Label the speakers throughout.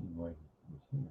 Speaker 1: Anyway, here.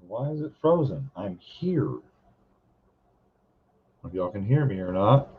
Speaker 1: Why is it frozen? I'm here. If y'all can hear me or not.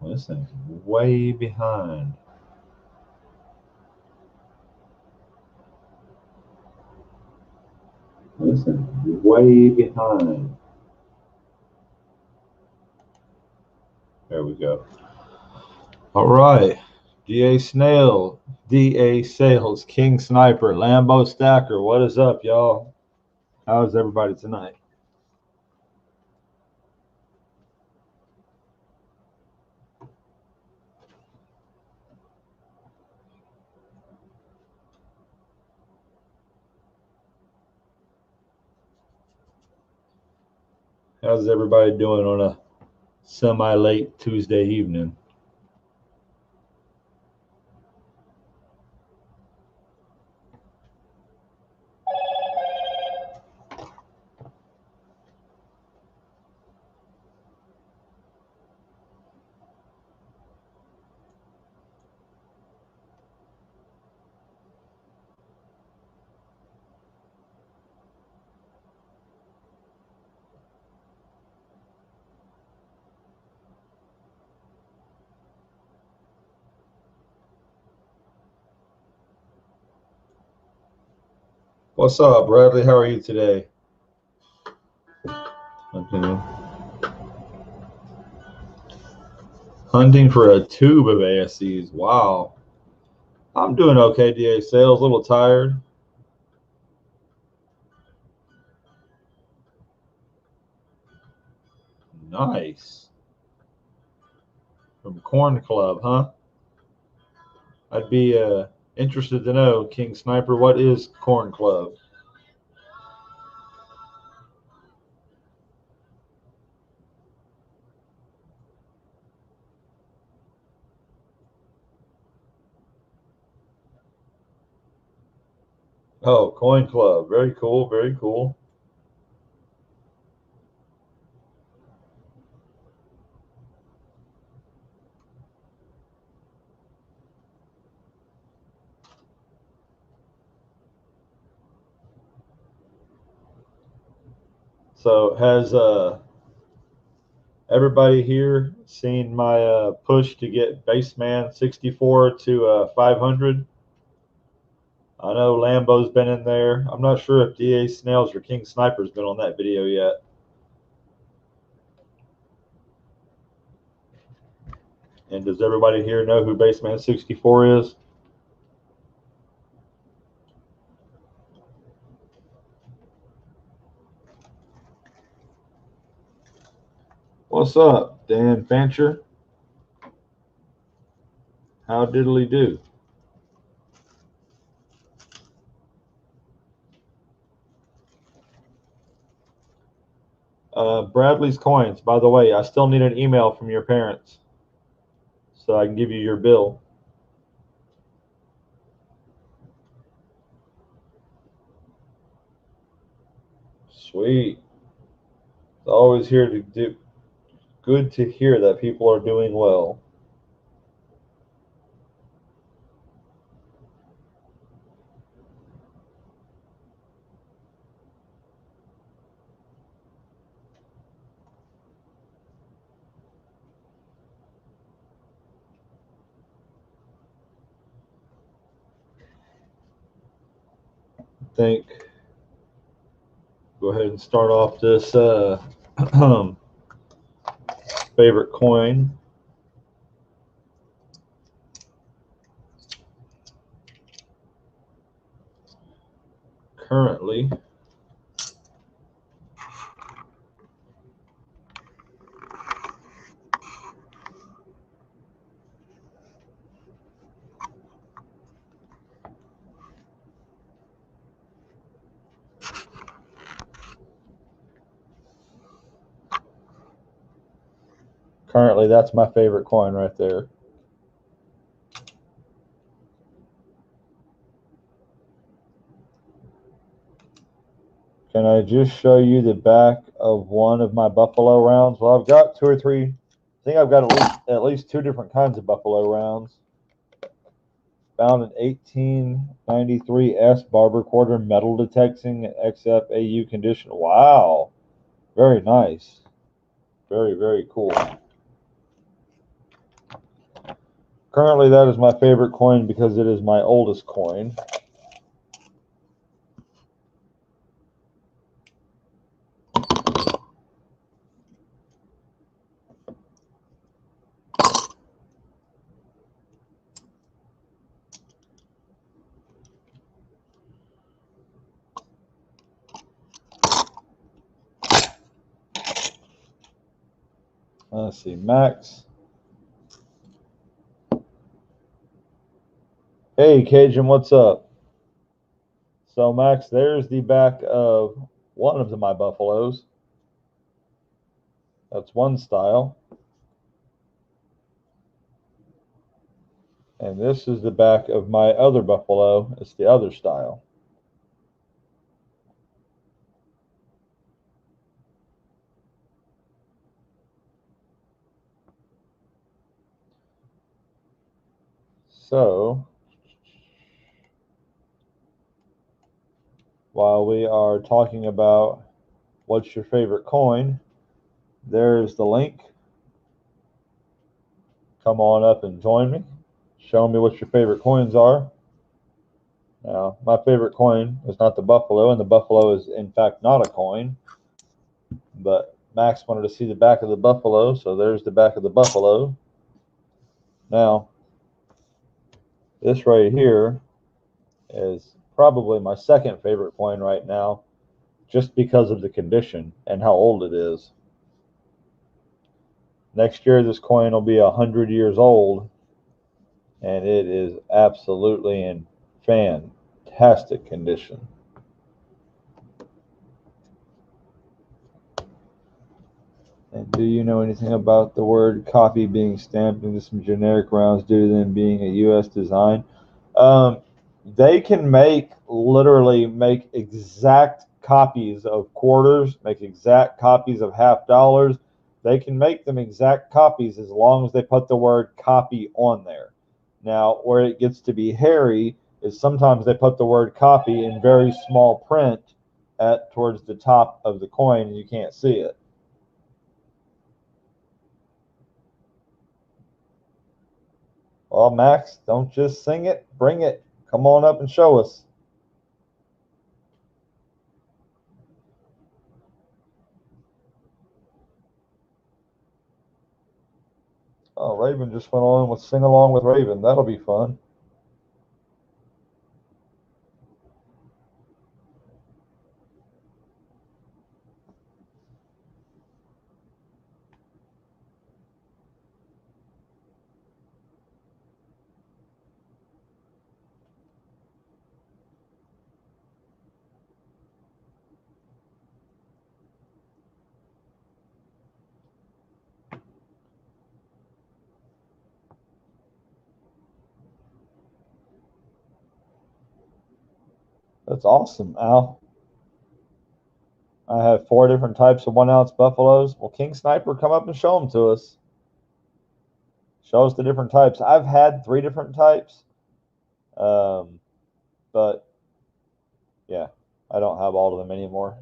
Speaker 1: Well, this thing's way behind. This thing's way behind. There we go. All right. DA Snail, DA Sales, King Sniper, Lambo Stacker. What is up, y'all? How's everybody tonight? How's everybody doing on a semi-late Tuesday evening? What's up, Bradley? How are you today? Okay. Hunting for a tube of ASCs. Wow. I'm doing okay, DA Sales. A little tired. Nice. From Corn Club, huh? I'd be interested to know, King Sniper, what is Corn Club? Oh, Coin Club. Very cool. Very cool. So, has everybody here seen my push to get Bassman64 to 500? I know Lambo's been in there. I'm not sure if DA Snails or King Sniper's been on that video yet. And does everybody here know who Bassman64 is? What's up, Dan Fancher? How diddly do? Bradley's coins. By the way, I still need an email from your parents so I can give you your bill. Sweet. It's always here to do. Good to hear that people are doing well. I think. Go ahead and start off this favorite coin. Currently, that's my favorite coin right there. Can I just show you the back of one of my Buffalo rounds? Well, I've got two or three. I think I've got at least two different kinds of Buffalo rounds. Found an 1893 S barber quarter metal detecting XFAU condition. Wow. Very nice. Very, very cool. Currently, that is my favorite coin because it is my oldest coin. Let's see, Max. Hey, Cajun, what's up? So, Max, there's the back of one of my Buffaloes. That's one style. And this is the back of my other Buffalo. It's the other style. So, while we are talking about what's your favorite coin, there's the link. Come on up and join me. Show me what your favorite coins are. Now, my favorite coin is not the Buffalo, and the Buffalo is, in fact, not a coin. But Max wanted to see the back of the Buffalo, so there's the back of the Buffalo. Now, this right here is probably my second favorite coin right now, just because of the condition and how old it is. Next year, this coin will be 100 years old, and it is absolutely in fantastic condition. And do you know anything about the word copy being stamped into some generic rounds due to them being a U.S. design? They can literally make exact copies of quarters, make exact copies of half dollars. They can make them exact copies as long as they put the word copy on there. Now, where it gets to be hairy is sometimes they put the word copy in very small print towards the top of the coin, and you can't see it. Well, Max, don't just sing it, bring it. Come on up and show us. Oh, Raven just went on with Sing Along with Raven. That'll be fun. That's awesome, Al. I have 4 different types of 1 ounce buffaloes. Well, King Sniper, come up and show them to us. Show us the different types. I've had 3 different types, but yeah, I don't have all of them anymore.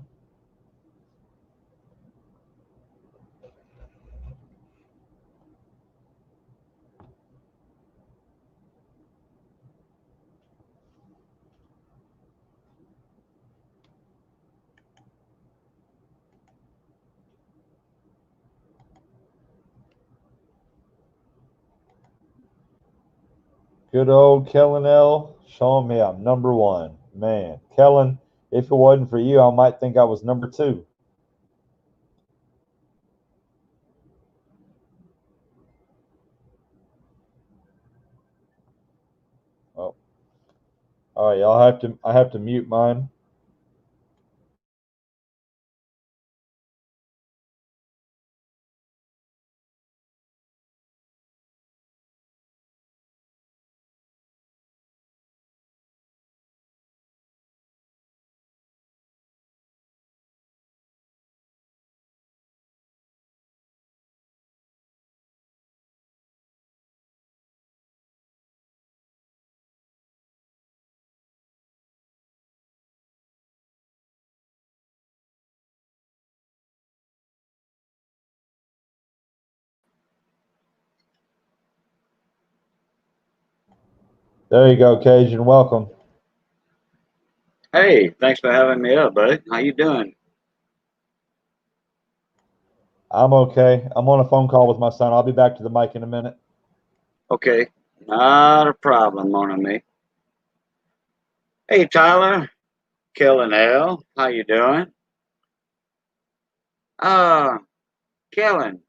Speaker 1: Good old Kellen L. showing me I'm number 1. Man, Kellen, if it wasn't for you, I might think I was number 2. Oh, all right, I have to mute mine. There you go, Cajun. Welcome.
Speaker 2: Hey, thanks for having me up, buddy. How you doing?
Speaker 1: I'm okay. I'm on a phone call with my son. I'll be back to the mic in a minute.
Speaker 2: Okay, not a problem, on me. Hey, Tyler, Kellen L, how you doing? Uh, Kellen,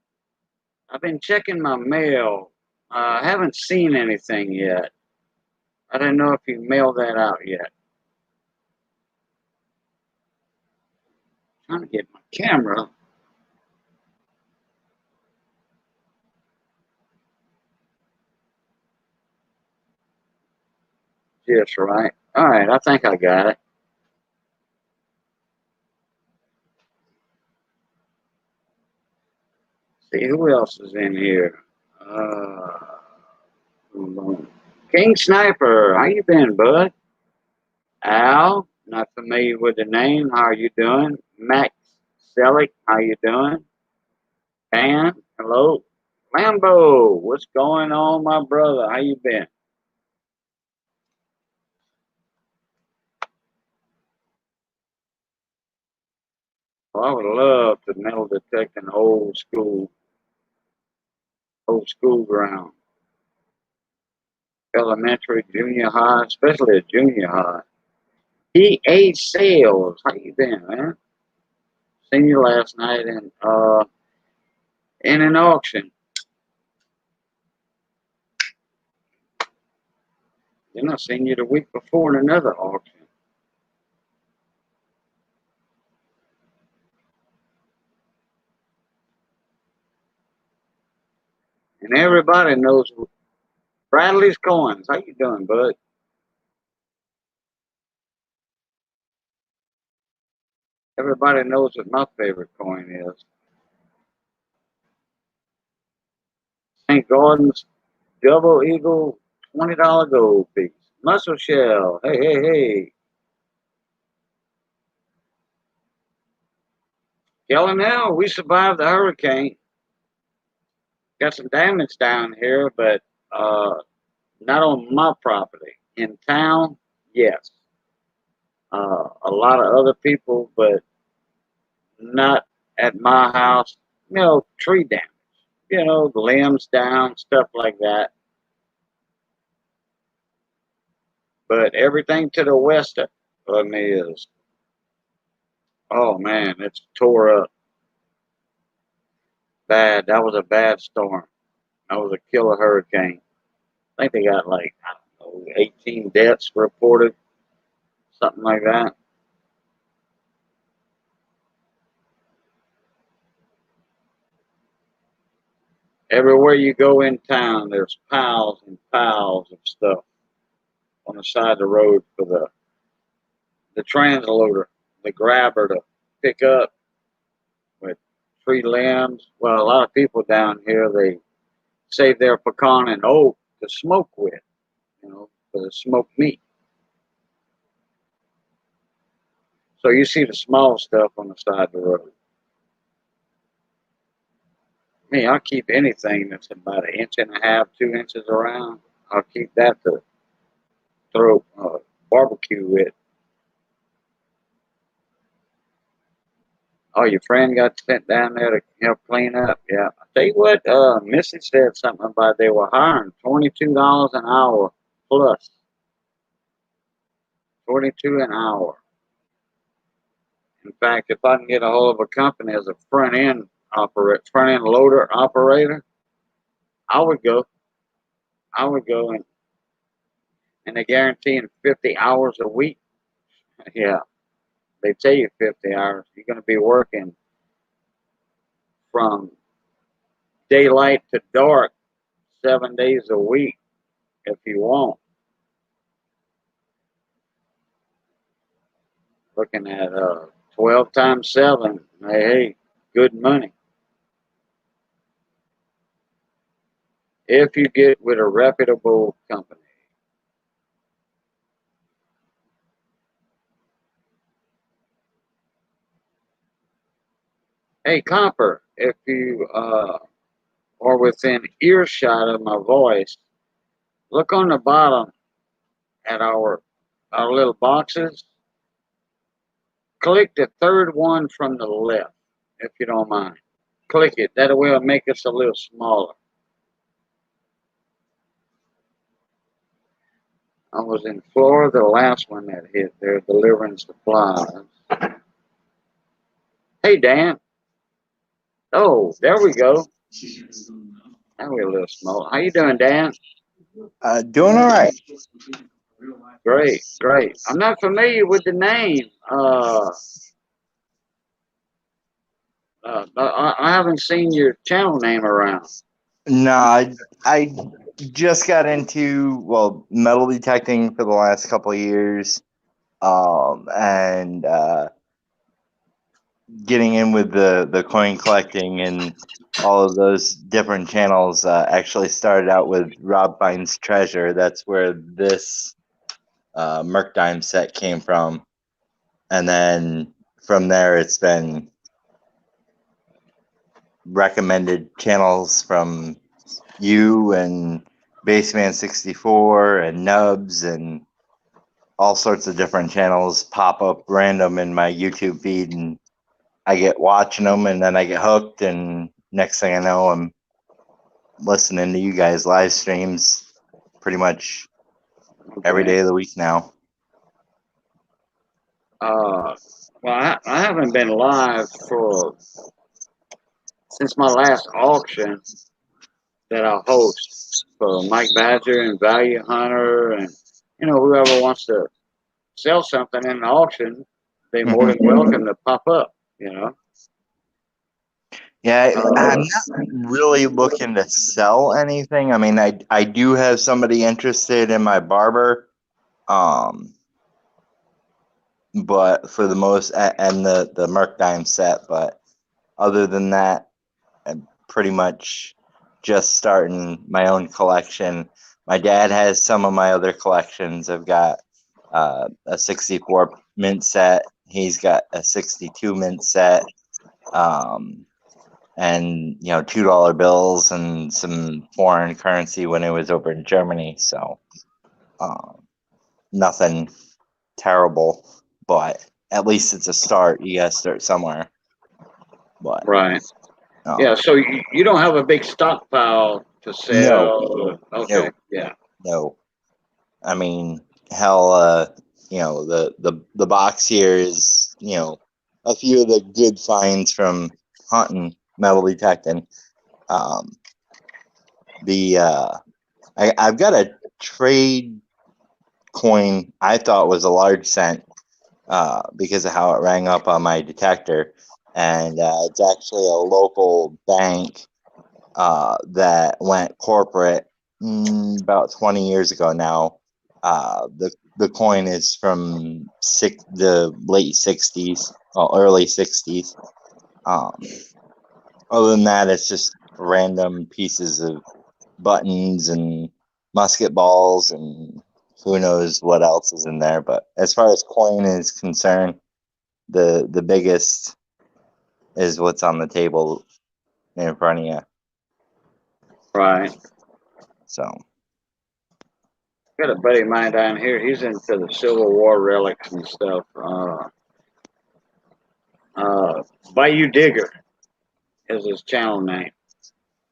Speaker 2: I've been checking my mail. I haven't seen anything yet. I don't know if you mailed that out yet. Trying to get my camera. Just right. All right, I think I got it. See who else is in here. King Sniper, how you been, bud? Al, not familiar with the name. How are you doing? Max Selick, how you doing? Dan, hello. Lambo, what's going on, my brother? How you been? Well, I would love to metal detect an old school ground. Elementary, junior high, especially a junior high. PA sales, how you been, man? Seen you last night in an auction. Then I seen you the week before in another auction. And everybody knows Bradley's coins. How you doing, bud? Everybody knows what my favorite coin is. St. Gordon's Double Eagle $20 gold piece. Muscle shell. Hey, hey, hey. Yelling now, we survived the hurricane. Got some damage down here, but not on my property. In town, yes. A lot of other people, but not at my house. Tree damage. The limbs down, stuff like that. But everything to the west of me is, oh man, it's tore up bad. That was a bad storm. That was a killer hurricane. I think they got like, I don't know, 18 deaths reported, something like that. Everywhere you go in town, there's piles and piles of stuff on the side of the road for the transloader, the grabber to pick up with tree limbs. Well, a lot of people down here, they save their pecan and oak to smoke with, for the smoked meat. So you see the small stuff on the side of the road. Me, I'll keep anything that's about 1.5 inches, 2 inches around. I'll keep that to throw barbecue with. Oh, your friend got sent down there to help clean up. Yeah. I tell you what, Missy said something about they were hiring $22 an hour plus. 22 an hour. In fact, if I can get a hold of a company as a front end loader operator, I would go. I would go and they're guaranteeing 50 hours a week. Yeah. They tell you 50 hours. You're going to be working from daylight to dark 7 days a week if you want. Looking at 12 times 7. Hey, good money. If you get with a reputable company. Hey, Copper, if you are within earshot of my voice, look on the bottom at our little boxes. Click the third one from the left, if you don't mind. Click it. That way it'll make us a little smaller. I was in Florida, the last one that hit. They're delivering supplies. Hey, Dan. Oh, there we go. Now we're a little small. How you doing, Dan?
Speaker 3: Doing all right.
Speaker 2: Great, great. I'm not familiar with the name. I haven't seen your channel name around.
Speaker 3: No, I just got into metal detecting for the last couple of years, and getting in with the coin collecting and all of those different channels. Actually started out with Rob Finds Treasure. That's where this Mercdime set came from, and then from there it's been recommended channels from you and Bassman64 and Nubs and all sorts of different channels pop up random in my YouTube feed, and I get watching them, and then I get hooked, and next thing I know, I'm listening to you guys live streams pretty much every day of the week now.
Speaker 2: Well, I haven't been live since my last auction that I host for Mike Badger and Value Hunter, and whoever wants to sell something in an auction, they're more than welcome to pop up.
Speaker 3: Yeah, I'm not really looking to sell anything. I mean, I do have somebody interested in my barber, but for the most, and the Mercdime set, but other than that, I'm pretty much just starting my own collection. My dad has some of my other collections. I've got a 64 mint set. He's got a 62 mint set. And $2 bills and some foreign currency when it was over in Germany. So nothing terrible, but at least it's a start. You gotta start somewhere. But
Speaker 2: right. Yeah, so you don't have a big stockpile to sell?
Speaker 3: No.
Speaker 2: Okay.
Speaker 3: No.
Speaker 2: Yeah.
Speaker 3: No. I mean, hell, the box here is, a few of the good finds from hunting, metal detecting. I've got a trade coin I thought was a large cent because of how it rang up on my detector, and it's actually a local bank that went corporate about 20 years ago now. the coin is from the late 60s, well, early 60s. Other than that, it's just random pieces of buttons and musket balls and who knows what else is in there. But as far as coin is concerned, the biggest is what's on the table in front of you.
Speaker 2: Right.
Speaker 3: So
Speaker 2: Got a buddy of mine down here. He's into the Civil War relics and stuff. Bayou Digger is his channel name.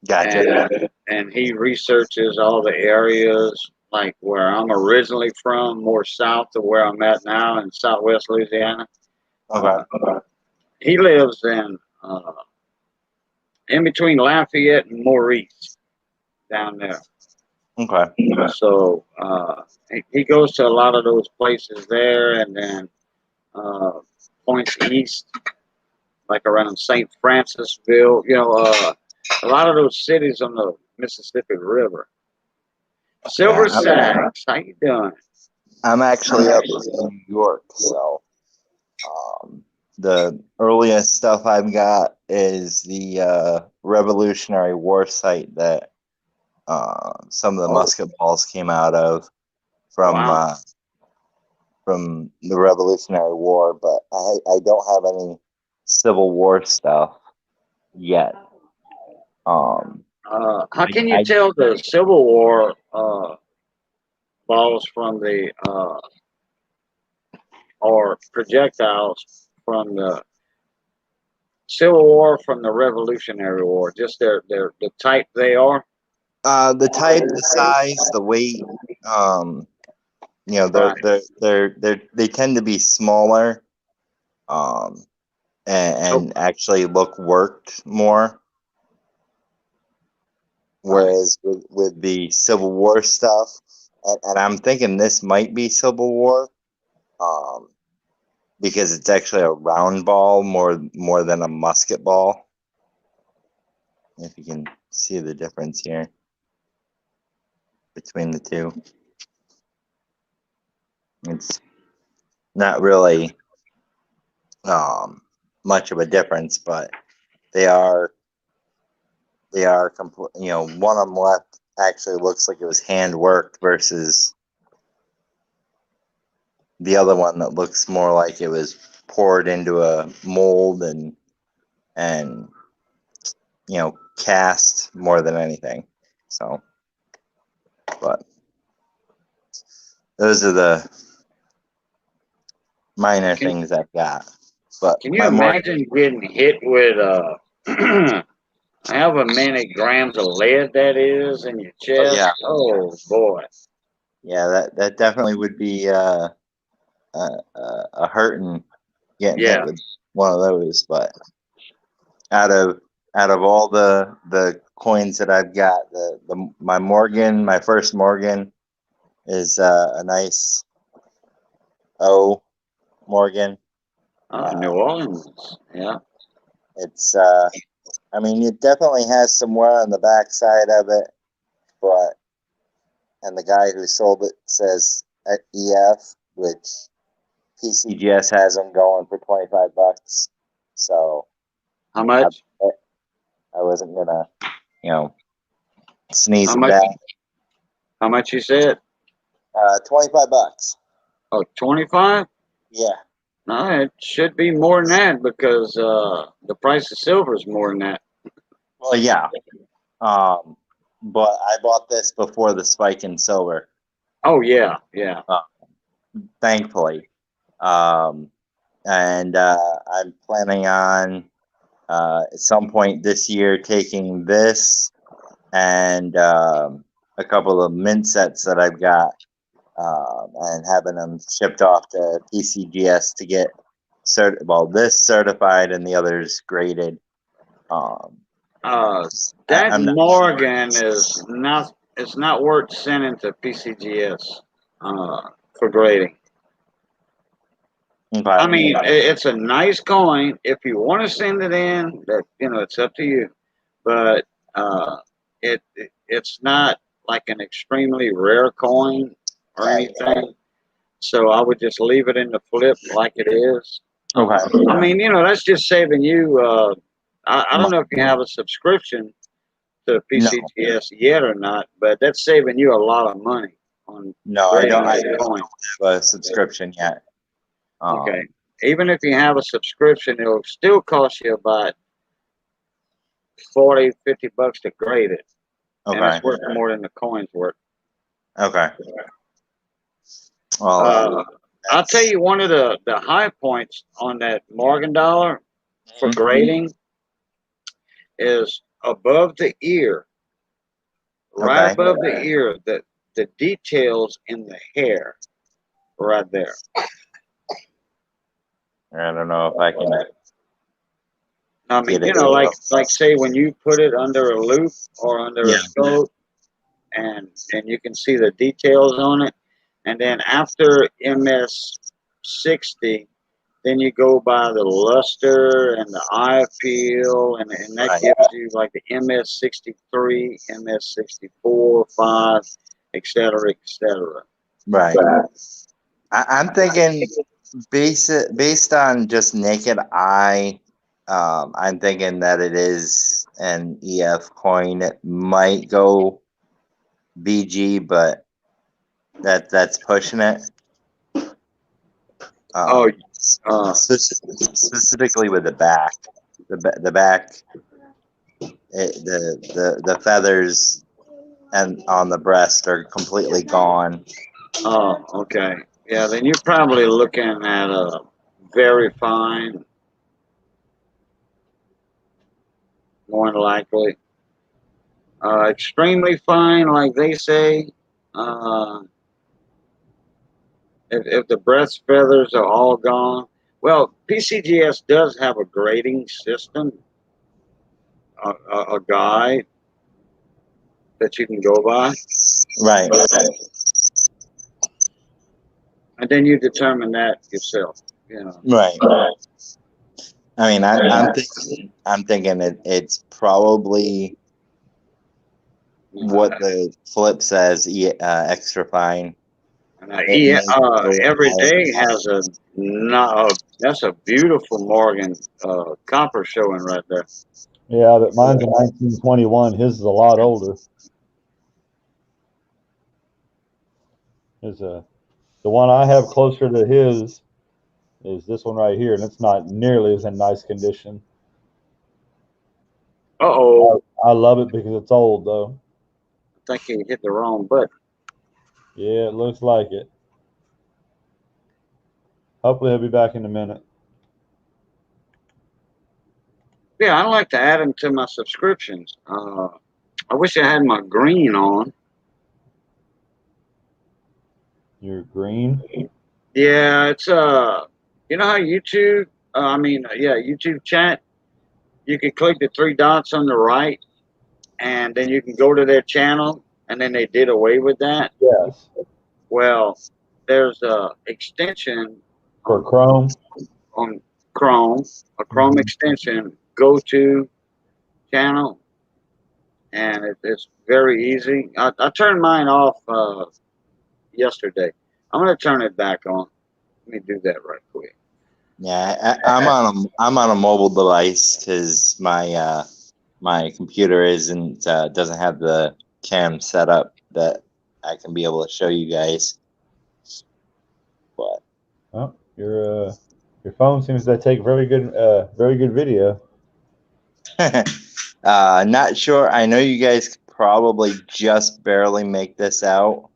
Speaker 3: gotcha.
Speaker 2: And he researches all the areas like where I'm originally from, more south of where I'm at now in Southwest Louisiana.
Speaker 3: Okay.
Speaker 2: He lives in between Lafayette and Maurice down there.
Speaker 3: Okay.
Speaker 2: So he goes to a lot of those places there, and then points east, like around St. Francisville. You know, a lot of those cities on the Mississippi River. Silver Sacks, how you doing?
Speaker 3: I'm actually up in New York, so the earliest stuff I've got is the Revolutionary War site that some of the musket balls came out of from the Revolutionary War, but I don't have any Civil War stuff yet.
Speaker 2: How can you tell the Civil War balls from the or projectiles from the Civil War from the Revolutionary War? Just the type they are.
Speaker 3: The type, the size, the weight. You know, they tend to be smaller, and actually look worked more. Whereas with the Civil War stuff, and I'm thinking this might be Civil War, because it's actually a round ball more than a musket ball. If you can see the difference here between the two. It's not really much of a difference, but they are complete. You know, one on the left actually looks like it was hand worked versus the other one that looks more like it was poured into a mold and you know, cast more than anything. So, but those are the minor things I've got. But
Speaker 2: can you imagine getting hit with however many grams of lead that is in your chest?
Speaker 3: Yeah.
Speaker 2: Oh boy.
Speaker 3: Yeah, that definitely would be a hurting getting hit with one of those. But out of all the coins that I've got, my first Morgan is a nice O Morgan.
Speaker 2: New Orleans, yeah.
Speaker 3: It's I mean, it definitely has some wear on the backside of it, but and the guy who sold it says at EF, which PCGS has them going for $25. So
Speaker 2: how much?
Speaker 3: I wasn't gonna, you know, sneeze it back.
Speaker 2: How much you said?
Speaker 3: $25.
Speaker 2: Oh, 25?
Speaker 3: Yeah.
Speaker 2: No, it should be more than that because the price of silver is more than that.
Speaker 3: Well, yeah. But I bought this before the spike in silver.
Speaker 2: Oh yeah, yeah.
Speaker 3: Thankfully, and I'm planning on at some point this year taking this and a couple of mint sets that I've got and having them shipped off to PCGS to get this certified and the others graded.
Speaker 2: That Morgan is not. It's not worth sending to PCGS for grading.
Speaker 3: Okay.
Speaker 2: I mean, it's a nice coin. If you want to send it in, that it's up to you. But it's not like an extremely rare coin or anything. So I would just leave it in the flip like it is.
Speaker 3: Okay.
Speaker 2: I mean, that's just saving you. I don't know if you have a subscription to
Speaker 3: No,
Speaker 2: PCGS yet or not, but that's saving you a lot of money on
Speaker 3: no, I
Speaker 2: grading
Speaker 3: don't. I
Speaker 2: your coin.
Speaker 3: don't have a subscription yet.
Speaker 2: Okay. Even if you have a subscription, it'll still cost you about 40, $50 to grade it. And
Speaker 3: Okay.
Speaker 2: it's worth more than the coin's worth.
Speaker 3: Okay. Well,
Speaker 2: I'll tell you one of the high points on that Morgan dollar for
Speaker 3: Mhm.
Speaker 2: grading is above the ear, right
Speaker 3: Okay.
Speaker 2: above the ear, the details in the hair right there.
Speaker 3: I don't know if I can
Speaker 2: I mean,
Speaker 3: get it.
Speaker 2: like say when you put it under a loop or under
Speaker 3: Yeah.
Speaker 2: a scope, and you can see the details on it. And then after MS60, then you go by the luster and the eye appeal, and that
Speaker 3: Right.
Speaker 2: gives you like the MS63, MS64, 5, etc., etc.
Speaker 3: Right. I'm thinking based on just naked eye. I'm thinking that it is an EF coin. It might go BG, but that's pushing it.
Speaker 2: Oh,
Speaker 3: Specifically with the back, the back, the feathers and on the breast are completely gone.
Speaker 2: oh, okay. Yeah, then you're probably looking at a very fine, more than likely. Extremely fine, like they say. Uh, if the breast feathers are all gone, well, PCGS does have a grading system, a guide that you can go by,
Speaker 3: Right.
Speaker 2: and then you determine that yourself.
Speaker 3: Right. I mean, I'm thinking it's probably what the flip says, extra fine.
Speaker 2: Yeah, every day has that's a beautiful Morgan copper showing right there.
Speaker 1: Yeah, but mine's a 1921. His is a lot older. The one I have closer to his is this one right here, and it's not nearly as in nice condition.
Speaker 2: Uh-oh.
Speaker 1: I love it because it's old, though.
Speaker 2: I think he hit the wrong button.
Speaker 1: Yeah, it looks like it. Hopefully, he'll be back in a minute.
Speaker 2: Yeah, I'd like to add him to my subscriptions. I wish I had my green on.
Speaker 1: You're green.
Speaker 2: Yeah, it's you know how YouTube, YouTube chat, you can click the three dots on the right, and then you can go to their channel, and then they did away with that.
Speaker 1: Yes.
Speaker 2: Well, there's a extension
Speaker 1: For Chrome.
Speaker 2: on Chrome, a Chrome extension, go to channel, and it's very easy. I turned mine off yesterday. I'm gonna turn it back on. Let me do that right quick.
Speaker 3: Yeah, I'm on a mobile device because my computer doesn't have the cam set up that I can be able to show you guys. But
Speaker 1: Oh, your phone seems to take very good video.
Speaker 3: not sure. I know you guys could probably just barely make this out,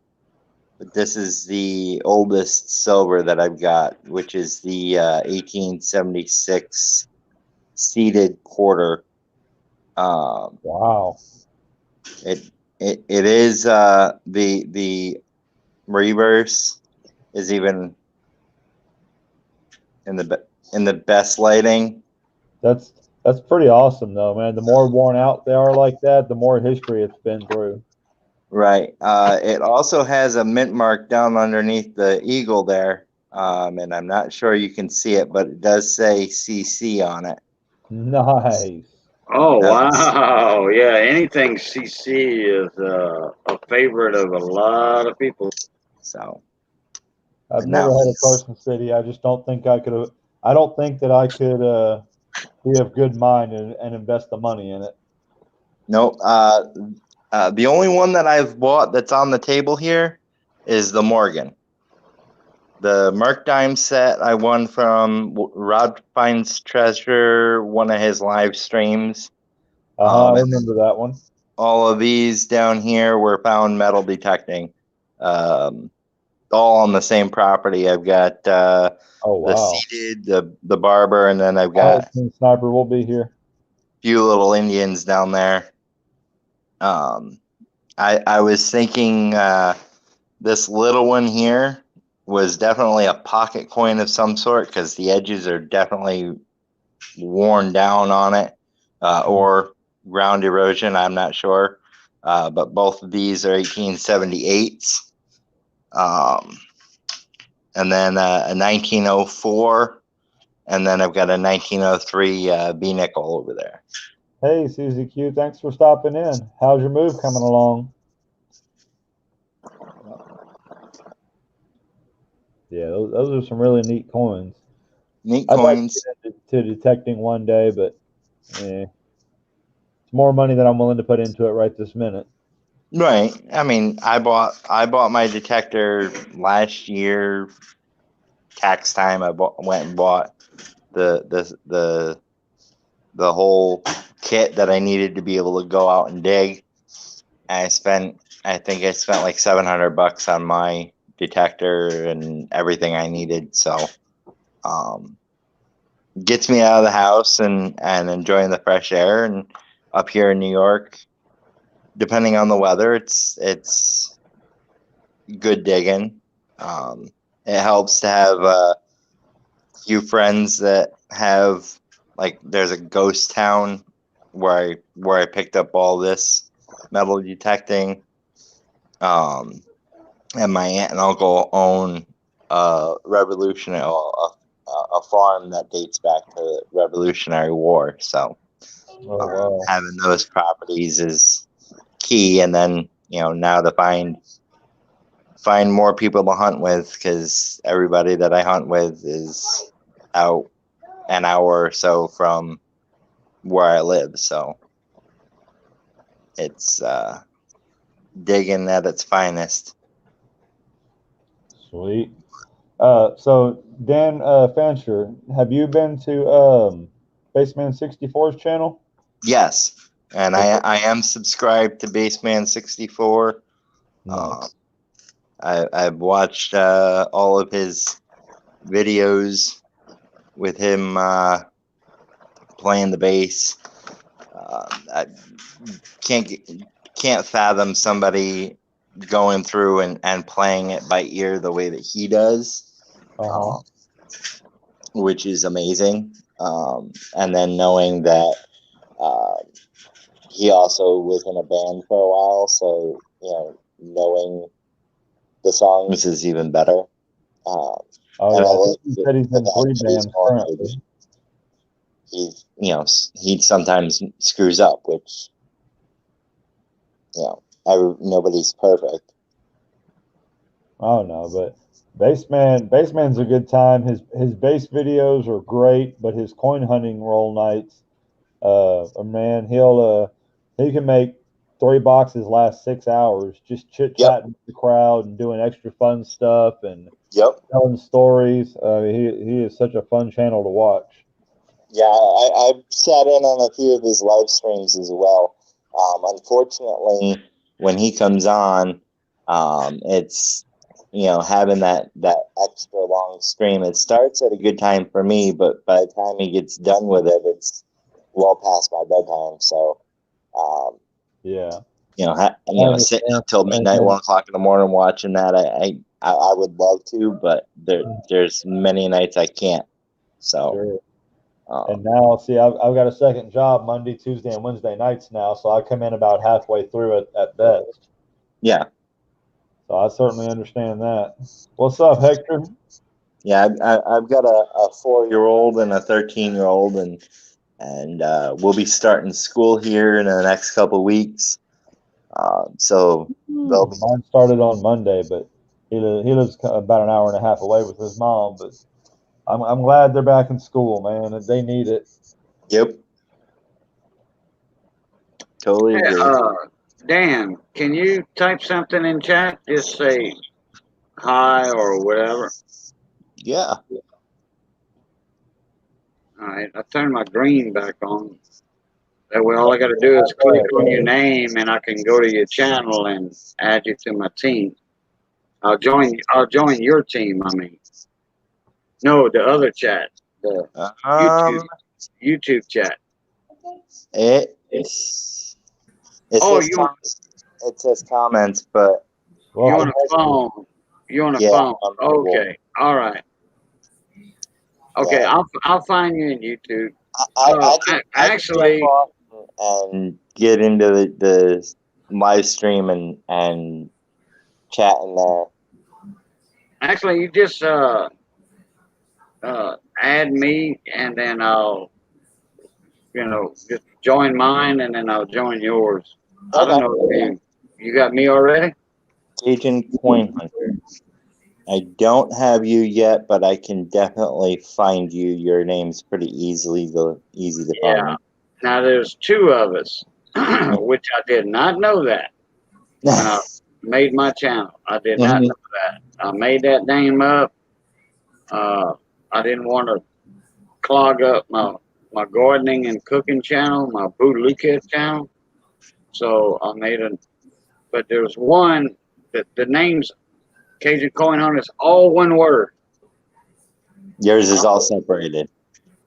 Speaker 3: but this is the oldest silver that I've got, which is the 1876 seated quarter.
Speaker 1: Wow.
Speaker 3: It is the reverse is even in the best lighting.
Speaker 1: That's pretty awesome, though, man. The more worn out they are like that, the more history it's been through.
Speaker 3: Right. It also has a mint mark down underneath the eagle there, and I'm not sure you can see it, but it does say CC on it.
Speaker 1: Nice.
Speaker 2: Oh wow! Yeah, anything CC is a favorite of a lot of people.
Speaker 3: So
Speaker 1: I've
Speaker 3: And that
Speaker 1: never had a
Speaker 3: was
Speaker 1: Carson City. I just don't think I could. I don't think that I could be of good mind and invest the money in it.
Speaker 3: no. The only one that I've bought that's on the table here is the Morgan. The Mark Dime set I won from Rod Finds Treasure, one of his live streams.
Speaker 1: I
Speaker 3: And
Speaker 1: remember that one.
Speaker 3: all of these down here were found metal detecting, all on the same property. I've got
Speaker 1: Oh
Speaker 3: the
Speaker 1: wow!
Speaker 3: seated, the barber, and then I've got
Speaker 1: King Sniper will be here.
Speaker 3: a few little Indians down there. I was thinking this little one here was definitely a pocket coin of some sort because the edges are definitely worn down on it, or ground erosion. I'm not sure, but both of these are 1878s. And then a 1904, and then I've got a 1903 B nickel over there.
Speaker 1: Hey, Susie Q, thanks for stopping in. How's your move coming along? Yeah, those are some really neat coins.
Speaker 3: Neat
Speaker 1: I'd like
Speaker 3: coins.
Speaker 1: to get into detecting one day, but it's more money than I'm willing to put into it right this minute.
Speaker 3: Right. I mean, I bought my detector last year. Tax time. Went and bought the whole kit that I needed to be able to go out and dig. I think I spent like $700 on my detector and everything I needed. So, gets me out of the house and enjoying the fresh air. And up here in New York, depending on the weather, it's good digging. It helps to have a few friends that have, like, there's a ghost town where I picked up all this metal detecting. And my aunt and uncle own a farm that dates back to the Revolutionary War. So
Speaker 1: wow.
Speaker 3: having those properties is key. And then, now to find more people to hunt with, because everybody that I hunt with is out an hour or so from where I live. So it's digging at its finest.
Speaker 1: Sweet. So Dan Fancher, have you been to Bassman64's channel?
Speaker 3: Yes. And I am subscribed to Bassman64.
Speaker 1: Nice.
Speaker 3: I've watched all of his videos with him playing the bass. I can't fathom somebody going through and playing it by ear the way that he does, which is amazing. And then knowing that he also was in a band for a while, so knowing the songs is even better.
Speaker 1: He said he's in 3 bands currently.
Speaker 3: He sometimes screws up, which nobody's perfect.
Speaker 1: Oh no, but Bassman's a good time. His bass videos are great, but his coin hunting roll nights, man, he can make 3 boxes last 6 hours just chit chatting with the crowd and doing extra fun stuff and telling stories. He is such a fun channel to watch.
Speaker 3: Yeah, I've sat in on a few of his live streams as well. Unfortunately, when he comes on, it's having that extra long stream. It starts at a good time for me, but by the time he gets done with it, it's well past my bedtime. So, sitting until midnight, 1 o'clock in the morning watching that, I would love to, but there's many nights I can't. So.
Speaker 1: Sure. And now, see, I've got a second job Monday, Tuesday, and Wednesday nights now, so I come in about halfway through it at best.
Speaker 3: Yeah.
Speaker 1: So I certainly understand that. What's up, Hector?
Speaker 3: Yeah, I've got a 4-year-old and a 13-year-old, and we'll be starting school here in the next couple of weeks. So
Speaker 1: mine started on Monday, but He lives about an hour and a half away with his mom, but I'm glad they're back in school, man, and they need it.
Speaker 3: Yep. Totally
Speaker 2: Hey,
Speaker 3: agree.
Speaker 2: Dan, can you type something in chat? Just say hi or whatever.
Speaker 3: Yeah.
Speaker 2: All right, I turned my green back on. That way, all I got to do is click on your name, and I can go to your channel and add you to my team. I'll join. I'll join your team. I mean, no, the other chat, the YouTube
Speaker 3: Um,
Speaker 2: YouTube chat.
Speaker 3: it
Speaker 2: Oh,
Speaker 3: says it says comments, but
Speaker 2: you
Speaker 1: Well,
Speaker 2: on a phone? You on a
Speaker 3: yeah,
Speaker 2: phone?
Speaker 3: on mobile.
Speaker 2: Okay, all right. Okay,
Speaker 3: Yeah.
Speaker 2: I'll find you in YouTube.
Speaker 3: I can
Speaker 2: Actually,
Speaker 3: jump off and get into the live stream and chat in there.
Speaker 2: actually, you just add me, and then I'll just join mine, and then I'll join yours. I don't
Speaker 3: Okay.
Speaker 2: know if you got me already.
Speaker 3: Cajun Coin Hunter. I don't have you yet, but I can definitely find you. Your name's pretty easy to
Speaker 2: Yeah.
Speaker 3: find.
Speaker 2: Now there's two of us, which I did not know that when I made my channel. I did not know that. I made that name up. Uh, I didn't want to clog up my gardening and cooking channel, my Bootlicket channel. So I made a. But there's one that the name's Cajun Coin Hunter is all one word.
Speaker 3: Yours is all separated.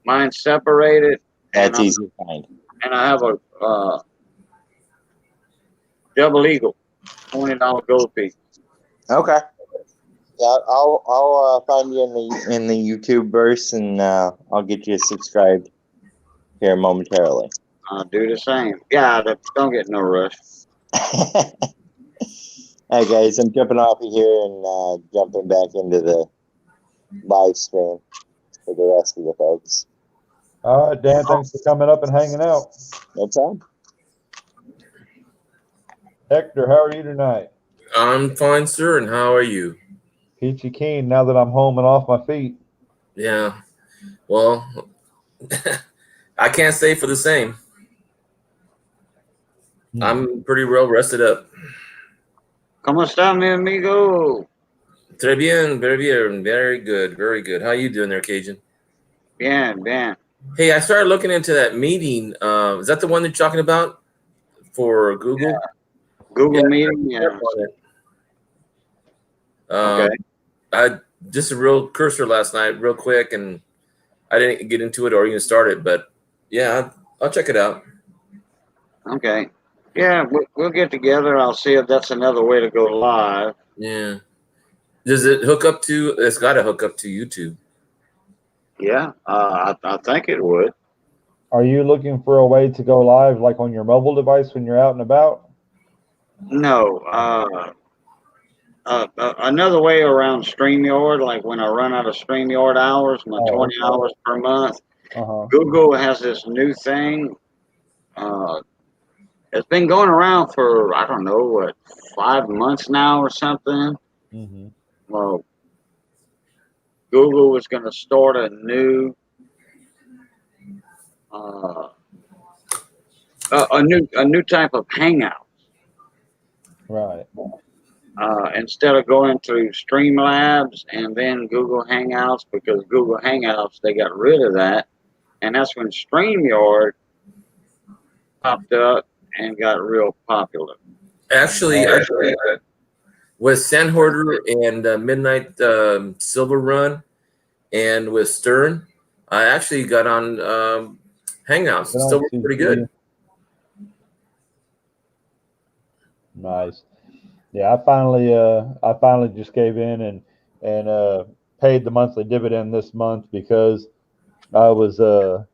Speaker 2: Mine's separated,
Speaker 3: That's easy to find.
Speaker 2: and I have a double eagle, $20 gold piece.
Speaker 3: Okay. Yeah, I'll find you in the YouTube verse, and I'll get you subscribed here momentarily.
Speaker 2: I'll do the same. Yeah, don't get no rush.
Speaker 3: All right, guys, I'm jumping off of here and jumping back into the live stream for the rest of the folks.
Speaker 1: all right, Dan, thanks for coming up and hanging out.
Speaker 3: No problem.
Speaker 1: Hector, how are you tonight?
Speaker 4: I'm fine, sir. And how are you?
Speaker 1: Peachy keen now that I'm home and off my feet.
Speaker 4: Yeah. Well, I can't say for the same. I'm pretty well rested up.
Speaker 2: ¿Cómo está, mi amigo?
Speaker 4: Très bien, very bien, very good, very good. How you doing there, Cajun?
Speaker 2: Bien, bien.
Speaker 4: Hey, I started looking into that meeting. Is that the one you're talking about for Google?
Speaker 2: Yeah. Google meeting, yeah.
Speaker 4: Okay. I just a real cursor last night, real quick, and I didn't get into it or even start it, but yeah, I'll check it out.
Speaker 2: Okay. Yeah, we'll get together. I'll see if that's another way to go live.
Speaker 4: Yeah. Does it hook up to? It's got to hook up to YouTube.
Speaker 2: Yeah, I think it would.
Speaker 1: Are you looking for a way to go live, like on your mobile device when you're out and about?
Speaker 2: No. Another way around StreamYard, like when I run out of StreamYard hours, my 20 hours per month, Google has this new thing. It's been going around for, I don't know, what, 5 months now or something. Well, Google was going to start a new type of hangout.
Speaker 1: Right.
Speaker 2: Instead of going through Streamlabs and then Google Hangouts, because Google Hangouts, they got rid of that. And that's when StreamYard popped up and got real popular.
Speaker 4: Actually, with Sandhoarder and Midnight Silver Run and with Stern, I actually got on Hangouts. It's still pretty good.
Speaker 1: Nice. Yeah, I finally just gave in and paid the monthly dividend this month because I was to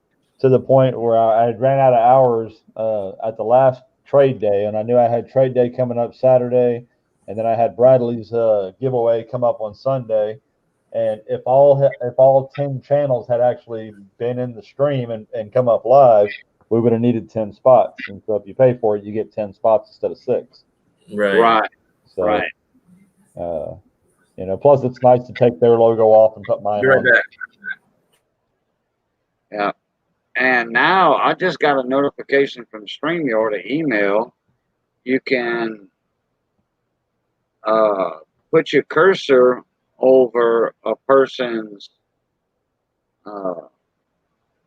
Speaker 1: the point where I had ran out of hours at the last trade day, and I knew I had trade day coming up Saturday, and then I had Bradley's giveaway come up on Sunday. And if all 10 channels had actually been in the stream and come up live, we would have needed 10 spots. And so if you pay for it, you get 10 spots instead of 6.
Speaker 4: Right.
Speaker 1: So,
Speaker 2: right.
Speaker 1: You know, plus it's nice to take their logo off and put mine
Speaker 4: Be right
Speaker 1: on.
Speaker 4: back.
Speaker 2: Yeah. And now I just got a notification from StreamYard, an email. You can put your cursor over a person's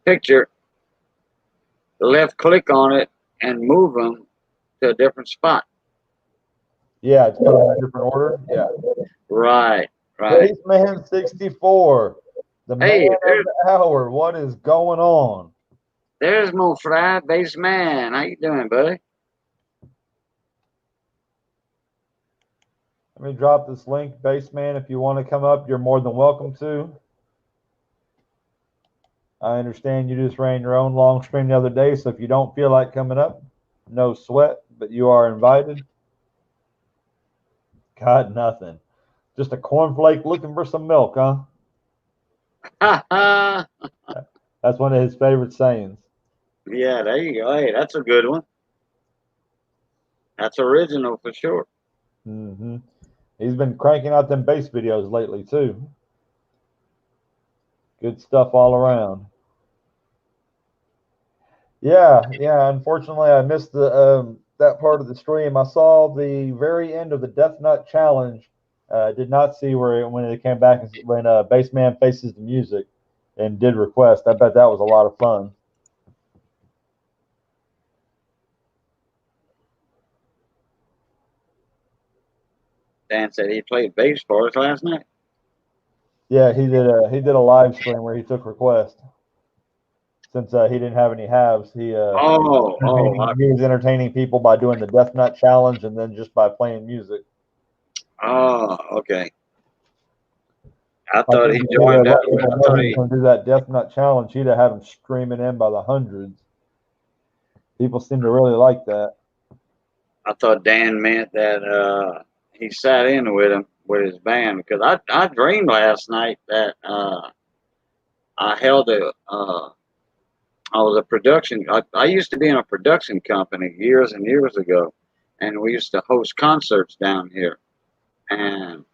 Speaker 2: picture, left click on it, and move them to a different spot.
Speaker 1: Yeah, it's put in a different order. Yeah.
Speaker 2: Right, right.
Speaker 1: Bassman64, the
Speaker 2: Hey,
Speaker 1: man of the hour. What is going on?
Speaker 2: there's Mo Fry, Bass Man. How you doing, buddy?
Speaker 1: Let me drop this link, Bassman. If you want to come up, you're more than welcome to. I understand you just ran your own long stream the other day, so if you don't feel like coming up, no sweat, but you are invited. Got nothing. Just a cornflake looking for some milk, huh?
Speaker 2: Ha ha.
Speaker 1: That's one of his favorite sayings.
Speaker 2: Yeah, there you go. Hey, that's a good one. That's original for sure.
Speaker 1: Mm-hmm. He's been cranking out them bass videos lately, too. Good stuff all around. Yeah. Unfortunately, I missed the that part of the stream. I saw the very end of the Death Nut Challenge. Did not see when it came back when Bassman Faces the Music and did request. I bet that was a lot of fun.
Speaker 2: Dan said he played bass for us last night.
Speaker 1: Yeah, he did a live stream where he took requests. Since he didn't have any halves, he was entertaining people by doing the Death Nut Challenge and then just by playing music.
Speaker 2: Oh, okay. I thought he joined up. I thought he
Speaker 1: going to do that Death Nut Challenge. He'd have him streaming in by the hundreds. People seem to really like that.
Speaker 2: I thought Dan meant that he sat in with him with his band because I dreamed last night that I held I was a production. I used to be in a production company years and years ago, and we used to host concerts down here. And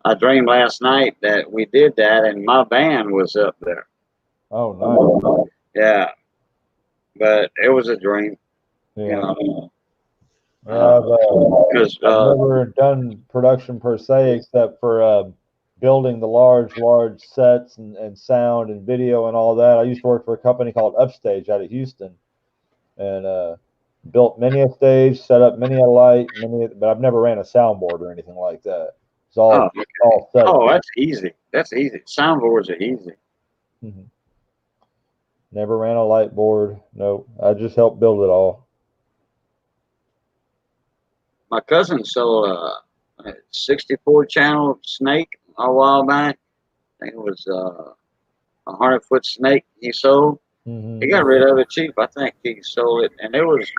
Speaker 2: I dreamed last night that we did that, and my band was up there.
Speaker 1: Oh, nice.
Speaker 2: Yeah, but it was a dream.
Speaker 1: Yeah.
Speaker 2: You know,
Speaker 1: Because I've never done production per se, except for building the large sets and sound and video and all that. I used to work for a company called Upstage out of Houston, and built many a stage, set up many a light, but I've never ran a soundboard or anything like that. It's all set.
Speaker 2: Oh, that's easy. That's easy. Soundboards are easy.
Speaker 1: Mm-hmm. Never ran a light board. No, I just helped build it all.
Speaker 2: My cousin sold a 64 channel snake a while back. I think it was a 100-foot snake he sold.
Speaker 1: Mm-hmm.
Speaker 2: He got rid of it cheap. I think he sold it, and it was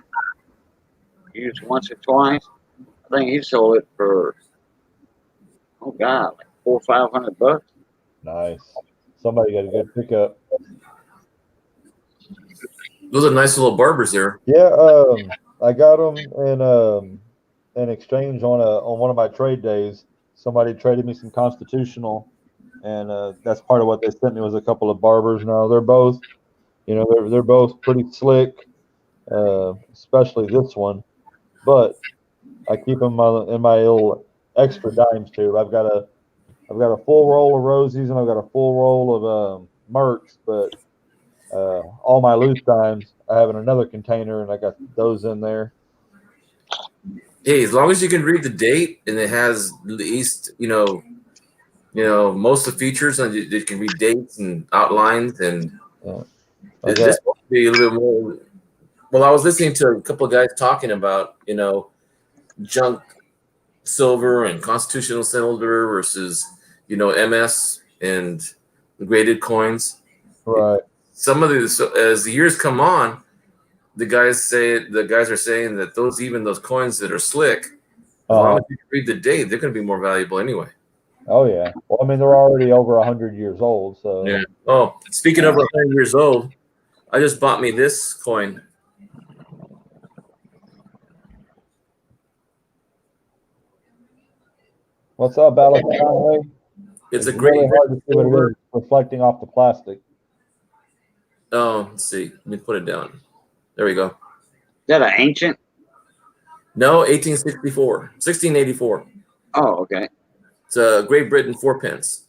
Speaker 2: used once or twice. I think he sold it for, oh God, like $400 or $500.
Speaker 1: Nice. Somebody got a good pickup.
Speaker 4: Those are nice little barbers there.
Speaker 1: Yeah, I got them in exchange on one of my trade days. Somebody traded me some Constitutional, and that's part of what they sent me was a couple of barbers. Now they're both, they're both pretty slick, especially this one. But I keep them in my little extra dimes tube. I've got a full roll of Rosies and I've got a full roll of Mercs, but all my loose dimes I have in another container, and I got those in there.
Speaker 4: Hey, as long as you can read the date and it has at least most of the features, and you can read dates and outlines, and this will be a little more. Well, I was listening to a couple of guys talking about junk silver and constitutional silver versus MS and graded coins.
Speaker 1: Right.
Speaker 4: Some of these, as the years come on, the guys are saying that those coins that are slick, as long as you can read the date, they're going to be more valuable anyway.
Speaker 1: Oh yeah. Well, I mean, they're already over 100 years old, so.
Speaker 4: Yeah. Oh, speaking of 100 years old, I just bought me this coin.
Speaker 1: What's up, Alex Conway?
Speaker 4: It's a
Speaker 1: really
Speaker 4: great
Speaker 1: hard to see what it is reflecting off the plastic.
Speaker 4: Oh, let's see. Let me put it down. There we go.
Speaker 2: Is that an ancient?
Speaker 4: No, 1864, 1684.
Speaker 2: Oh, okay.
Speaker 4: It's a Great Britain 4-pence.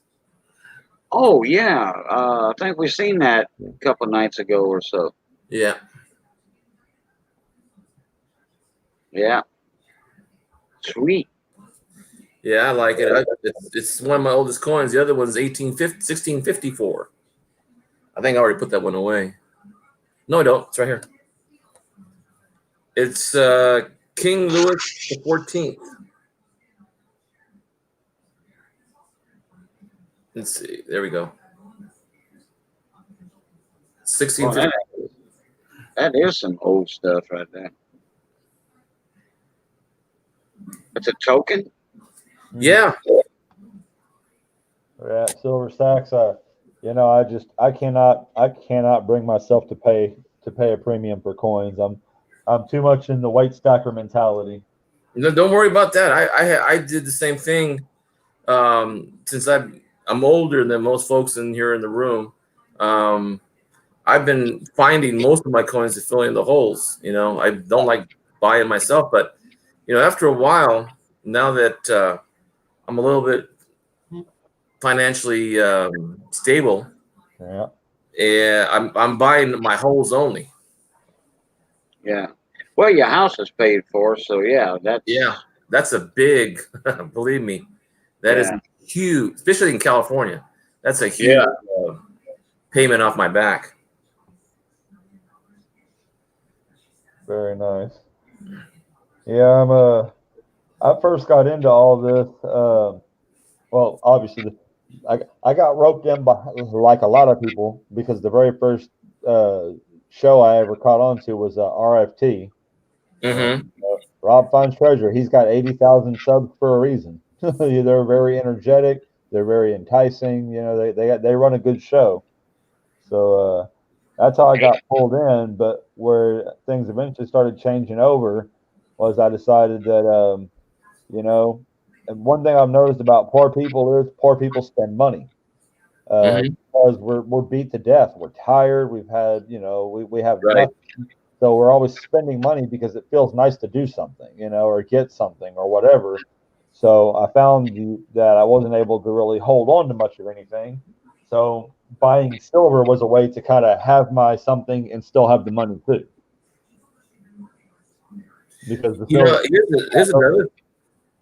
Speaker 2: Oh, yeah. I think we seen that a couple nights ago or so.
Speaker 4: Yeah.
Speaker 2: Yeah. Sweet.
Speaker 4: Yeah, I like it. It's one of my oldest coins. The other one's 1654. I think I already put that one away. No, I don't. It's right here. It's King Louis XIV. Let's see. There we go. 1650.
Speaker 2: Oh, that is some old stuff right there. It's a token?
Speaker 4: Yeah.
Speaker 1: Yeah, Silver Stacks. I cannot bring myself to pay a premium for coins. I'm too much in the white stacker mentality.
Speaker 4: No, don't worry about that. I did the same thing. Since I'm older than most folks in here in the room, I've been finding most of my coins to fill in the holes. I don't like buying myself, but after a while, now that I'm a little bit financially stable, I'm buying my holes only.
Speaker 2: Yeah. Well, your house is paid for, so yeah,
Speaker 4: that's a big. Believe me, that is huge, especially in California. That's a huge payment off my back.
Speaker 1: Very nice. Yeah, I first got into all this. Well, obviously, I got roped in by, like a lot of people, because the very first show I ever caught on to was RFT.
Speaker 4: Mm-hmm.
Speaker 1: Rob Finds Treasure. He's got 80,000 subs for a reason. They're very energetic. They're very enticing. They run a good show. So that's how I got pulled in. But where things eventually started changing over was I decided that and one thing I've noticed about poor people is poor people spend money. Because we're beat to death. We're tired. We've had, we have nothing. So we're always spending money because it feels nice to do something, or get something or whatever. So I found that I wasn't able to really hold on to much of anything. So buying silver was a way to kind of have my something and still have the money too. Because the silver,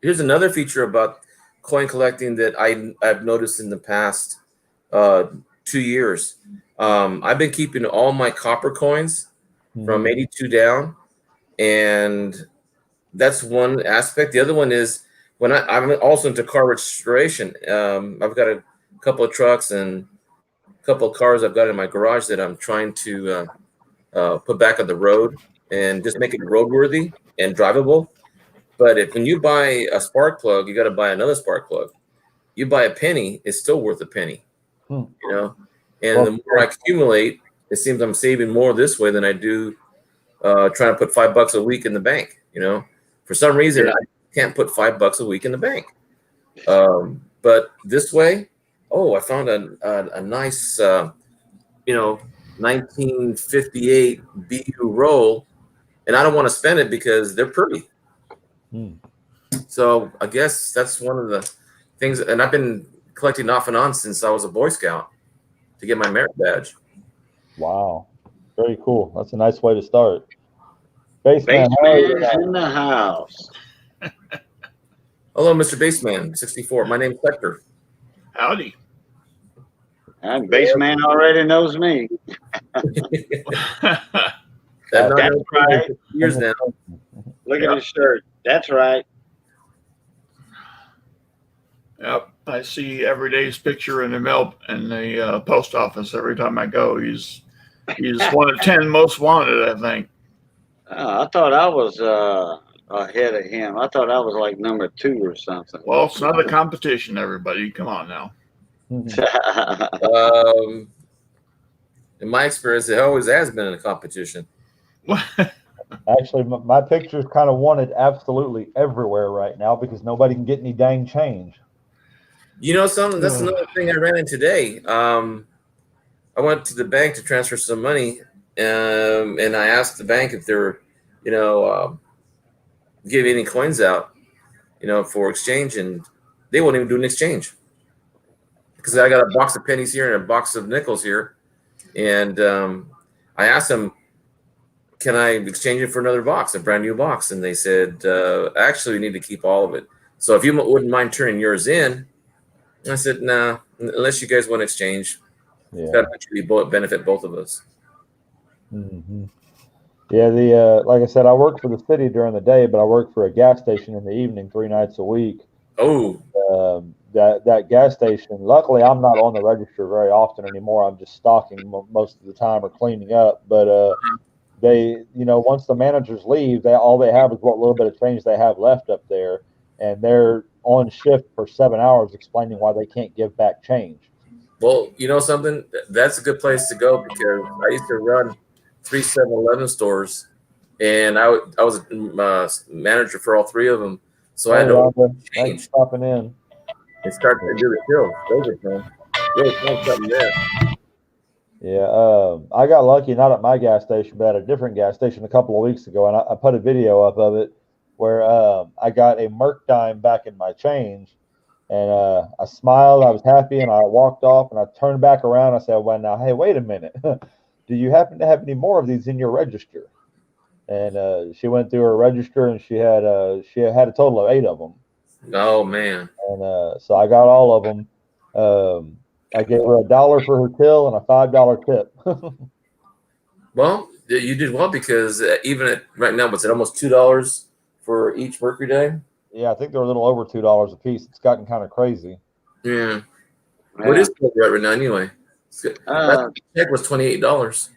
Speaker 4: here's another feature about coin collecting that I've noticed in the past 2 years. I've been keeping all my copper coins from 82 down, and that's one aspect. The other one is when I'm also into car restoration. I've got a couple of trucks and a couple of cars I've got in my garage that I'm trying to put back on the road and just make it roadworthy and drivable. But when you buy a spark plug, you got to buy another spark plug. You buy a penny, it's still worth a penny. And the more I accumulate, it seems I'm saving more this way than I do trying to put $5 a week in the bank. For some reason, I can't put $5 a week in the bank. But this way, I found a nice, 1958 BU roll, and I don't want to spend it because they're pretty. So I guess that's one of the things, and I've been collecting off and on since I was a Boy Scout to get my merit badge.
Speaker 1: Wow, very cool. That's a nice way to start.
Speaker 2: Bassman in the house.
Speaker 4: Hello, Mr. Bassman64. My name's Hector.
Speaker 5: Howdy.
Speaker 2: And Bassman already knows me.
Speaker 4: That's
Speaker 2: right.
Speaker 4: Years now.
Speaker 2: Look at his shirt. That's right.
Speaker 5: Yep, I see every day's picture in the mail in the post office every time I go. He's one of 10 most wanted, I think.
Speaker 2: I thought I was ahead of him. I thought I was like number 2 or something.
Speaker 5: Well, it's not a competition, everybody. Come on now.
Speaker 4: In my experience, it always has been a competition.
Speaker 1: Actually, my picture's kind of wanted absolutely everywhere right now because nobody can get any dang change.
Speaker 4: You know something? That's another thing I ran into today. I went to the bank to transfer some money, and I asked the bank if they're, you know, give any coins out, for exchange, and they won't even do an exchange because I got a box of pennies here and a box of nickels here, and I asked them, "Can I exchange it for another box, a brand new box?" And they said, "Actually, we need to keep all of it. So if you wouldn't mind turning yours in." I said, "Nah, unless you guys want to exchange, it's got
Speaker 1: Yeah.
Speaker 4: to mutually benefit both of us."
Speaker 1: Hmm. Yeah, like I said, I work for the city during the day, but I work for a gas station in the evening 3 nights a week.
Speaker 4: Oh,
Speaker 1: That gas station. Luckily, I'm not on the register very often anymore. I'm just stocking most of the time or cleaning up. But they, once the managers leave, all they have is what little bit of change they have left up there, and they're on shift for 7 hours explaining why they can't give back change.
Speaker 4: well, you know something? That's a good place to go because I used to run 3 7-Eleven stores, and I was manager for all three of them, so I
Speaker 1: Hey,
Speaker 4: had to
Speaker 1: Rhonda, thanks for
Speaker 4: change
Speaker 1: stopping in.
Speaker 4: and start to do the till. Those are fun. Really fun something there.
Speaker 1: Yeah, I got lucky not at my gas station, but at a different gas station a couple of weeks ago, and I put a video up of it where I got a Merc dime back in my change, and I smiled, I was happy, and I walked off, and I turned back around. I said, "Well, now, hey, wait a minute, do you happen to have any more of these in your register?" And she went through her register, and she had a total of 8 of them,
Speaker 4: Oh man.
Speaker 1: and so I got all of them. I gave her $1 for her till and a $5 tip.
Speaker 4: Well, you did well because even at right now, what's it, almost $2 for each Mercury Day?
Speaker 1: Yeah, I think they're a little over $2 a piece. It's gotten kind of crazy.
Speaker 4: Yeah. What
Speaker 2: Yeah.
Speaker 4: is silver right now anyway? Last check was $28.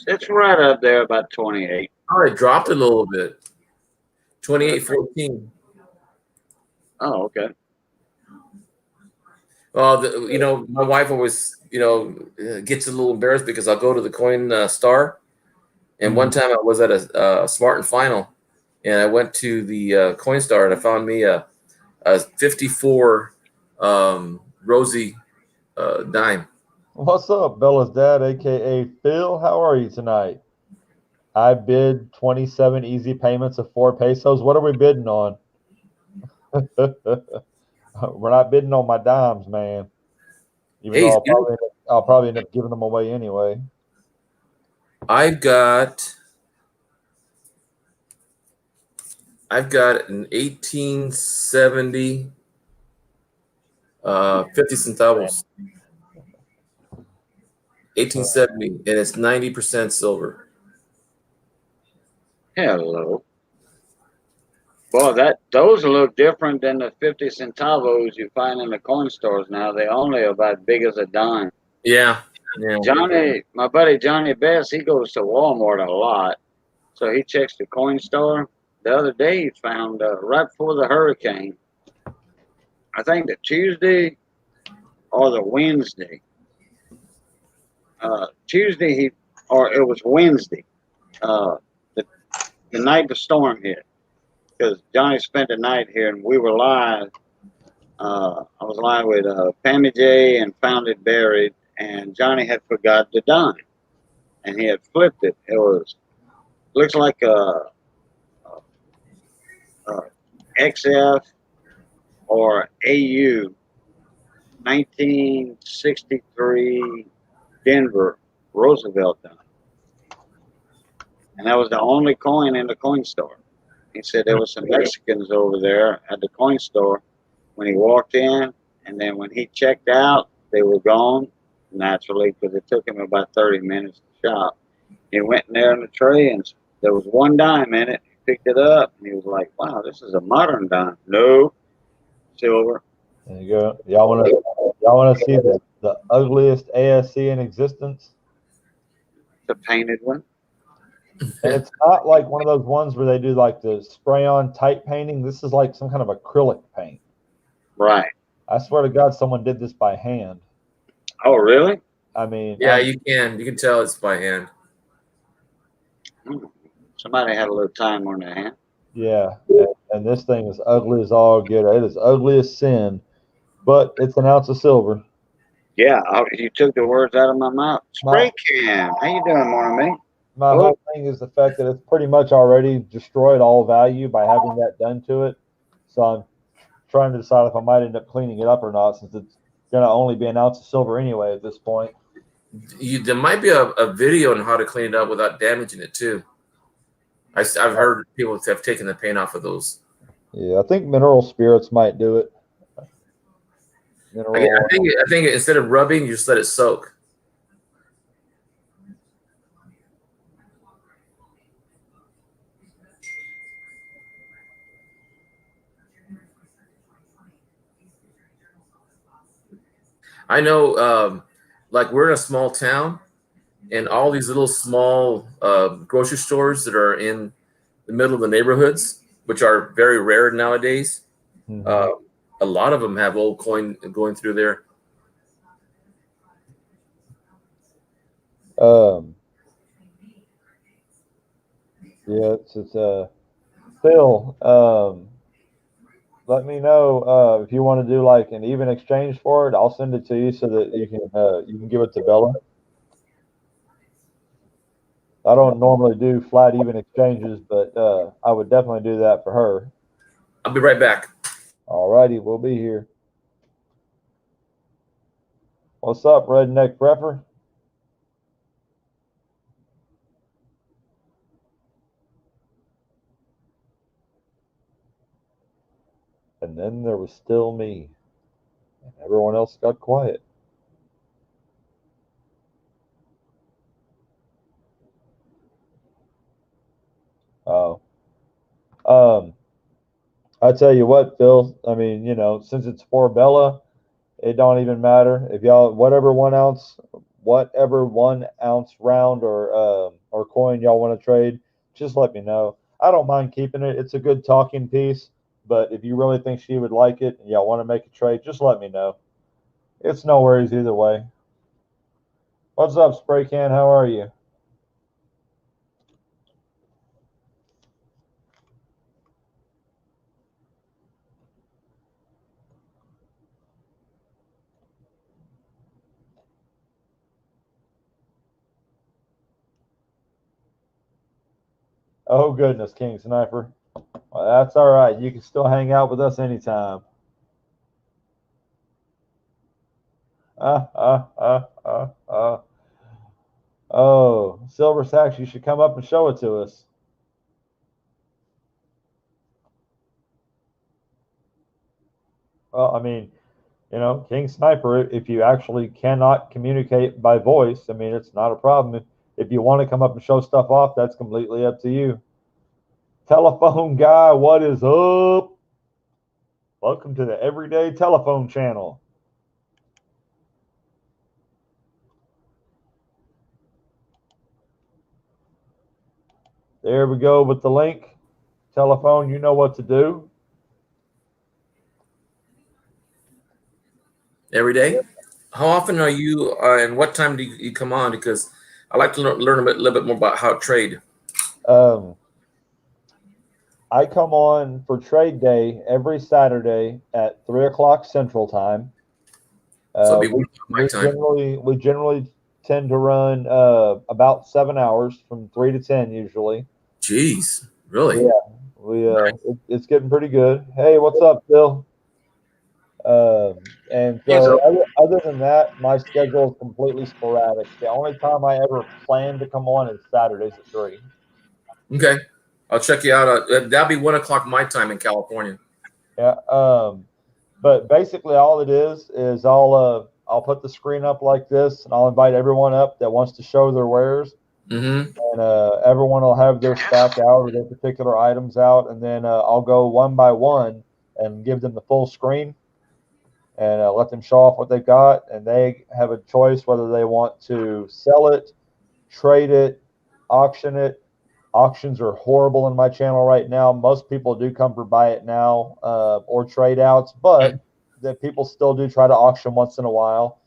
Speaker 2: It's right up there about 28.
Speaker 4: Oh, it dropped a little bit. 28.14.
Speaker 2: Oh, okay.
Speaker 4: My wife always, gets a little embarrassed because I'll go to the coin star. And one time I was at a Smart and Final, and I went to the coin star and I found me a 54 Rosie dime.
Speaker 1: What's up, Bella's dad, aka Phil? How are you tonight? I bid 27 easy payments of 4 pesos. What are we bidding on? We're not bidding on my dimes, man. Even
Speaker 4: Hey,
Speaker 1: though I'll probably end up giving them away anyway.
Speaker 4: I've got an 1870 50 centavos. 1870, and it's 90% silver.
Speaker 2: Hello. Boy, those are a little different than the 50 centavos you find in the coin stores now. They only are about big as a dime.
Speaker 4: Yeah.
Speaker 2: My buddy Johnny Best, he goes to Walmart a lot, so he checks the coin store. The other day he found right before the hurricane, I think the Tuesday or the Wednesday. Tuesday or it was Wednesday, the night the storm hit, because Johnny spent the night here and we were live. I was live with Pammy J and Found It Buried, and Johnny had forgot the dime, and he had flipped it. Looks like a XF or AU 1963 Denver Roosevelt dime, and that was the only coin in the coin store. He said there were some Mexicans over there at the coin store when he walked in, and then when he checked out, they were gone, naturally, because it took him about 30 minutes to shop. He went in there in the tray, and there was one dime in it. He picked it up, and he was like, wow, this is a modern dime. No, silver.
Speaker 1: There you go. Y'all want to see the ugliest ASC in existence?
Speaker 2: The painted one.
Speaker 1: And it's not like one of those ones where they do like the spray-on type painting. This is like some kind of acrylic paint.
Speaker 2: Right.
Speaker 1: I swear to God, someone did this by hand.
Speaker 2: Oh, really?
Speaker 1: I mean,
Speaker 4: Yeah, you can tell it's by hand.
Speaker 2: Somebody had a little time on their hand.
Speaker 1: Yeah, and this thing is ugly as all get. It is ugly as sin, but it's an ounce of silver.
Speaker 2: Yeah, you took the words out of my mouth.
Speaker 1: My
Speaker 2: Spray can. How you doing, morning, mate?
Speaker 1: my
Speaker 2: Oh,
Speaker 1: whole thing is the fact that it's pretty much already destroyed all value by having that done to it. So I'm trying to decide if I might end up cleaning it up or not, since it's gonna only be an ounce of silver anyway at this point.
Speaker 4: There might be a video on how to clean it up without damaging it too. I've heard people have taken the paint off of those.
Speaker 1: Yeah, I think mineral spirits might do it.
Speaker 4: I
Speaker 1: Mineral.
Speaker 4: think instead of rubbing, you just let it soak. I know, like we're in a small town, and all these little small grocery stores that are in the middle of the neighborhoods, which are very rare nowadays.
Speaker 1: Mhm.
Speaker 4: A lot of them have old coin going through there.
Speaker 1: Um, yeah, it's Phil. Let me know if you want to do like an even exchange for it. I'll send it to you so that you can give it to Bella. I don't normally do flat even exchanges, but I would definitely do that for her.
Speaker 4: I'll be right back.
Speaker 1: Alrighty, we'll be here. What's up, redneck prepper? And then there was still me, and everyone else got quiet. Oh, I tell you what, Phil. I mean, since it's for Bella, it don't even matter if y'all whatever 1 ounce round or coin y'all want to trade. Just let me know. I don't mind keeping it. It's a good talking piece. But if you really think she would like it and y'all want to make a trade, just let me know. It's no worries either way. What's up, Spray Can? How are you? Oh goodness, King Sniper. Well, that's all right. You can still hang out with us anytime. Ah, ah, ah, ah, ah. Oh, Silver Sacks, you should come up and show it to us. Well, I mean, King Sniper, if you actually cannot communicate by voice, I mean, it's not a problem. If you want to come up and show stuff off, that's completely up to you. Telephone guy, what is up? Welcome to the Everyday Telephone Channel. There we go with the link. Telephone, you know what to do.
Speaker 4: Every day. How often are you, and what time do you come on? Because I like to learn a little bit more about how to trade.
Speaker 1: Um, I come on for trade day every Saturday at 3 o'clock Central Time.
Speaker 4: So it'll be my
Speaker 1: We
Speaker 4: time.
Speaker 1: generally tend to run about 7 hours from 3 to 10 usually.
Speaker 4: Jeez, really?
Speaker 1: Yeah, it's getting pretty good. Hey, what's up, Phil? And so
Speaker 2: so
Speaker 1: other than that, my schedule is completely sporadic. The only time I ever plan to come on is Saturdays at 3.
Speaker 4: Okay, I'll check you out. That'll be 1 o'clock my time in California.
Speaker 1: Yeah. But basically all it is I'll put the screen up like this and I'll invite everyone up that wants to show their wares.
Speaker 4: Mm-hmm.
Speaker 1: And everyone will have their stack out or their particular items out, and then I'll go one by one and give them the full screen and let them show off what they've got, and they have a choice whether they want to sell it, trade it, auction it. Auctions are horrible in my channel right now. Most people do come for buy it now or trade outs, but that people still do try to auction once in a while.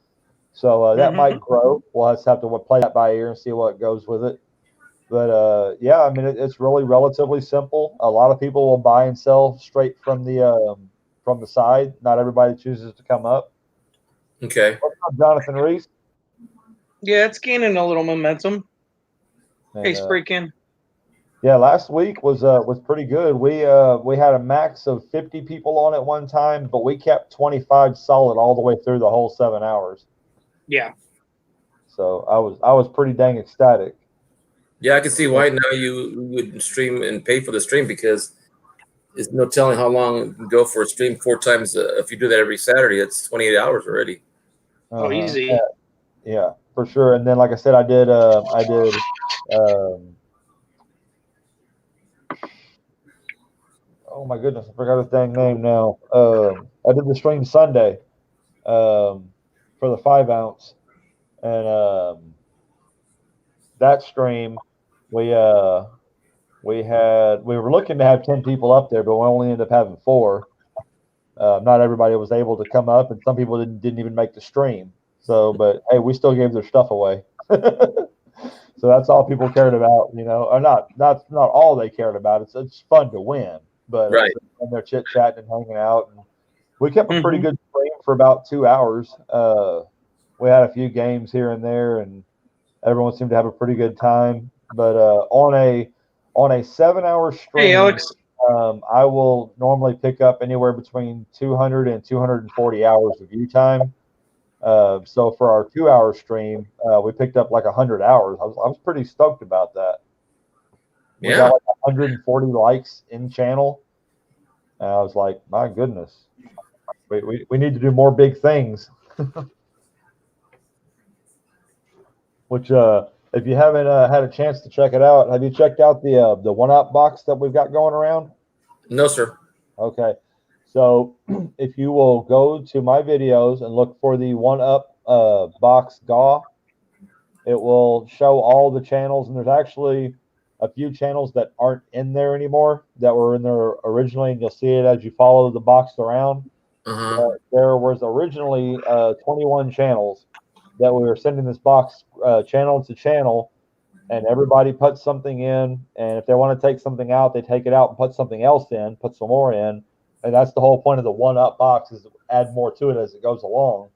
Speaker 1: So that might grow. We'll just have to play that by ear and see what goes with it. But yeah, I mean, it's really relatively simple. A lot of people will buy and sell straight from the side. Not everybody chooses to come up.
Speaker 4: Okay.
Speaker 1: What's up, Jonathan Reese?
Speaker 6: Yeah, it's gaining a little momentum. Hey,
Speaker 1: And,
Speaker 6: Spreakin.
Speaker 1: yeah, last week was pretty good. We had a max of 50 people on at one time, but we kept 25 solid all the way through the whole 7 hours.
Speaker 6: Yeah.
Speaker 1: So I was pretty dang ecstatic.
Speaker 4: Yeah, I can see why now you would stream and pay for the stream, because it's no telling how long it can go for a stream 4 times. If you do that every Saturday, it's 28 hours already.
Speaker 6: Oh, easy.
Speaker 1: Yeah, for sure. And then, like I said, I did oh my goodness, I forgot his dang name now. I did the stream Sunday for the 5 ounce, and that stream we were looking to have 10 people up there, but we only ended up having 4. Not everybody was able to come up, and some people didn't even make the stream. So, but hey, we still gave their stuff away. So that's all people cared about, or not all they cared about. It's fun to win, but
Speaker 4: Right.
Speaker 1: and they're chit chatting and hanging out, and we kept a pretty good stream for about 2 hours. We had a few games here and there, and everyone seemed to have a pretty good time. But on a 7 hour stream,
Speaker 6: Hey, Alex.
Speaker 1: I will normally pick up anywhere between 200 and 240 hours of view time. So for our 2 hour stream, we picked up like 100 hours. I was pretty stoked about that. We got like 140 likes in channel. And I was like, my goodness, we need to do more big things. Which, if you haven't had a chance to check it out, have you checked out the 1-Up box that we've got going around?
Speaker 4: No, sir.
Speaker 1: Okay. So if you will go to my videos and look for the 1-Up box GAW, it will show all the channels, and there's actually a few channels that aren't in there anymore that were in there originally, and you'll see it as you follow the box around. There was originally 21 channels that we were sending this box channel to channel, and everybody puts something in, and if they want to take something out, they take it out and put something else in, put some more in, and that's the whole point of the 1-Up box, is to add more to it as it goes along.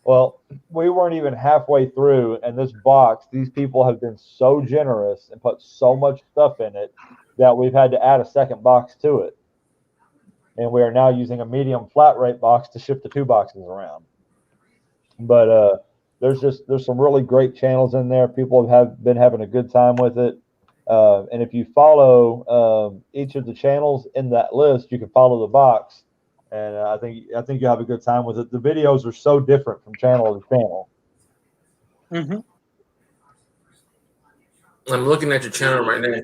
Speaker 1: Well, we weren't even halfway through, and this box, these people have been so generous and put so much stuff in it that we've had to add a second box to it. And we are now using a medium flat rate box to ship the 2 boxes around. But there's some really great channels in there. People have been having a good time with it. And if you follow each of the channels in that list, you can follow the box. And I think you'll have a good time with it. The videos are so different from channel to channel.
Speaker 4: I'm looking at your channel right now.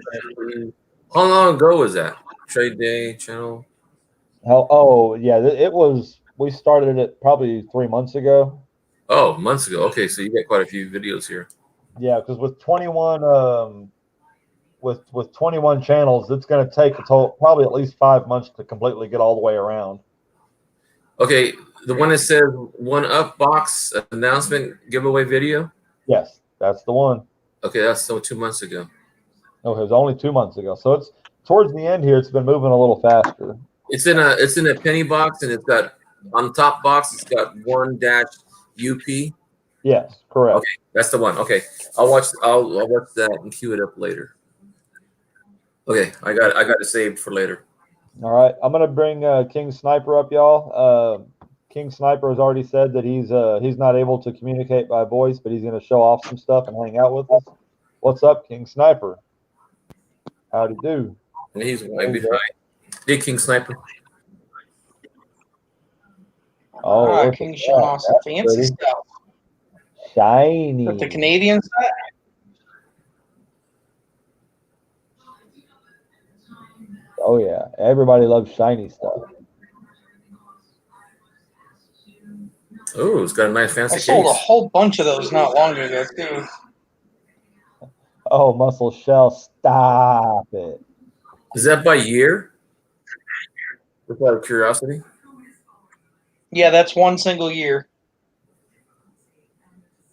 Speaker 4: How long ago was that? Trade Day channel?
Speaker 1: Oh yeah, it was. We started it probably 3 months ago.
Speaker 4: Oh, months ago. Okay, so you got quite a few videos here.
Speaker 1: Yeah, because with 21 with 21 channels, it's going to take probably at least 5 months to completely get all the way around.
Speaker 4: Okay, the one that says 1-Up box announcement giveaway video?
Speaker 1: Yes, that's the one.
Speaker 4: Okay, that's so 2 months ago.
Speaker 1: No, it was only 2 months ago. So it's towards the end here. It's been moving a little faster.
Speaker 4: It's in a penny box, and it's got on the top box. It's got 1-UP.
Speaker 1: Yes, correct.
Speaker 4: Okay, that's the one. Okay, I'll watch that and queue it up later. Okay, I got it saved for later.
Speaker 1: All right, I'm gonna bring King Sniper up, y'all. King Sniper has already said that he's not able to communicate by voice, but he's gonna show off some stuff and hang out with us. What's up, King Sniper? Howdy do.
Speaker 4: He's maybe fine. Hey, King Sniper.
Speaker 1: Oh,
Speaker 6: King showing off some fancy stuff.
Speaker 1: Shiny.
Speaker 6: With the Canadian set?
Speaker 1: Oh yeah, everybody loves shiny stuff.
Speaker 4: Oh, it's got a nice fancy case.
Speaker 6: I sold a whole bunch of those not long ago too.
Speaker 1: Oh, Muscle Shell, stop it.
Speaker 4: Is that by year? Just out of curiosity.
Speaker 6: Yeah, that's one single year.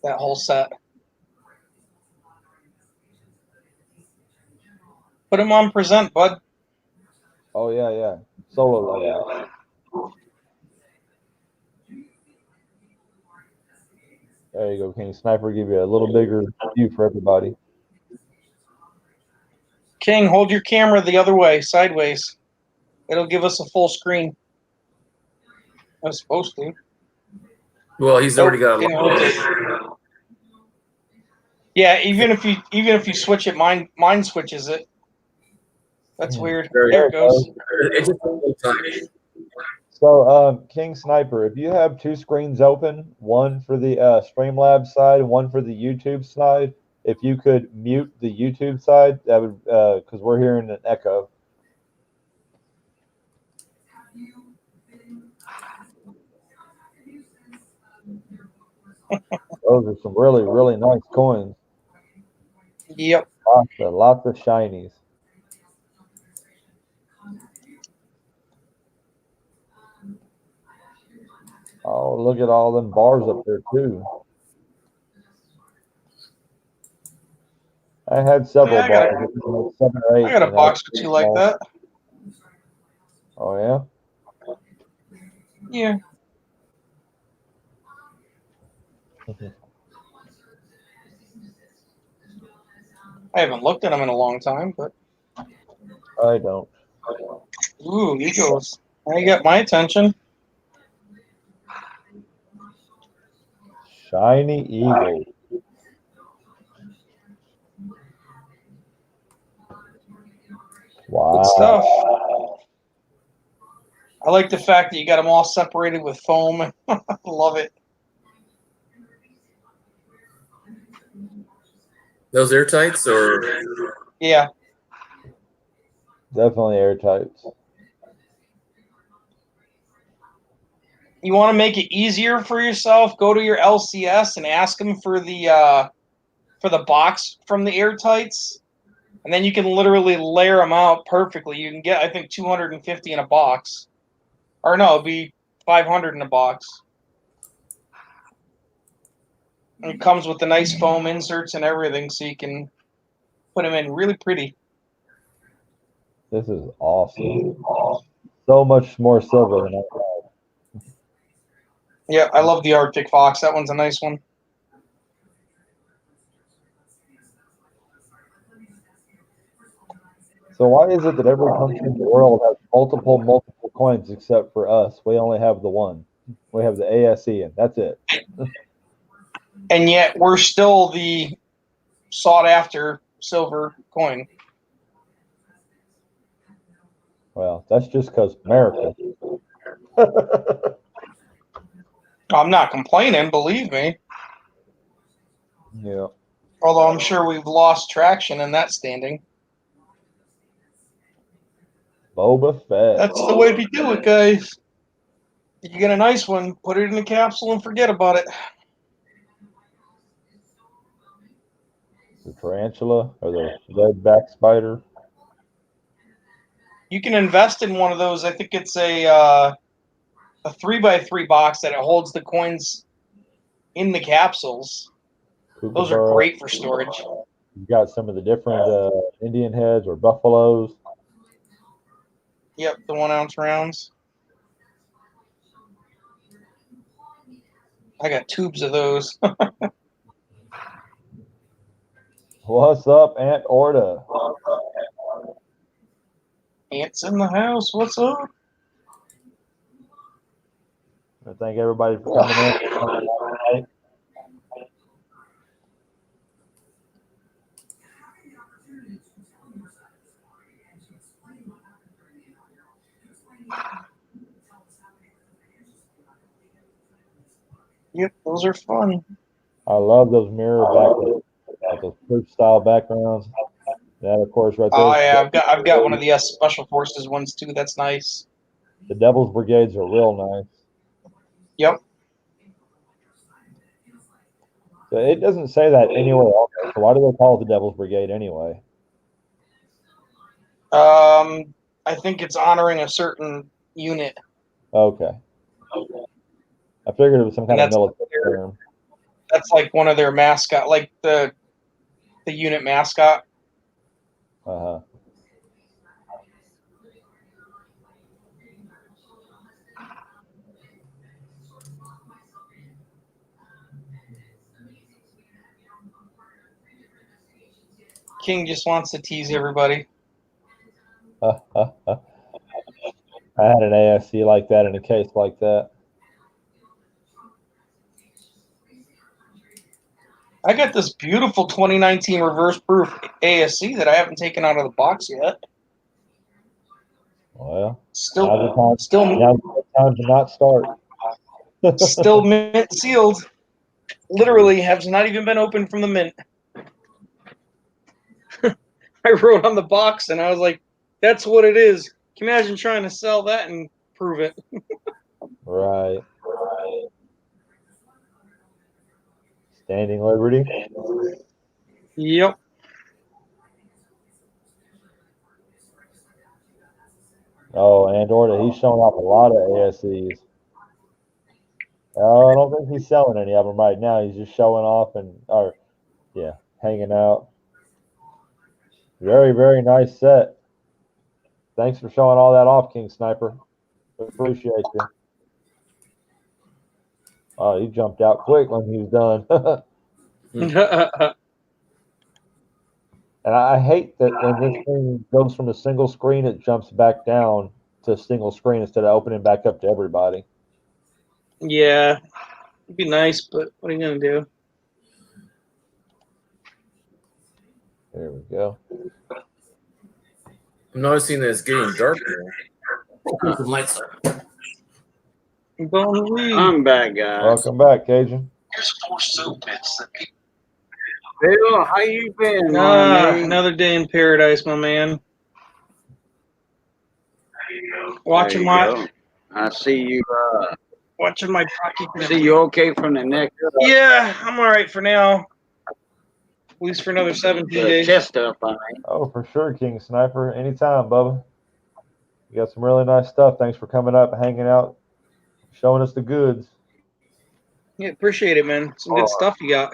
Speaker 6: That whole set. Put him on present, bud.
Speaker 1: Oh yeah. Solo level. There you go, King Sniper. Give you a little bigger view for everybody.
Speaker 6: King, hold your camera the other way, sideways. It'll give us a full screen. I was supposed to.
Speaker 4: Well, he's already got a
Speaker 6: Didn't
Speaker 4: lot.
Speaker 6: rotate. Yeah, even if you switch it, mine switches it. That's weird. There it goes.
Speaker 4: It just takes time.
Speaker 1: So, King Sniper, if you have two screens open, one for the Streamlabs side and one for the YouTube side, if you could mute the YouTube side, that would, because we're hearing an echo. Those are some really, really nice coins.
Speaker 6: Yep.
Speaker 1: Lots of shinies. Oh, look at all them bars up there too. I had several bars. 7 or 8.
Speaker 6: I got a box or two like that.
Speaker 1: Oh yeah.
Speaker 6: Yeah. I haven't looked at them in a long time, but
Speaker 1: I don't.
Speaker 6: ooh, Eagles. Now you got my attention.
Speaker 1: Shiny Eagle. Wow.
Speaker 6: Good stuff. I like the fact that you got them all separated with foam. Love it.
Speaker 4: Those airtights, or
Speaker 6: Yeah.
Speaker 1: Definitely airtight.
Speaker 6: You want to make it easier for yourself? Go to your LCS and ask them for the box from the airtights, and then you can literally layer them out perfectly. You can get, I think, 250 in a box, or no, it'd be 500 in a box. And it comes with the nice foam inserts and everything, so you can put them in really pretty.
Speaker 1: This is awesome. So much more silver than I thought.
Speaker 6: Yeah, I love the Arctic Fox. That one's a nice one.
Speaker 1: So why is it that every country in the world has multiple coins except for us? We only have the one. We have the ASE, and that's it.
Speaker 6: And yet we're still the sought-after silver coin.
Speaker 1: Well, that's just because America.
Speaker 6: I'm not complaining, believe me.
Speaker 1: Yeah.
Speaker 6: Although I'm sure we've lost traction in that standing.
Speaker 1: Boba Fett.
Speaker 6: That's the way to do it, guys. If you get a nice one, put it in a capsule and forget about it.
Speaker 1: The tarantula or the red-back spider.
Speaker 6: You can invest in one of those. I think it's a 3x3 box that it holds the coins in the capsules. Those are great for storage.
Speaker 1: You've got some of the different Indian heads or buffaloes.
Speaker 6: Yep, the 1 ounce rounds. I got tubes of those.
Speaker 1: What's up, Aunt Orta?
Speaker 6: Ants in the house. What's up?
Speaker 1: I thank everybody for coming in.
Speaker 6: Yep, those are fun.
Speaker 1: I love those mirror backgrounds, those proof style backgrounds. That, of course, right there.
Speaker 6: Oh yeah, I've got one of the Special Forces ones too. That's nice.
Speaker 1: The Devil's Brigades are real nice.
Speaker 6: Yep.
Speaker 1: So it doesn't say that anywhere else. So why do they call it the Devil's Brigade anyway?
Speaker 6: I think it's honoring a certain unit.
Speaker 1: Okay. I figured it was some kind of military term.
Speaker 6: That's like one of their mascot, like the unit mascot.
Speaker 1: Uh-huh.
Speaker 6: King just wants to tease everybody.
Speaker 1: I had an ASC like that in a case like that.
Speaker 6: I got this beautiful 2019 reverse proof ASC that I haven't taken out of the box yet.
Speaker 1: Well,
Speaker 6: Still,
Speaker 1: now's the time to not start.
Speaker 6: still mint sealed. Literally has not even been opened from the mint. I wrote on the box and I was like, that's what it is. Can you imagine trying to sell that and prove it?
Speaker 1: Right. Standing Liberty.
Speaker 6: Yep.
Speaker 1: Oh, Andorra, he's showing off a lot of ASCs. I don't think he's selling any of them right now. He's just showing off hanging out. Very, very nice set. Thanks for showing all that off, King Sniper. Appreciate you. Oh, he jumped out quick when he was done. And I hate that when this thing goes from a single screen, it jumps back down to a single screen instead of opening back up to everybody.
Speaker 6: Yeah. It'd be nice, but what are you going to do?
Speaker 1: There we go.
Speaker 4: I'm noticing that it's getting darker. Some lights.
Speaker 2: I'm back, guys.
Speaker 1: Welcome back, Cajun.
Speaker 6: Here's 4 soap mitts that people.
Speaker 2: Bill, how you been, man?
Speaker 6: Another day in paradise, my man. Watching my.
Speaker 2: I see you.
Speaker 6: Watching my.
Speaker 2: See you okay from the neck up?
Speaker 6: Yeah, I'm all right for now. At least for another 17 days.
Speaker 2: Chest up, I mean.
Speaker 1: Oh, for sure, King Sniper. Anytime, Bubba. You got some really nice stuff. Thanks for coming up, hanging out, showing us the goods.
Speaker 6: Yeah, appreciate it, man. Some good stuff you got.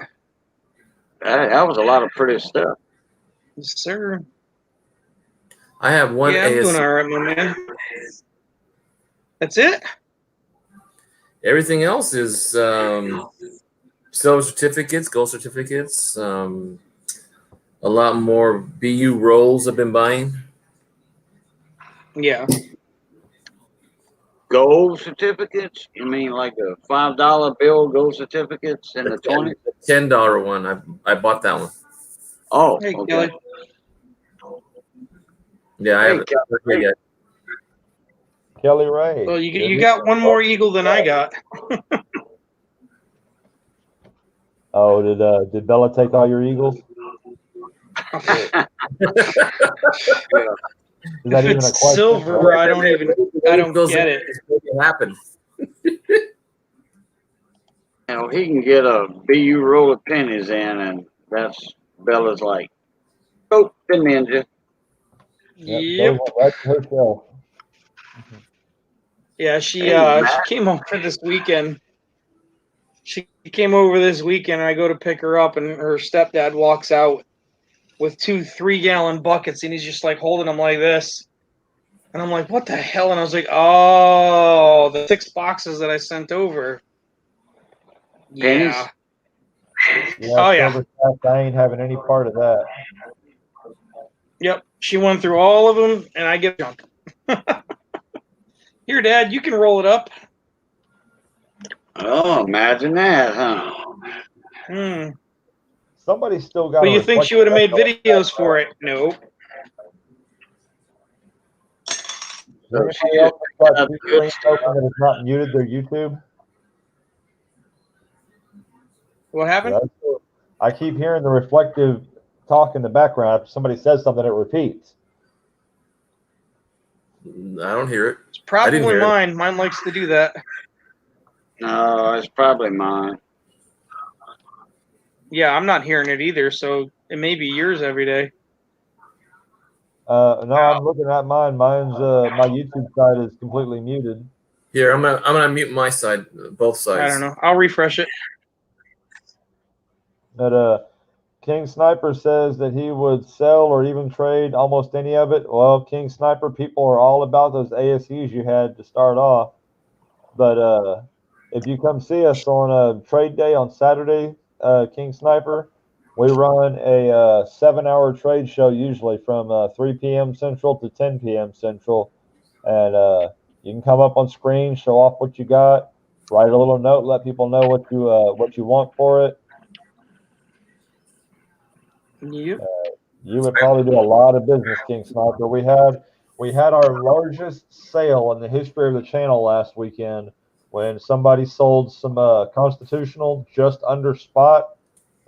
Speaker 2: That was a lot of pretty stuff.
Speaker 6: Yes, sir.
Speaker 4: I have one
Speaker 6: Yeah, I'm
Speaker 4: ASC.
Speaker 6: doing all right, my man. That's it?
Speaker 4: Everything else is silver certificates, gold certificates, a lot more BU rolls I've been buying.
Speaker 6: Yeah.
Speaker 2: Gold certificates? You mean like a $5 bill gold certificates and the 20?
Speaker 4: $10 one. I bought that one.
Speaker 2: Oh,
Speaker 6: Hey,
Speaker 2: okay.
Speaker 6: Kelly.
Speaker 4: Yeah, I haven't.
Speaker 2: Kelly.
Speaker 4: Yet.
Speaker 1: Kelly Ray.
Speaker 6: Well, you got one more eagle than I got.
Speaker 1: Oh, did Bella take all your eagles?
Speaker 2: Yeah.
Speaker 1: Is that
Speaker 6: If
Speaker 1: even a
Speaker 6: it's
Speaker 1: question?
Speaker 6: silver, I don't get it.
Speaker 4: It happened.
Speaker 2: Now he can get a BU roll of pennies in, and that's Bella's like, oh, the ninja.
Speaker 6: Yep.
Speaker 1: Right to herself.
Speaker 6: Yeah, she
Speaker 2: Hey,
Speaker 6: came over this weekend. She came over this weekend, and I go to pick her up, and her stepdad walks out with 2 3-gallon buckets, and he's just like holding them like this. And I'm like, what the hell? And I was like, oh, the 6 boxes that I sent over.
Speaker 2: Pennies?
Speaker 6: Yeah.
Speaker 1: Yeah,
Speaker 6: Oh, yeah.
Speaker 1: silver stack, I ain't having any part of that.
Speaker 6: Yep. She went through all of them, and I get junk. Here, Dad, you can roll it up.
Speaker 2: Oh, imagine that, huh?
Speaker 6: Hmm.
Speaker 1: Somebody's still got.
Speaker 6: But you think she would have made videos for it? Nope.
Speaker 2: So she
Speaker 1: Anybody else got
Speaker 2: got
Speaker 1: two
Speaker 2: good
Speaker 1: screens open that has not muted their YouTube?
Speaker 6: What happened?
Speaker 1: Yeah, I keep hearing the reflective talk in the background. If somebody says something, it repeats.
Speaker 4: I don't hear it.
Speaker 6: It's probably
Speaker 4: hear it.
Speaker 6: mine. Mine likes to do that.
Speaker 2: No, it's probably mine.
Speaker 6: Yeah, I'm not hearing it either, so it may be yours every day.
Speaker 1: No, I'm looking at mine. Mine's my YouTube side is completely muted.
Speaker 4: Here, I'm gonna mute my side, both sides.
Speaker 6: I don't know. I'll refresh it.
Speaker 1: But King Sniper says that he would sell or even trade almost any of it. Well, King Sniper, people are all about those ASUs you had to start off. But if you come see us on a trade day on Saturday, King Sniper, We run a 7-hour trade show usually from 3 p.m. Central to 10 p.m. Central, and you can come up on screen, show off what you got, write a little note, let people know what you want for it.
Speaker 6: Yep.
Speaker 1: You would probably do a lot of business, King Sniper. We had our largest sale in the history of the channel last weekend when somebody sold some Constitutional just under spot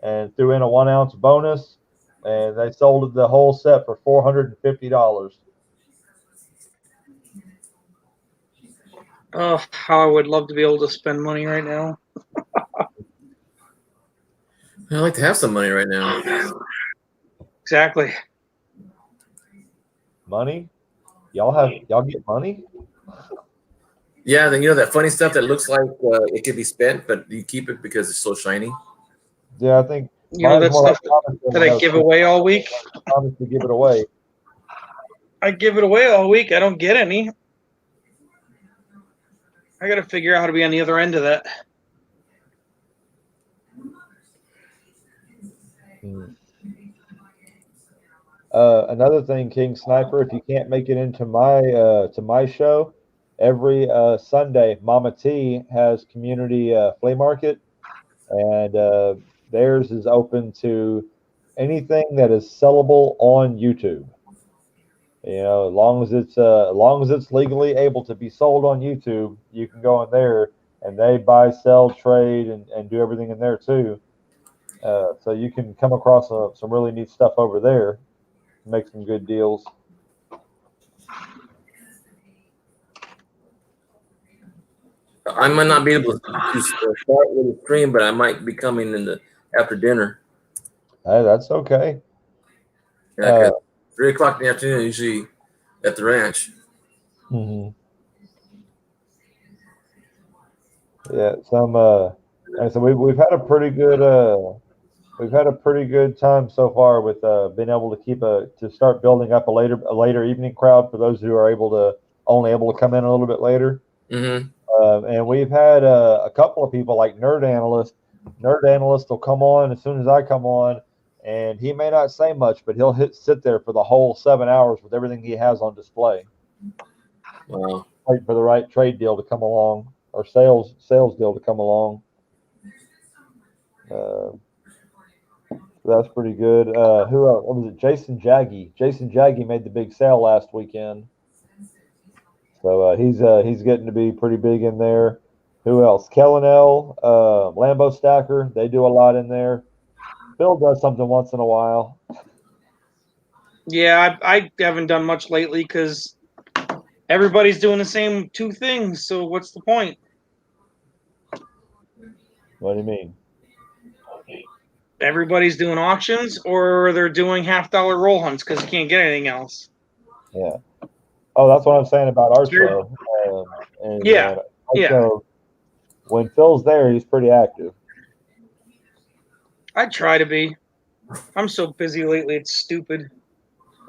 Speaker 1: and threw in a 1-ounce bonus, and they sold the whole set for $450.
Speaker 6: Oh, how I would love to be able to spend money right now.
Speaker 4: I'd like to have some money right now.
Speaker 6: Exactly.
Speaker 1: Money? Y'all get money?
Speaker 4: Yeah, then you know that funny stuff that looks like it could be spent, but you keep it because it's so shiny.
Speaker 1: Yeah, I think
Speaker 6: You know,
Speaker 1: mine's
Speaker 6: that
Speaker 1: more like
Speaker 6: stuff that I give away all week.
Speaker 1: Promise to give it away.
Speaker 6: I give it away all week. I don't get any. I got to figure out how to be on the other end of that.
Speaker 1: Another thing, King Sniper, if you can't make it into my show, every Sunday, Mama T has community flea market, and theirs is open to anything that is sellable on YouTube. You know, as long as it's legally able to be sold on YouTube, you can go in there and they buy, sell, trade, and do everything in there too. So you can come across some really neat stuff over there, make some good deals.
Speaker 4: I might not be able to start with a stream, but I might be coming in the after dinner.
Speaker 1: Hey, that's okay.
Speaker 4: Yeah, 'cause 3 o'clock in the afternoon usually at the ranch.
Speaker 1: Mm-hmm. Yeah, and so we've had a pretty good time so far with being able to to start building up a later evening crowd for those who are only able to come in a little bit later.
Speaker 4: Mm-hmm.
Speaker 1: And we've had a couple of people like Nerd Analyst. Nerd Analyst will come on as soon as I come on, and he may not say much, but he'll sit there for the whole 7 hours with everything he has on display.
Speaker 4: Wow.
Speaker 1: Wait for the right trade deal to come along or sales deal to come along. That's pretty good. Who else? What was it? Jason Jaggy. Jason Jaggy made the big sale last weekend, so he's getting to be pretty big in there. Who else? Kellen L. Lambo Stacker. They do a lot in there. Phil does something once in a while.
Speaker 6: Yeah, I haven't done much lately because everybody's doing the same two things. So what's the point?
Speaker 1: What do you mean?
Speaker 6: Everybody's doing auctions or they're doing $50 roll hunts because you can't get anything else.
Speaker 1: Yeah. Oh, that's what I'm saying about our show.
Speaker 6: Yeah.
Speaker 1: So when Phil's there, he's pretty active.
Speaker 6: I try to be. I'm so busy lately, it's stupid.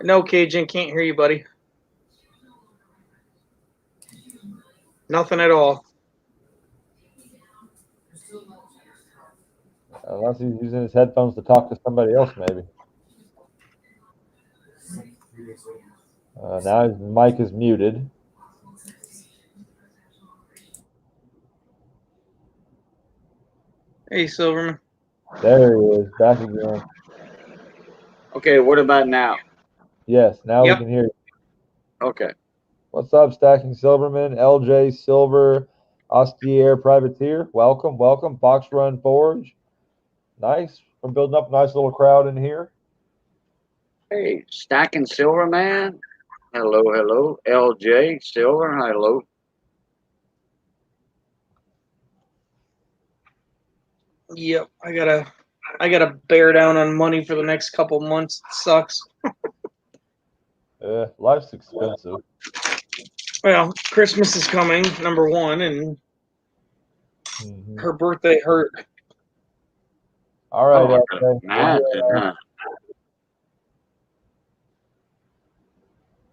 Speaker 6: No, Cajun, can't hear you, buddy. Nothing at all.
Speaker 1: Unless he's using his headphones to talk to somebody else, maybe. Now his mic is muted.
Speaker 6: Hey, Silverman.
Speaker 1: There he is, back again.
Speaker 2: Okay, what about now?
Speaker 1: Yes, now
Speaker 6: Yep.
Speaker 1: we can hear you.
Speaker 2: Okay.
Speaker 1: What's up, Stacking Silverman, LJ Silver, Ostier Privateer? Welcome, welcome. Fox Run Forge. Nice. We're building up a nice little crowd in here.
Speaker 2: Hey, Stacking Silver Man. Hello, hello. LJ Silver. Hello.
Speaker 6: Yep. I gotta bear down on money for the next couple months. It sucks.
Speaker 1: Life's expensive.
Speaker 6: Well, Christmas is coming, number one, and her birthday hurt.
Speaker 1: All right,
Speaker 2: Oh,
Speaker 1: LJ.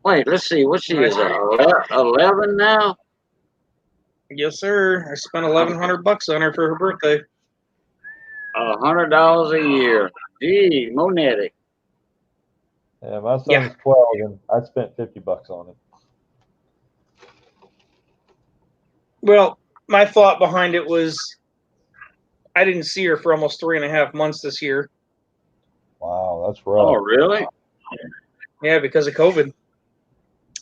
Speaker 2: Wait, let's see. What she is? 11 now?
Speaker 6: Yes, sir. I spent $1,100 on her for her birthday.
Speaker 2: $100 a year. Gee, Monetic.
Speaker 1: Yeah, my son's
Speaker 6: Yeah.
Speaker 1: 12, and I spent $50 on him.
Speaker 6: Well, my thought behind it was I didn't see her for almost 3.5 months this year.
Speaker 1: Wow, that's
Speaker 2: Oh,
Speaker 1: rough.
Speaker 2: really?
Speaker 6: Yeah, because of COVID.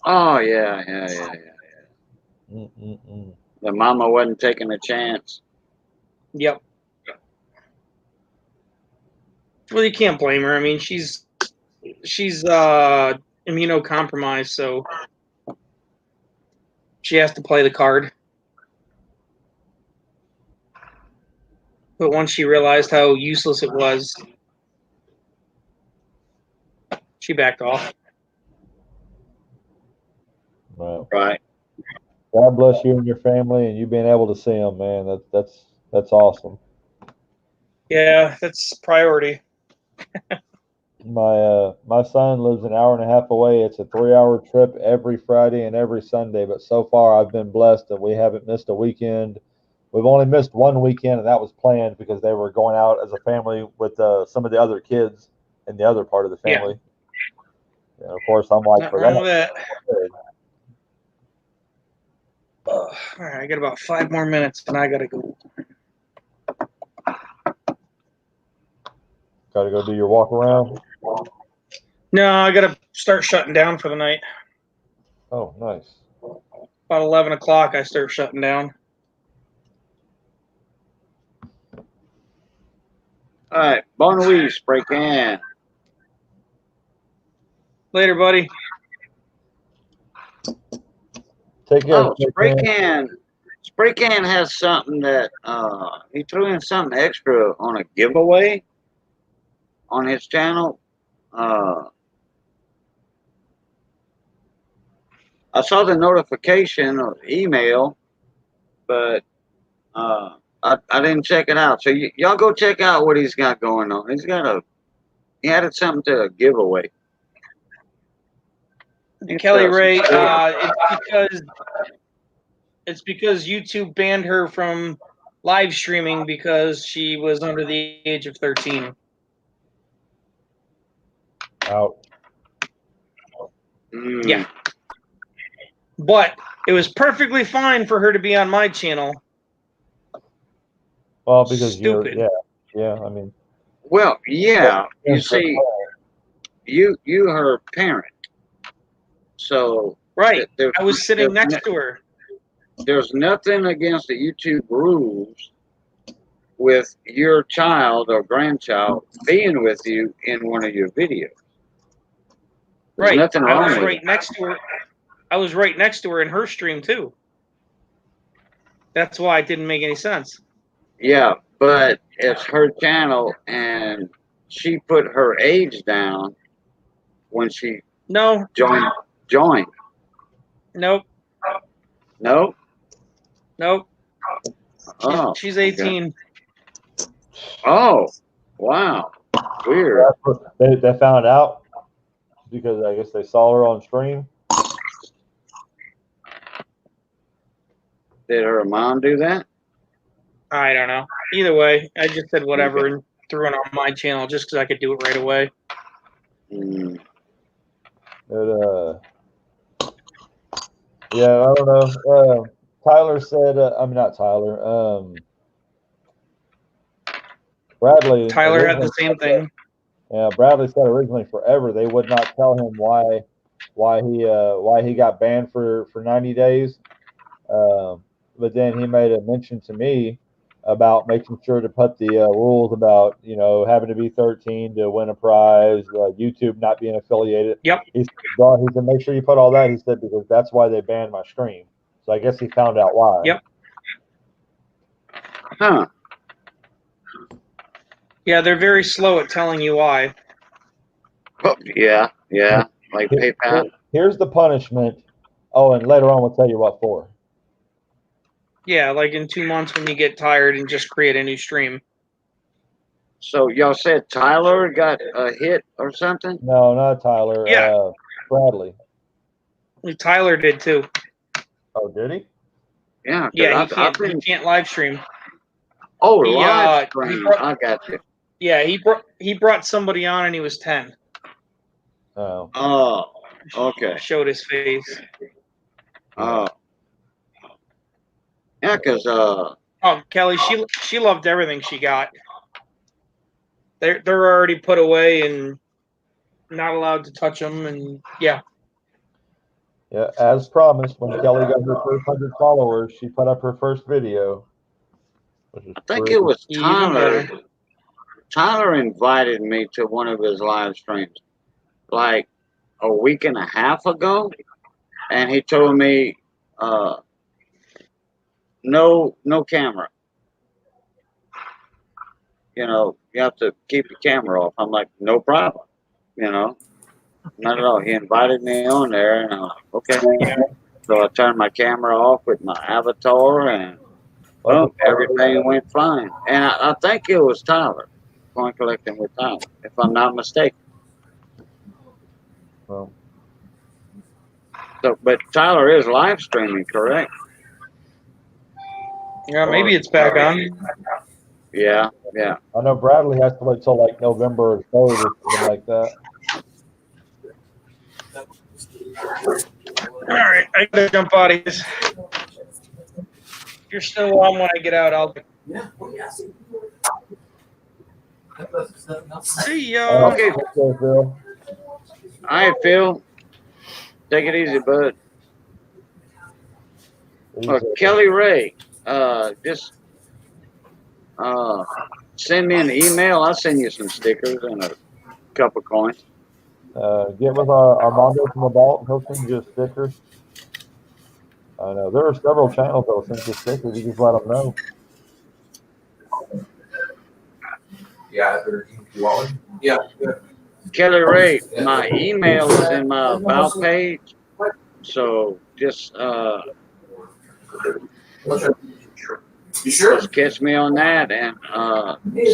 Speaker 2: Oh, yeah.
Speaker 1: Mm-mm-mm.
Speaker 2: The mama wasn't taking a chance.
Speaker 6: Yep. Well, you can't blame her. I mean, she's immunocompromised, so she has to play the card. But once she realized how useless it was, she backed off.
Speaker 1: Well,
Speaker 2: Right.
Speaker 1: God bless you and your family, and you being able to see them, man. That's awesome.
Speaker 6: Yeah, that's priority.
Speaker 1: My son lives an hour and a half away. It's a 3-hour trip every Friday and every Sunday. But so far, I've been blessed that we haven't missed a weekend. We've only missed one weekend, and that was planned because they were going out as a family with some of the other kids in the other part of the
Speaker 6: Yeah.
Speaker 1: family. And of course, I'm like,
Speaker 6: Not
Speaker 1: for
Speaker 6: wrong with
Speaker 1: that,
Speaker 6: that. All right, I got about 5 more minutes, and I gotta go.
Speaker 1: got to go do your walk around.
Speaker 6: No, I gotta start shutting down for the night.
Speaker 1: Oh, nice.
Speaker 6: About 11 o'clock, I start shutting down.
Speaker 2: All right. Bon nuit, spray can.
Speaker 6: Later, buddy.
Speaker 1: Take care.
Speaker 2: Oh, Spray can has something that he threw in something extra on a giveaway on his channel. I saw the notification or email, but I didn't check it out. So y'all go check out what he's got going on. He added something to a giveaway.
Speaker 6: And Kelly Ray, it's because YouTube banned her from live streaming because she was under the age of 13.
Speaker 1: Out.
Speaker 6: Yeah. But it was perfectly fine for her to be on my channel.
Speaker 1: Well, because
Speaker 6: Stupid.
Speaker 1: yeah. I mean,
Speaker 2: Well, yeah. You see, you her parent. So
Speaker 6: right. I was sitting next to her.
Speaker 2: There's nothing against the YouTube rules with your child or grandchild being with you in one of your videos. There's
Speaker 6: right.
Speaker 2: Nothing wrong
Speaker 6: I was
Speaker 2: with
Speaker 6: right next to her. I was right next to her in her stream too. That's why it didn't make any sense.
Speaker 2: Yeah, but it's her channel, and she put her age down when she joined.
Speaker 6: Nope.
Speaker 2: No.
Speaker 6: Nope.
Speaker 2: Oh,
Speaker 6: she's 18.
Speaker 2: Okay. Oh, wow. Weird.
Speaker 1: They found out because I guess they saw her on stream.
Speaker 2: Did her mom do that?
Speaker 6: I don't know. Either way, I just said whatever and threw it on my channel just because I could do it right away.
Speaker 1: Yeah, I don't know. Tyler said, I mean, not Tyler. Bradley.
Speaker 6: Tyler had the same thing.
Speaker 1: Yeah, Bradley said originally forever they would not tell him why he got banned for 90 days. But then he made a mention to me about making sure to put the rules about having to be 13 to win a prize, YouTube not being affiliated.
Speaker 6: Yep.
Speaker 1: He said make sure you put all that. He said because that's why they banned my stream. So I guess he found out why.
Speaker 6: Yep.
Speaker 2: Huh.
Speaker 6: Yeah, they're very slow at telling you why.
Speaker 2: Oh, yeah, like PayPal.
Speaker 1: Here's the punishment. Oh, and later on we'll tell you what for.
Speaker 6: Yeah, like in 2 months when you get tired and just create a new stream.
Speaker 2: So y'all said Tyler got a hit or something?
Speaker 1: No, not Tyler.
Speaker 6: Yeah.
Speaker 1: Bradley.
Speaker 6: Tyler did too.
Speaker 1: Oh, did he?
Speaker 2: Yeah.
Speaker 6: Yeah, he can't live stream.
Speaker 2: Oh, live stream. I got you.
Speaker 6: Yeah, he brought somebody on and he was 10.
Speaker 1: Oh,
Speaker 2: Oh, okay.
Speaker 6: Showed his face.
Speaker 2: Oh, yeah, because
Speaker 6: Oh, Kelly, she loved everything she got. They're already put away and not allowed to touch them, and yeah.
Speaker 1: yeah. As promised, when Kelly got her first 100 followers, she put up her first video, which is
Speaker 2: I think
Speaker 1: pretty.
Speaker 2: it was
Speaker 6: Even
Speaker 2: Tyler.
Speaker 6: better.
Speaker 2: Tyler invited me to one of his live streams like a week and a half ago, and he told me, no camera. You know, you have to keep the camera off. I'm like, no problem. You know, not at all. He invited me on there, and I'm like, okay. So I turned my camera off with my avatar, and boom, everything went fine. And I think it was Tyler, Coin Collecting with Tyler, if I'm not mistaken.
Speaker 1: Well,
Speaker 2: So, but Tyler is live streaming, correct?
Speaker 6: Yeah, maybe it's back on.
Speaker 2: Yeah, yeah.
Speaker 1: I know Bradley has to wait till like November 3rd or something like that.
Speaker 6: All right, I gotta jump out of this. If you're still on when I get out, I'll see ya.
Speaker 2: Okay.
Speaker 1: Okay, Phil.
Speaker 2: All right, Phil. Take it easy, bud. Kelly Ray, just send me an email. I'll send you some stickers and a couple coins.
Speaker 1: Get with Armando from the Vault. He'll send you a sticker. I know there are several channels that will send you stickers. You just let them know.
Speaker 4: Yeah, you want one? Yeah.
Speaker 2: Kelly Ray, my email is in my about page. So just
Speaker 4: You sure?
Speaker 2: just catch me on that and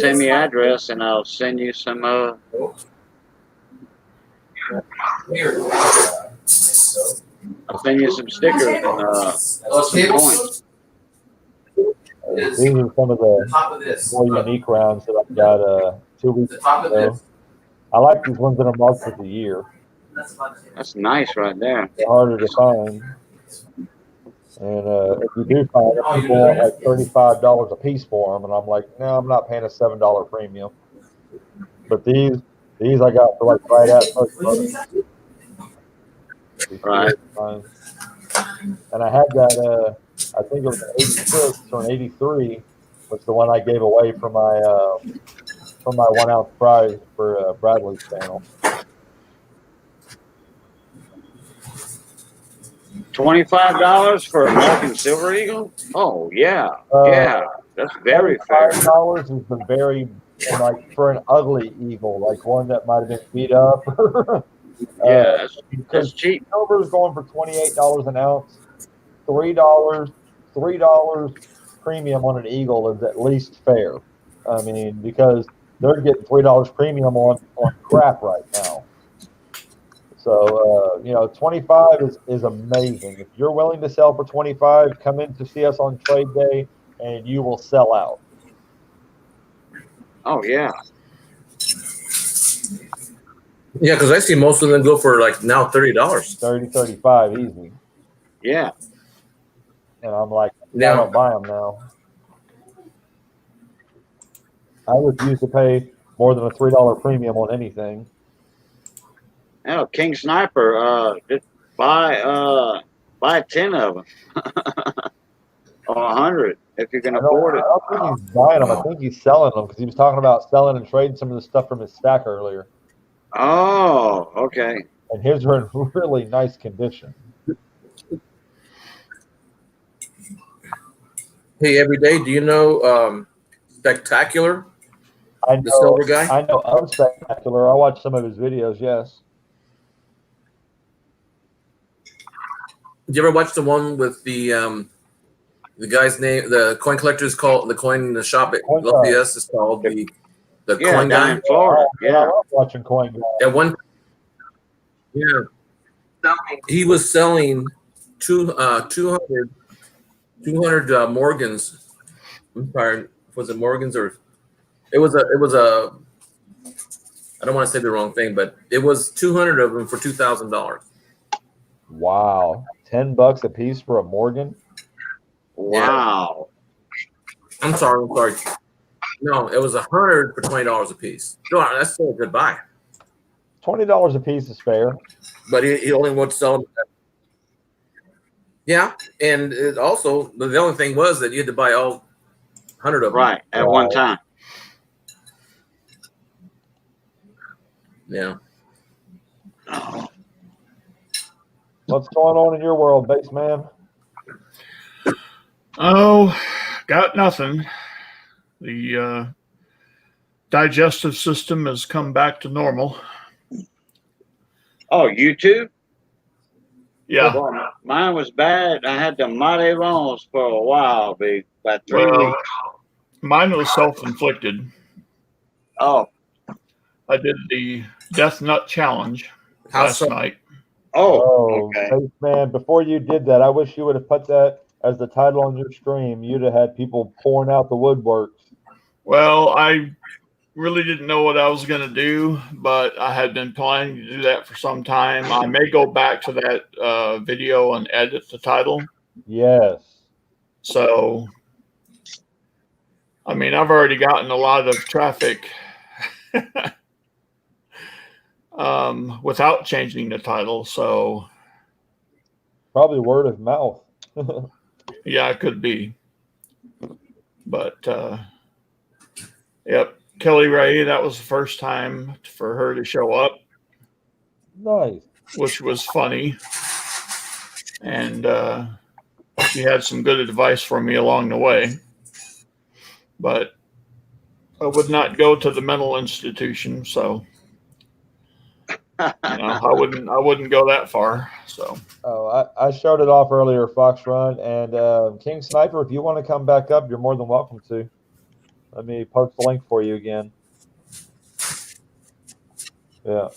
Speaker 2: send me address and I'll send you some I'll send you some stickers and some coins.
Speaker 1: These are some of the more unique rounds that I've got 2 weeks ago. I like these ones that are marked with the year.
Speaker 2: That's nice right there.
Speaker 1: They're harder to find. And if you do find them, people want like $35 a piece for them, and I'm like, no, I'm not paying a $7 premium. But these I got for like right at $30.
Speaker 2: Right.
Speaker 1: And I had that. I think it was an 86 or an 83, was the one I gave away for my 1 ounce prize for Bradley's channel.
Speaker 2: $25 for American Silver Eagle? Oh yeah, yeah, that's very fair.
Speaker 1: $5 is the very like for an ugly eagle, like one that might have been beat up.
Speaker 2: Yeah, that's cheap.
Speaker 1: Silver is going for $28 an ounce. $3 premium on an eagle is at least fair. I mean, because they're getting $3 premium on crap right now. So 25 is amazing. If you're willing to sell for 25, come in to see us on trade day, and you will sell out.
Speaker 2: Oh yeah.
Speaker 4: Yeah, because I see most of them go for like now $30.
Speaker 1: 30, 35 easy.
Speaker 2: Yeah.
Speaker 1: And I'm like, I
Speaker 4: Now-
Speaker 1: don't buy them now. I refuse to pay more than a $3 premium on anything.
Speaker 2: Oh, King Sniper, just buy 10 of them. Or 100 if you can afford
Speaker 1: I
Speaker 2: it.
Speaker 1: don't think he's buying them. I think he's selling them because he was talking about selling and trading some of the stuff from his stack earlier.
Speaker 2: Oh, okay.
Speaker 1: And his are in really nice condition.
Speaker 4: Hey, every day, do you know Spectacular?
Speaker 1: I
Speaker 4: The silver guy?
Speaker 1: I know of Spectacular. I watch some of his videos, yes.
Speaker 4: Did you ever watch the one with the guy's name? The coin collector is called the coin in the shop at
Speaker 1: Coin
Speaker 4: LPS is called the
Speaker 2: Yeah,
Speaker 4: coin
Speaker 2: down
Speaker 4: guy.
Speaker 2: in Florida.
Speaker 1: I
Speaker 2: Yeah.
Speaker 1: love watching coin guys.
Speaker 4: At one, yeah, he was selling 200 Morgans. I'm sorry, was it Morgans or It was a. I don't want to say the wrong thing, but it was 200 of them for $2,000.
Speaker 1: Wow, $10 a piece for a Morgan.
Speaker 2: Wow.
Speaker 4: I'm sorry. No, it was 100 for $20 a piece. No, that's still a good buy.
Speaker 1: $20 a piece is fair.
Speaker 4: But he only wanted to sell them. Yeah, and it also the only thing was that you had to buy all 100 of them.
Speaker 2: Right, at one time.
Speaker 4: Yeah.
Speaker 1: What's going on in your world, Baseman?
Speaker 5: Oh, got nothing. The digestive system has come back to normal.
Speaker 2: Oh, you too?
Speaker 5: Yeah.
Speaker 2: Well, mine was bad. I had the Marevons for a while, big, about 3
Speaker 5: Well,
Speaker 2: weeks.
Speaker 5: mine was self-inflicted.
Speaker 2: Oh,
Speaker 5: I did the Death Nut Challenge
Speaker 4: How
Speaker 5: last
Speaker 4: so?
Speaker 5: night.
Speaker 2: oh, okay.
Speaker 1: Baseman, before you did that, I wish you would have put that as the title on your stream. You'd have had people pouring out the woodworks.
Speaker 5: Well, I really didn't know what I was going to do, but I had been planning to do that for some time. I may go back to that video and edit the title.
Speaker 1: Yes.
Speaker 5: So, I mean, I've already gotten a lot of traffic without changing the title. So,
Speaker 1: Probably word of mouth.
Speaker 5: yeah, it could be. But, yep, Kelly Ray, that was the first time for her to show up,
Speaker 1: Nice.
Speaker 5: which was funny. And she had some good advice for me along the way. But I would not go to the mental institution, so I wouldn't go that far. So
Speaker 1: I showed it off earlier, Fox Run, and King Sniper. If you want to come back up, you're more than welcome to. Let me post the link for you again. Yeah,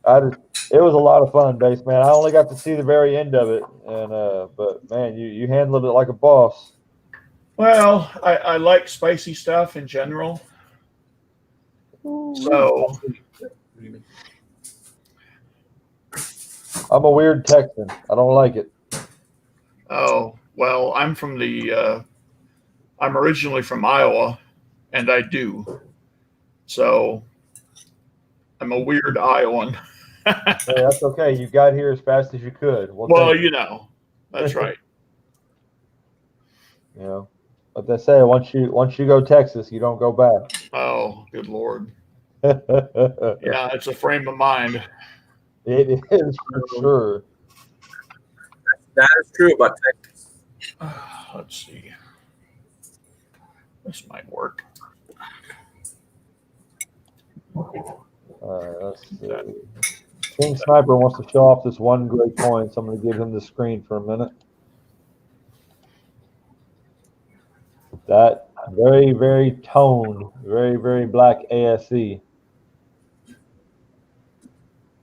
Speaker 1: it was a lot of fun, Baseman. I only got to see the very end of it, and but man, you handled it like a boss.
Speaker 5: well, I like spicy stuff in general. So
Speaker 1: I'm a weird Texan. I don't like it.
Speaker 5: oh well, I'm originally from Iowa, and I do. So I'm a weird Iowan.
Speaker 1: Hey, that's okay. You got here as fast as you could.
Speaker 5: Well, that's right.
Speaker 1: You know, but they say once you go Texas, you don't go back.
Speaker 5: Oh, good Lord.
Speaker 1: Yeah,
Speaker 5: Yeah, it's a frame of mind.
Speaker 1: it is for sure.
Speaker 4: That is true about Texas.
Speaker 5: Let's see. This might work.
Speaker 1: Let's see. King Sniper wants to show off this one great coin, so I'm going to give him the screen for a minute. That very, very toned, very, very black ASE.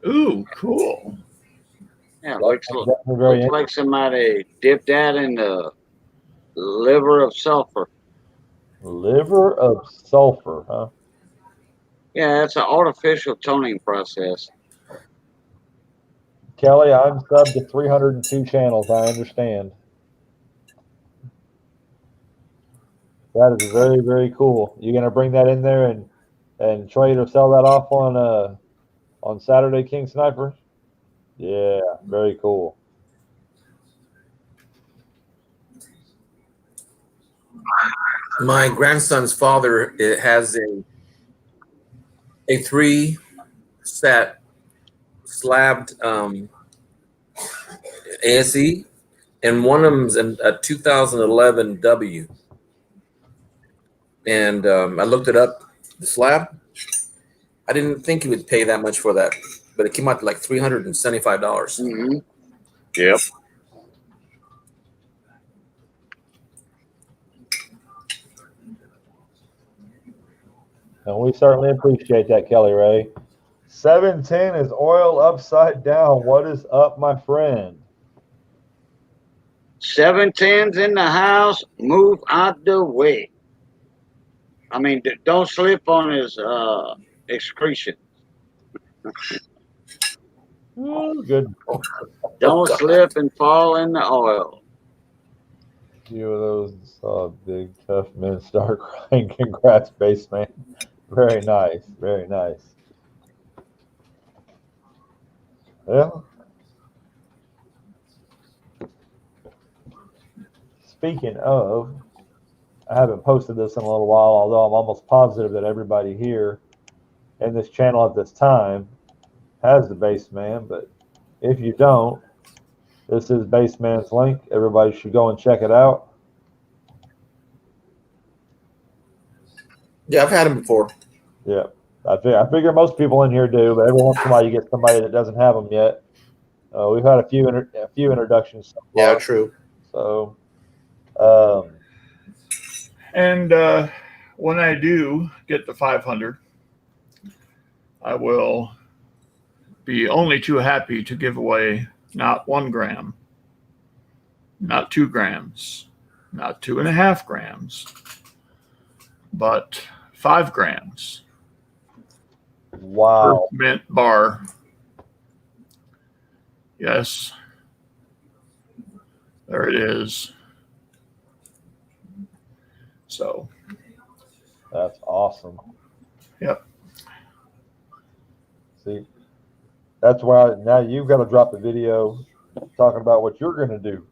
Speaker 5: Ooh, cool.
Speaker 2: Yeah,
Speaker 1: That's
Speaker 2: looks
Speaker 1: definitely very
Speaker 2: like somebody dipped that in the liver of sulfur.
Speaker 1: liver of sulfur, huh?
Speaker 2: Yeah, it's an artificial toning process.
Speaker 1: Kelly, I'm subbed to 302 channels. I understand. That is very, very cool. You gonna bring that in there and trade or sell that off on Saturday, King Sniper? Yeah, very cool.
Speaker 4: My grandson's father has a 3-set slabbed ASE, and one of them's a 2011 W. And I looked it up, the slab. I didn't think he would pay that much for that, but it came out to like $375.
Speaker 2: Mm-hmm. Yep.
Speaker 1: And we certainly appreciate that, Kelly Ray. 710 is oil upside down. What is up, my friend?
Speaker 2: 710's in the house. Move out the way. I mean, don't slip on his excretion.
Speaker 1: Oh, good.
Speaker 2: Don't
Speaker 4: God.
Speaker 2: slip and fall in the oil.
Speaker 1: Few of those big tough men start crying. Congrats, Baseman. Very nice. Very nice. Well, speaking of, I haven't posted this in a little while, although I'm almost positive that everybody here in this channel at this time has the Baseman. But if you don't, this is Baseman's link. Everybody should go and check it out.
Speaker 4: Yeah, I've had them before.
Speaker 1: Yeah, I figure most people in here do, but every once in a while you get somebody that doesn't have them yet. We've had a few introductions so far.
Speaker 4: Yeah, true.
Speaker 1: So,
Speaker 5: And when I do get the 500, I will be only too happy to give away not 1 gram, not 2 grams, not 2.5 grams, but 5 grams
Speaker 1: wow.
Speaker 5: per mint bar. Yes, there it is. So
Speaker 1: That's awesome.
Speaker 5: Yep.
Speaker 1: See, that's why now you've got to drop a video talking about what you're going to do.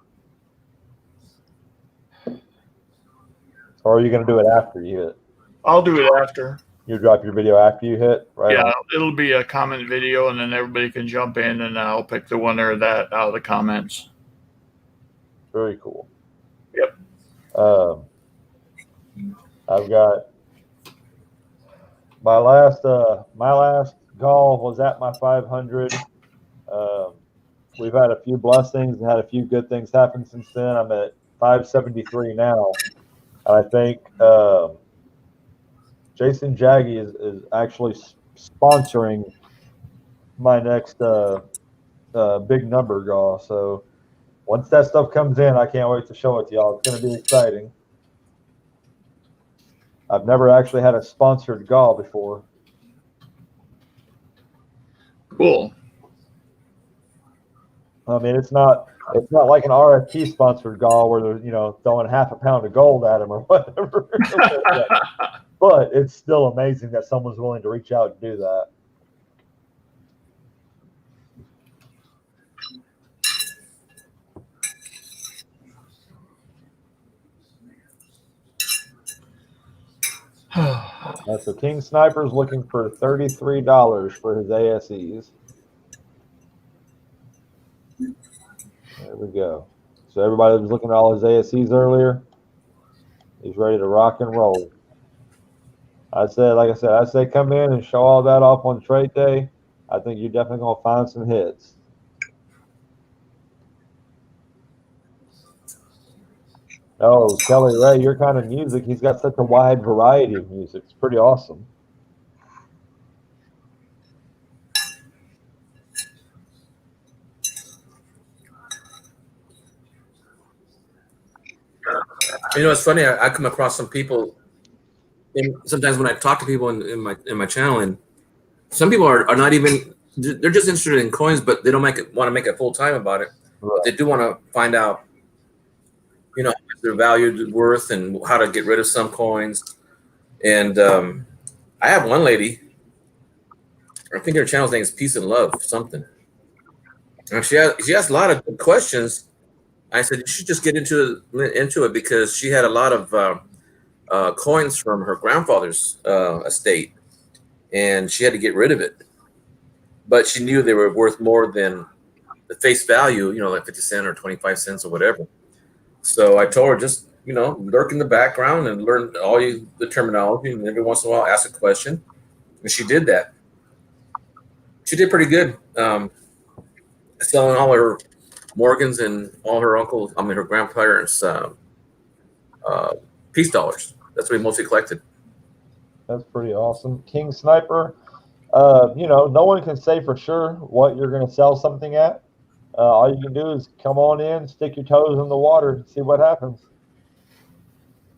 Speaker 1: Or are you going to do it after you hit?
Speaker 5: I'll do it after.
Speaker 1: You drop your video after you hit, right?
Speaker 5: Yeah,
Speaker 1: on.
Speaker 5: it'll be a comment video, and then everybody can jump in, and I'll pick the winner of that out of the comments.
Speaker 1: Very cool.
Speaker 5: Yep.
Speaker 1: I've got my last goal was at my 500. We've had a few blessings and had a few good things happen since then. I'm at 573 now. I think Jason Jaggy is actually sponsoring my next big number draw. So once that stuff comes in, I can't wait to show it to y'all. It's going to be exciting. I've never actually had a sponsored gall before.
Speaker 5: Cool.
Speaker 1: I mean, it's not like an RFP sponsored gall where they're throwing half a pound of gold at them or whatever. But it's still amazing that someone's willing to reach out and do that. So King Sniper's looking for $33 for his ASEs. There we go. So everybody that was looking at all his ASEs earlier, he's ready to rock and roll. I say come in and show all that off on trade day. I think you're definitely going to find some hits. Oh, Kelly Ray, your kind of music, he's got such a wide variety of music. It's pretty awesome.
Speaker 4: It's funny. I come across some people, and sometimes when I talk to people in my channel, and some people are not even, they're just interested in coins, but they don't want to make it full time about it.
Speaker 1: Right.
Speaker 4: They do want to find out, how much their value worth and how to get rid of some coins. And I have one lady, I think her channel's name is Peace and Love something. And she has a lot of good questions. I said you should just get into it because she had a lot of coins from her grandfather's estate, and she had to get rid of it. But she knew they were worth more than the face value, like 50 cents or 25 cents or whatever. So I told her just, lurk in the background and learn all the terminology, and every once in a while ask a question. And she did that. She did pretty good, selling all her Morgans and all her her grandparents' peace dollars. That's what he mostly collected.
Speaker 1: That's pretty awesome. King Sniper, no one can say for sure what you're going to sell something at. All you can do is come on in, stick your toes in the water, and see what happens.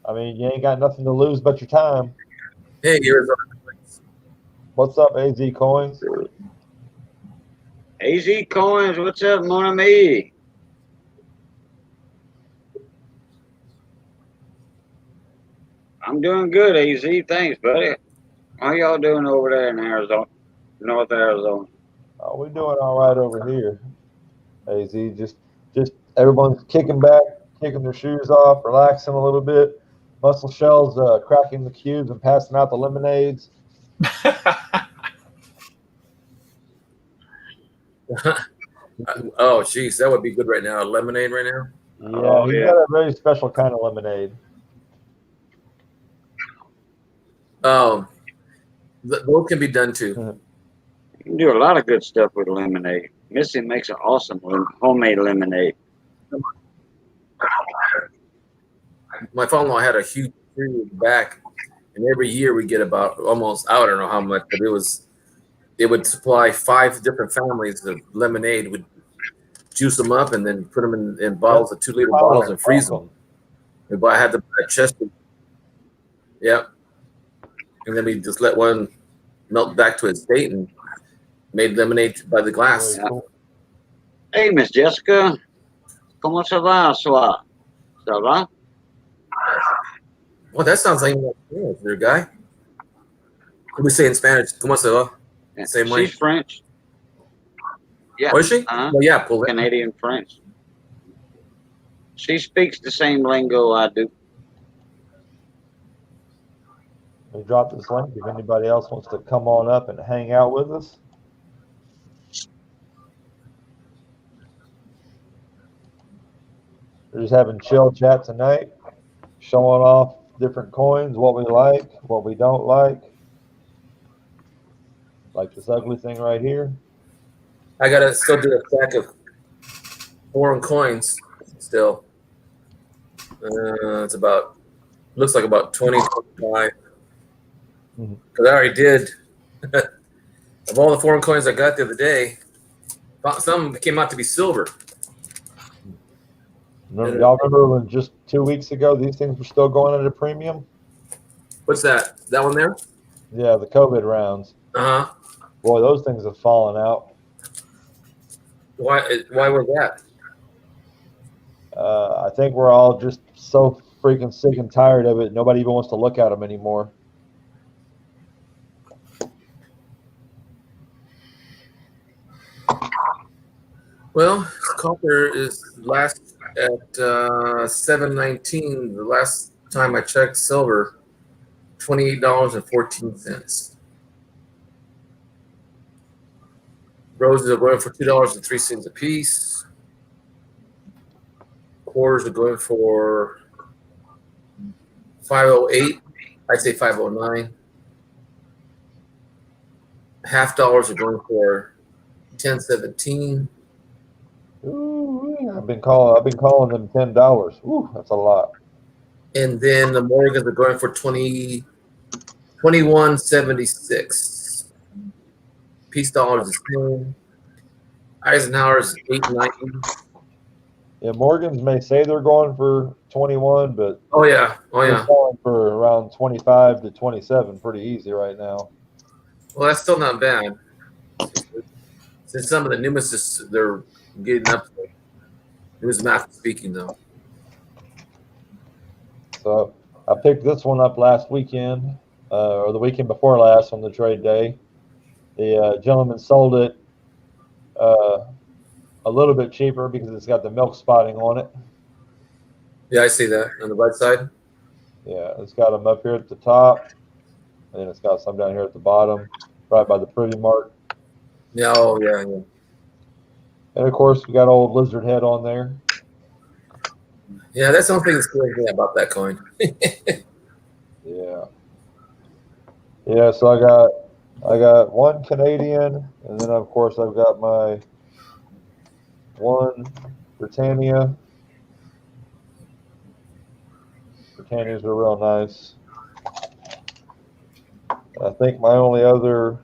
Speaker 1: I mean, you ain't got nothing to lose but your time.
Speaker 4: Hey, Arizona.
Speaker 1: What's up, AZ Coins?
Speaker 2: AZ Coins, what's up, mon ami? I'm doing good, AZ. Thanks, buddy. How y'all doing over there in Arizona, North Arizona?
Speaker 1: Oh, we're doing all right over here. AZ, just everyone's kicking back, kicking their shoes off, relaxing a little bit. Muscle Shell's cracking the cubes and passing out the lemonades.
Speaker 4: Oh, geez, that would be good right now. A lemonade right now.
Speaker 1: Yeah,
Speaker 2: Oh,
Speaker 1: he's
Speaker 2: yeah.
Speaker 1: got a very special kind of lemonade.
Speaker 4: Those can be done too.
Speaker 2: You can do a lot of good stuff with lemonade. Missy makes an awesome homemade lemonade.
Speaker 4: My father-in-law had a huge tree in the back, and every year we get about almost, I don't know how much, but it would supply 5 different families of lemonade. Would juice them up and then put them in bottles of 2-liter bottles and freeze them. I had to buy a chest. Yeah. And then we just let one melt back to its state and made lemonade by the glass.
Speaker 1: Very cool.
Speaker 2: Hey, Miss Jessica. ¿Cómo se va, sua? Ça va?
Speaker 4: Well, that sounds like your guy. What do we say in Spanish? ¿Cómo se va?
Speaker 2: Yeah,
Speaker 4: Same way.
Speaker 2: she's French. Yeah.
Speaker 4: Oh, is she? Well, yeah, pull it.
Speaker 2: Canadian French. She speaks the same lingo I do.
Speaker 1: We dropped this link if anybody else wants to come on up and hang out with us. We're just having chill chat tonight, showing off different coins, what we like, what we don't like this ugly thing right here.
Speaker 4: I gotta still do a stack of foreign coins still. It's about, looks like about 20, 25. Because I already did. Of all the foreign coins I got the other day, some came out to be silver.
Speaker 1: Y'all remember when just 2 weeks ago these things were still going at a premium?
Speaker 4: What's that? That one there?
Speaker 1: Yeah, the COVID rounds.
Speaker 4: Uh-huh.
Speaker 1: Boy, those things have fallen out.
Speaker 4: Why was that?
Speaker 1: I think we're all just so freaking sick and tired of it. Nobody even wants to look at them anymore.
Speaker 4: Well, copper is last at 7.19. The last time I checked, silver, $28.14. Roses are going for $2.03 a piece. Quarters are going for $5.08. I'd say $5.09. Half dollars are going for $10.17.
Speaker 1: Ooh, I've been calling them $10. Ooh, that's a lot.
Speaker 4: And then the Morgans are going for $21.76. Peace dollars is 10. Eisenhower's 8.90.
Speaker 1: Yeah, Morgans may say they're going for 21, but
Speaker 4: Oh yeah.
Speaker 1: they're going for around 25 to 27, pretty easy right now.
Speaker 4: Well, that's still not bad. Since some of the numismatists, they're getting up there. Numismatic speaking, though.
Speaker 1: So I picked this one up last weekend, or the weekend before last on the trade day. The gentleman sold it a little bit cheaper because it's got the milk spotting on it.
Speaker 4: Yeah, I see that on the right side.
Speaker 1: Yeah, it's got them up here at the top, and then it's got some down here at the bottom, right by the privy mark.
Speaker 4: Yeah, oh yeah.
Speaker 1: And of course, we got old lizard head on there.
Speaker 4: Yeah, that's the only thing that's good about that coin.
Speaker 1: Yeah. Yeah, so I got one Canadian, and then of course I've got my one Britannia. Britannias are real nice. I think my only other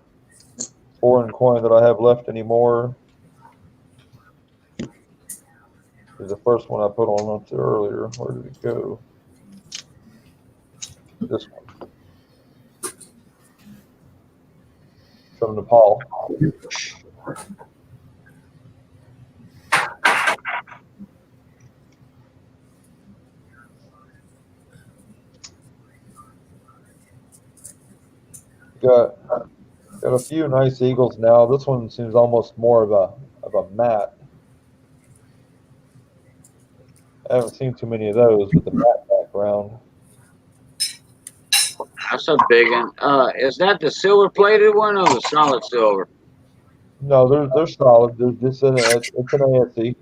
Speaker 1: foreign coin that I have left anymore is the first one I put on up there earlier. Where did it go? This one. from Nepal. Got a few nice eagles now. This one seems almost more of a matte. I haven't seen too many of those with the matte background.
Speaker 2: That's a big one. Is that the silver plated one or the solid silver?
Speaker 1: No, they're solid. It's an ASE.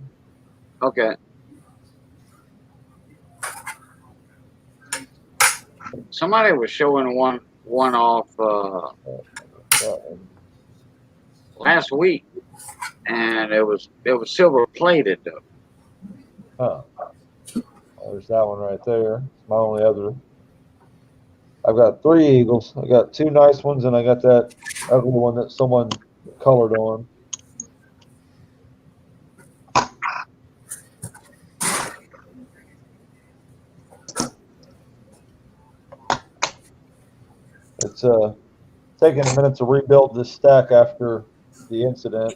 Speaker 2: Okay. Somebody was showing one off last week, and it was silver plated though.
Speaker 1: Huh. Well, there's that one right there. It's my only other. I've got 3 eagles. I got 2 nice ones, and I got that ugly one that someone colored on. It's taking a minute to rebuild this stack after the incident.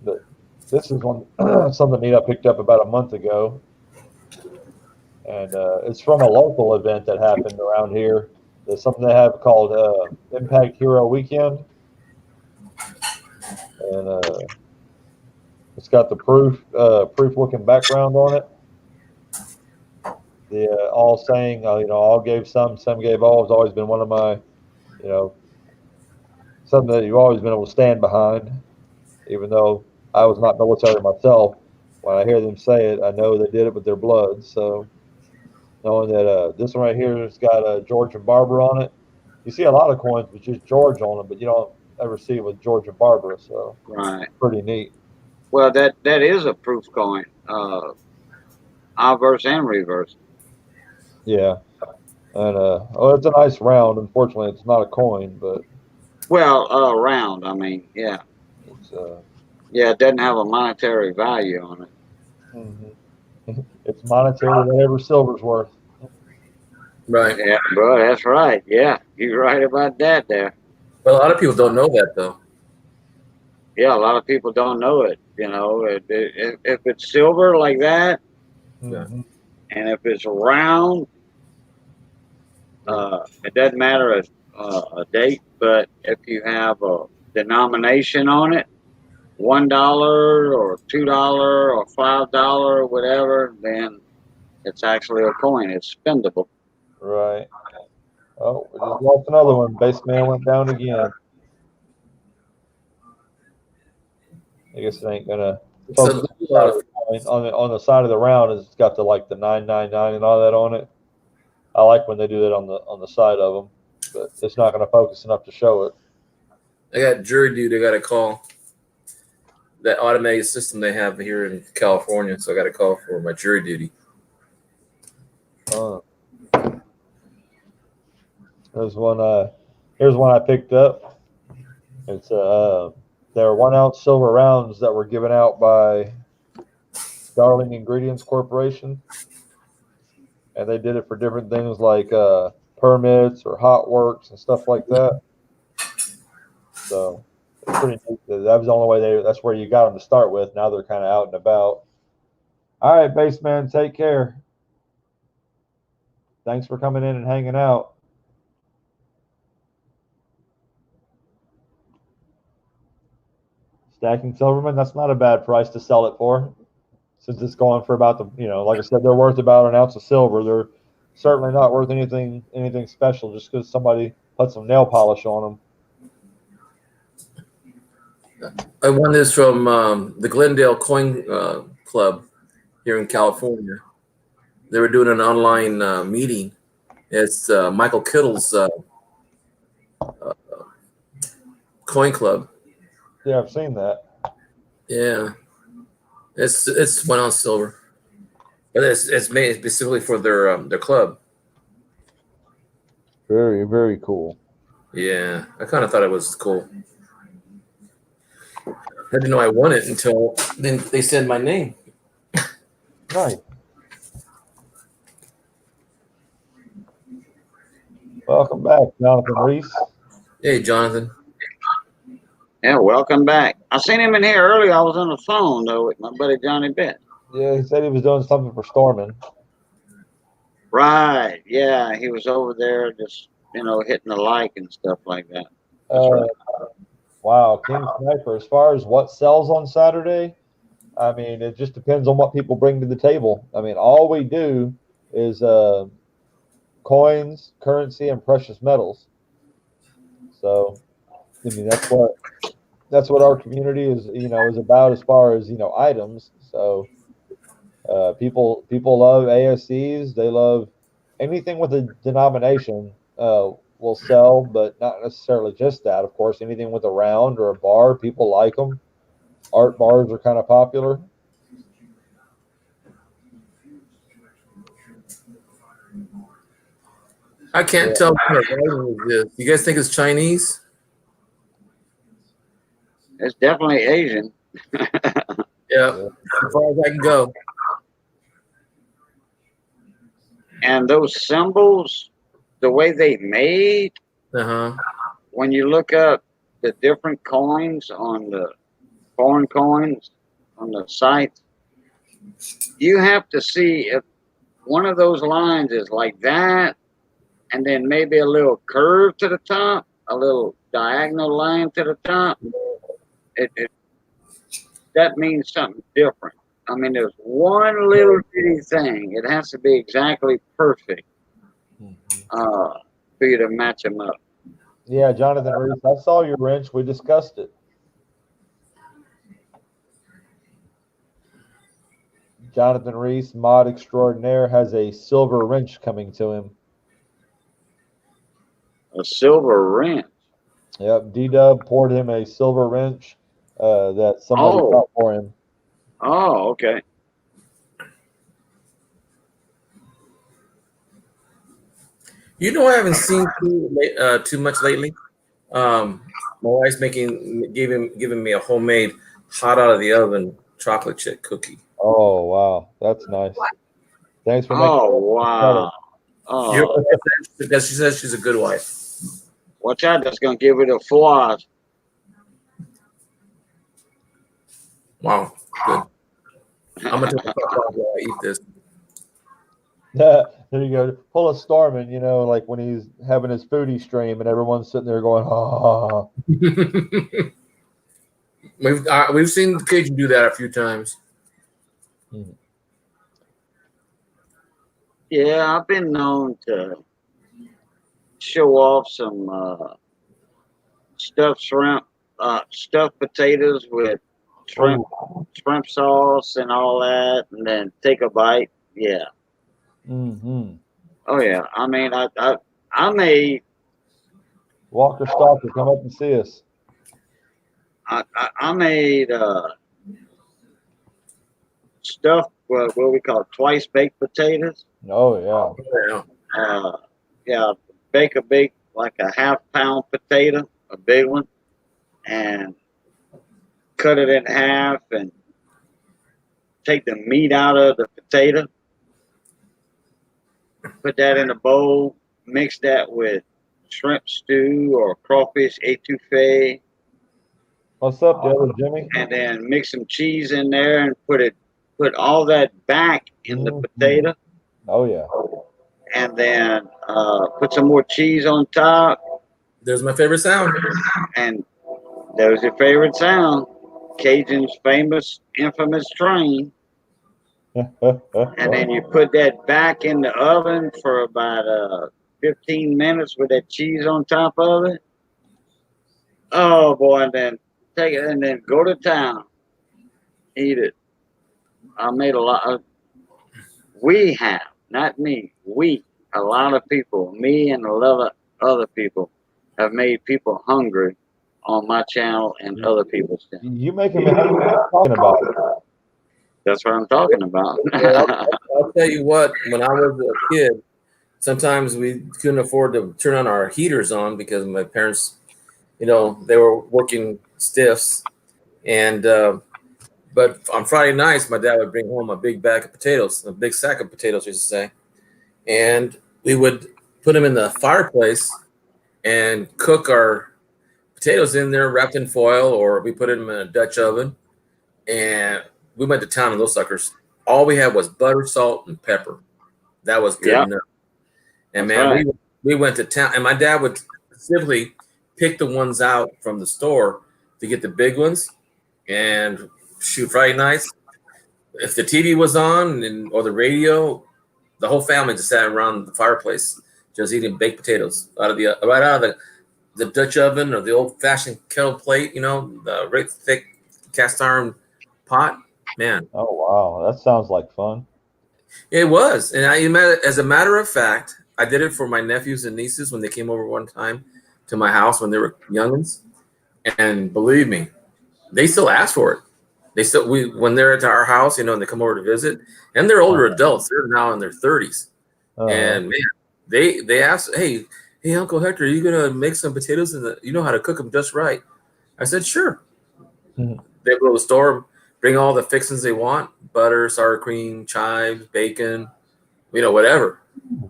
Speaker 1: But this is one something neat I picked up about a month ago, and it's from a local event that happened around here. There's something they have called Impact Hero Weekend, and it's got the proof looking background on it. The all saying, all gave some gave all has always been one of my, something that you've always been able to stand behind, even though I was not military myself. When I hear them say it, I know they did it with their blood. So knowing that this one right here has got George and Barbara on it. You see a lot of coins with just George on them, but you don't ever see it with George and Barbara. So
Speaker 2: Right.
Speaker 1: pretty neat.
Speaker 2: Well, that is a proof coin, obverse and reverse.
Speaker 1: Yeah. And it's a nice round. Unfortunately, it's not a coin, but
Speaker 2: Round. I mean, yeah,
Speaker 1: it's
Speaker 2: it doesn't have a monetary value on it.
Speaker 1: mm-hmm. It's monetary whatever silver's worth.
Speaker 4: Right.
Speaker 2: Yeah, bro, that's right. Yeah, you're right about that there.
Speaker 4: Well, a lot of people don't know that though.
Speaker 2: Yeah, a lot of people don't know it. If it's silver like that,
Speaker 1: Mm-hmm.
Speaker 2: and if it's round, it doesn't matter a date, but if you have a denomination on it, $1 or $2 or $5 or whatever, then it's actually a coin. It's spendable.
Speaker 1: Right. Oh, we just lost another one. Baseman went down again. I guess it ain't gonna.
Speaker 4: So
Speaker 1: On the side of the round, it's got the 999 and all that on it. I like when they do that on the side of them, but it's not gonna focus enough to show it.
Speaker 4: I got jury duty. I got to call that automated system they have here in California. So I got to call for my jury duty.
Speaker 1: Here's one I picked up. It's there are 1 ounce silver rounds that were given out by Darling Ingredients Corporation, and they did it for different things like permits or hot works and stuff like that. So it's pretty neat. That was the only way that's where you got them to start with. Now they're kind of out and about. All right, Baseman, take care. Thanks for coming in and hanging out. Stacking Silverman, that's not a bad price to sell it for, since it's going for about like I said, they're worth about 1 ounce of silver. They're certainly not worth anything special just because somebody put some nail polish on them.
Speaker 4: I won this from the Glendale Coin Club here in California. They were doing an online meeting. It's Michael Kittle's Coin Club.
Speaker 1: Yeah, I've seen that.
Speaker 4: Yeah, it's 1 ounce silver, but it's made specifically for their club.
Speaker 1: Very, very cool.
Speaker 4: Yeah, I kind of thought it was cool. I didn't know I won it until then they said my name.
Speaker 1: Nice. Welcome back, Jonathan Reese.
Speaker 4: Hey, Jonathan.
Speaker 2: Yeah, welcome back. I seen him in here earlier. I was on the phone though with my buddy Johnny Bett.
Speaker 1: Yeah, he said he was doing something for Stormin.
Speaker 2: Right. Yeah, he was over there just hitting the like and stuff like that. That's right.
Speaker 1: Wow, King Sniper. As far as what sells on Saturday, I mean, it just depends on what people bring to the table. I mean, all we do is coins, currency, and precious metals. So, I mean, that's what our community is about as far as items. So, people love ASCs. They love anything with a denomination. Will sell, but not necessarily just that. Of course, anything with a round or a bar, people like them. Art bars are kind of popular.
Speaker 4: I can't tell what kind of writing is this. You guys think it's Chinese?
Speaker 2: It's definitely Asian.
Speaker 4: Yeah, as far as I can go.
Speaker 2: And those symbols, the way they made,
Speaker 4: Uh-huh.
Speaker 2: when you look up the different coins on the foreign coins on the site, you have to see if one of those lines is like that, and then maybe a little curve to the top, a little diagonal line to the top. That means something different. I mean, there's one little bitty thing. It has to be exactly perfect for you to match them up.
Speaker 1: Yeah, Jonathan Reese, I saw your wrench. We discussed it. Jonathan Reese, mod extraordinaire, has a silver wrench coming to him.
Speaker 2: A silver wrench.
Speaker 1: Yep, D-Dub poured him a silver wrench that somebody bought for him.
Speaker 2: Oh, okay.
Speaker 4: You know, I haven't seen too much lately. My wife's giving me a homemade, hot out of the oven chocolate chip cookie.
Speaker 1: Oh wow, that's nice. Thanks for making.
Speaker 2: Oh wow. Oh,
Speaker 4: because she says she's a good wife.
Speaker 2: watch out! That's gonna give it a floss.
Speaker 4: Wow, good. I'm gonna take a while I eat this.
Speaker 1: There you go. Pull a Stormin, like when he's having his foodie stream and everyone's sitting there going, "Ah."
Speaker 4: We've seen Cajun do that a few times.
Speaker 2: Yeah, I've been known to show off some stuffed shrimp, stuffed potatoes with shrimp sauce and all that, and then take a bite. Yeah.
Speaker 1: Mm-hmm.
Speaker 2: Oh yeah. I mean, I made
Speaker 1: Walker Stalker, come up and see us.
Speaker 2: I made stuffed what we call twice baked potatoes.
Speaker 1: Oh yeah.
Speaker 2: Yeah, bake a big like a half-pound potato, a big one, and cut it in half and take the meat out of the potato. Put that in a bowl. Mix that with shrimp stew or crawfish etouffee.
Speaker 1: What's up, brother Jimmy?
Speaker 2: And then mix some cheese in there and put all that back in the potato.
Speaker 1: Oh yeah.
Speaker 2: And then put some more cheese on top.
Speaker 4: There's my favorite sound.
Speaker 2: And there's your favorite sound. Cajun's famous, infamous train. And then you put that back in the oven for about 15 minutes with that cheese on top of it. Oh boy, and then take it and then go to town. Eat it. I made a lot. We have, not me, a lot of people, me and a lot of other people, have made people hungry on my channel and other people's channels.
Speaker 1: You making me talking about it.
Speaker 2: That's what I'm talking about.
Speaker 4: I'll tell you what, when I was a kid, sometimes we couldn't afford to turn on our heaters on because my parents, they were working stiffs. And but on Friday nights, my dad would bring home a big bag of potatoes, a big sack of potatoes, we used to say. And we would put them in the fireplace and cook our potatoes in there wrapped in foil, or we put them in a Dutch oven. And we went to town on those suckers. All we had was butter, salt, and pepper. That was good enough. And
Speaker 2: That's
Speaker 4: man,
Speaker 2: right.
Speaker 4: we went to town, and my dad would simply pick the ones out from the store to get the big ones. And shoot, Friday nights, if the TV was on or the radio, the whole family just sat around the fireplace, just eating baked potatoes right out of the Dutch oven or the old fashioned kettle plate. You know, the right thick cast iron pot. Man,
Speaker 1: Oh wow, that sounds like fun.
Speaker 4: it was. And as a matter of fact, I did it for my nephews and nieces when they came over one time to my house when they were youngins. And believe me, they still ask for it. When they're at our house, you know, and they come over to visit, and they're older adults. They're now in their 30s. And man, they ask, hey, Uncle Hector, are you gonna make some potatoes you know how to cook them just right? I said, sure. They go to the store, bring all the fixings they want: butter, sour cream, chives, bacon, you know, whatever.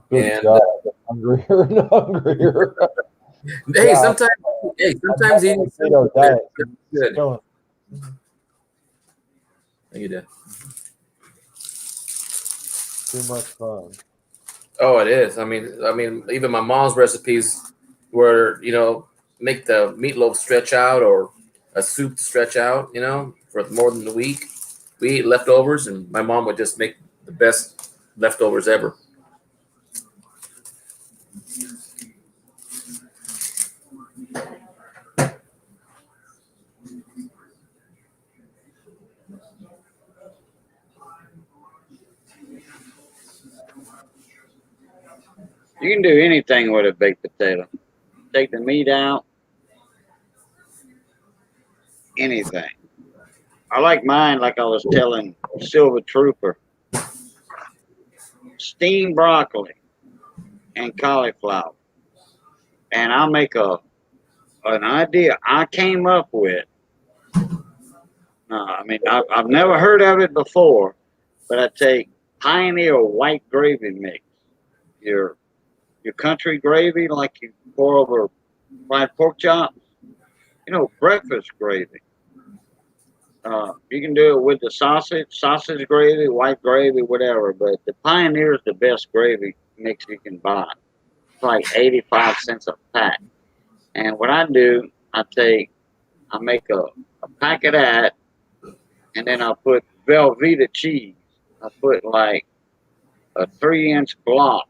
Speaker 1: Good God, hungrier and hungrier.
Speaker 4: Hey, sometimes eating
Speaker 1: potato diet.
Speaker 4: good. Thank you, Dad.
Speaker 1: Too much fun.
Speaker 4: Oh, it is. I mean, even my mom's recipes were, you know, make the meatloaf stretch out or a soup to stretch out, you know, for more than a week. We eat leftovers, and my mom would just make the best leftovers ever.
Speaker 2: You can do anything with a baked potato. Take the meat out, anything. I like mine, like I was telling Silver Trooper, steamed broccoli and cauliflower. And I'll make an idea I came up with. I mean, I've never heard of it before, but I take Pioneer white gravy mix. Your country gravy, like you pour over fried pork chops. You know, breakfast gravy. You can do it with the sausage gravy, white gravy, whatever. But the Pioneer is the best gravy mix you can buy. It's like 85 cents a pack. And what I do, I make a pack of that, and then I put Velveeta cheese. I put like a 3-inch block,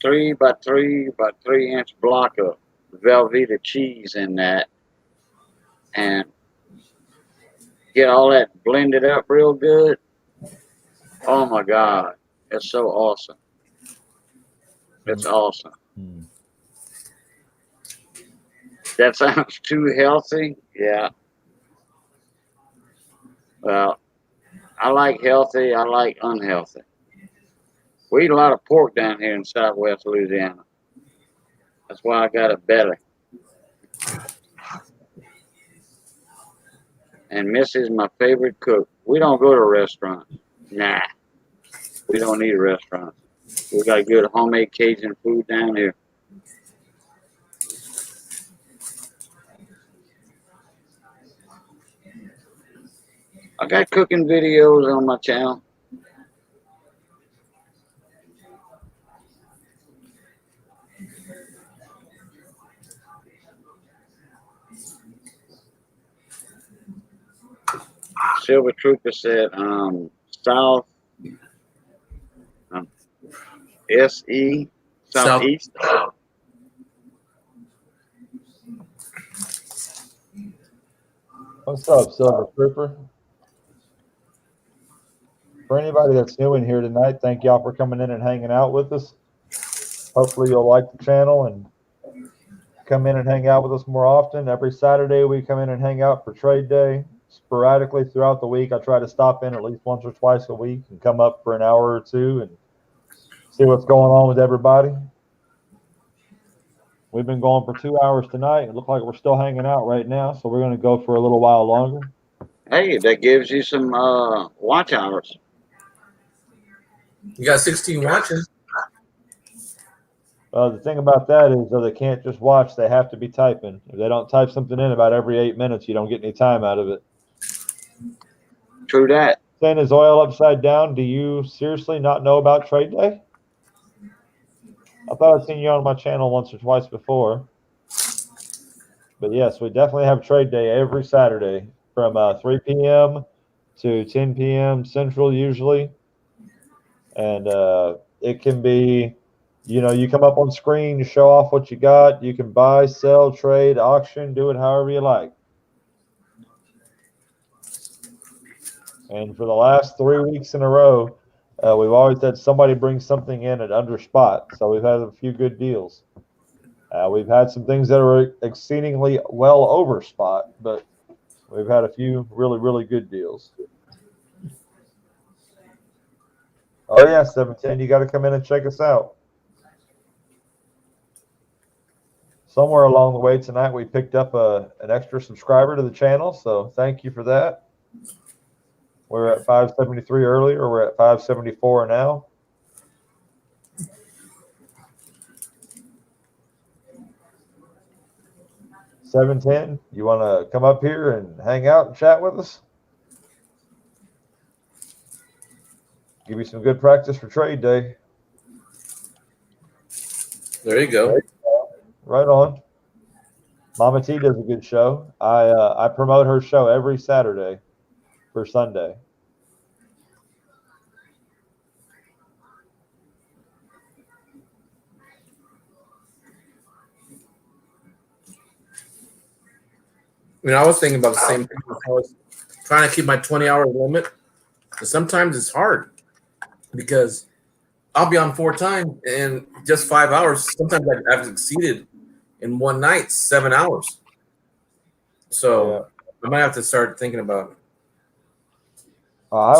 Speaker 2: 3 by 3 by 3 inch block of Velveeta cheese in that, and get all that blended up real good. Oh my God, it's so awesome. It's awesome. That sounds too healthy. Yeah. Well, I like healthy. I like unhealthy. We eat a lot of pork down here in Southwest Louisiana. That's why I got a belly. And Missy's my favorite cook. We don't go to restaurants. Nah. We don't need a restaurant. We got good homemade Cajun food down here. I got cooking videos on my channel. Silver Trooper said, South, SE, Southeast.
Speaker 1: What's up, Silver Trooper? For anybody that's new in here tonight, thank y'all for coming in and hanging out with us. Hopefully you'll like the channel and come in and hang out with us more often. Every Saturday we come in and hang out for trade day. Sporadically throughout the week, I try to stop in at least once or twice a week and come up for an hour or two and see what's going on with everybody. We've been going for 2 hours tonight. It looks like we're still hanging out right now, so we're going to go for a little while longer.
Speaker 2: Hey, that gives you some watch hours.
Speaker 4: You got 16 watches.
Speaker 1: The thing about that is, though, they can't just watch; they have to be typing. If they don't type something in about every 8 minutes, you don't get any time out of it.
Speaker 2: True that.
Speaker 1: Saying is oil upside down. Do you seriously not know about trade day? I thought I'd seen you on my channel once or twice before. But yes, we definitely have trade day every Saturday from 3 p.m. to 10 p.m. Central usually. And it can be, you come up on screen, you show off what you got. You can buy, sell, trade, auction, do it however you like. And for the last 3 weeks in a row, we've always had somebody bring something in at under spot. So we've had a few good deals. We've had some things that are exceedingly well over spot, but we've had a few really, really good deals. Oh, yeah, 710, you got to come in and check us out. Somewhere along the way tonight, we picked up an extra subscriber to the channel, so thank you for that. We're at 573 earlier. We're at 574 now. $710, you want to come up here and hang out and chat with us? Give you some good practice for trade day.
Speaker 4: There you go.
Speaker 1: Right on. Mama T does a good show. I promote her show every Saturday for Sunday.
Speaker 4: I was thinking about the same thing. I was trying to keep my 20-hour limit, but sometimes it's hard because I'll be on 4 times in just 5 hours. Sometimes I've exceeded in one night 7 hours. So yeah. I might have to start thinking about it.
Speaker 1: I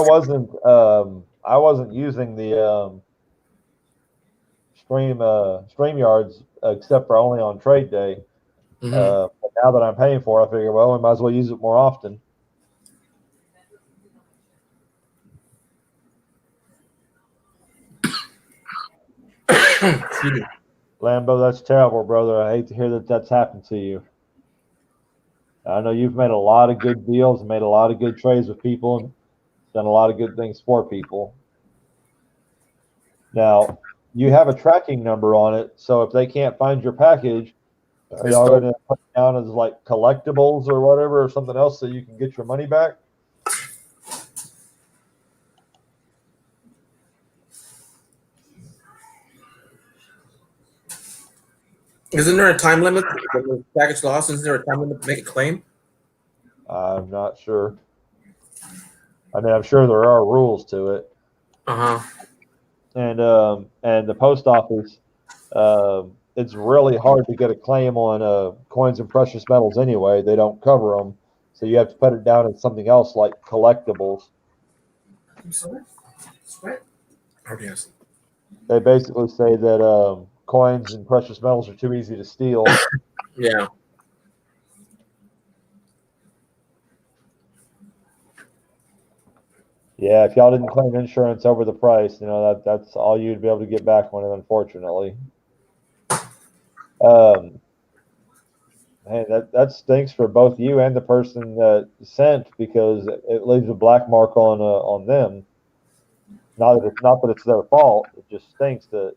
Speaker 1: wasn't using the StreamYards except for only on trade day. But now that I'm paying for it, I figure, well, we might as well use it more often. Lambo, that's terrible, brother. I hate to hear that that's happened to you. I know you've made a lot of good deals and made a lot of good trades with people and done a lot of good things for people. Now, you have a tracking number on it, so if they can't find your package, are y'all going to put it down as like collectibles or whatever or something else so you can get your money back?
Speaker 4: Isn't there a time limit when the package lost? Isn't there a time limit to make a claim?
Speaker 1: I'm not sure. I mean, I'm sure there are rules to it. And the post office, it's really hard to get a claim on coins and precious metals anyway. They don't cover them, so you have to put it down as something else like collectibles. They basically say that coins and precious metals are too easy to steal.
Speaker 4: Yeah.
Speaker 1: Yeah, if y'all didn't claim insurance over the price, that's all you'd be able to get back on it, unfortunately. Hey, that stinks for both you and the person that sent, because it leaves a black mark on them. Not that it's their fault. It just stinks that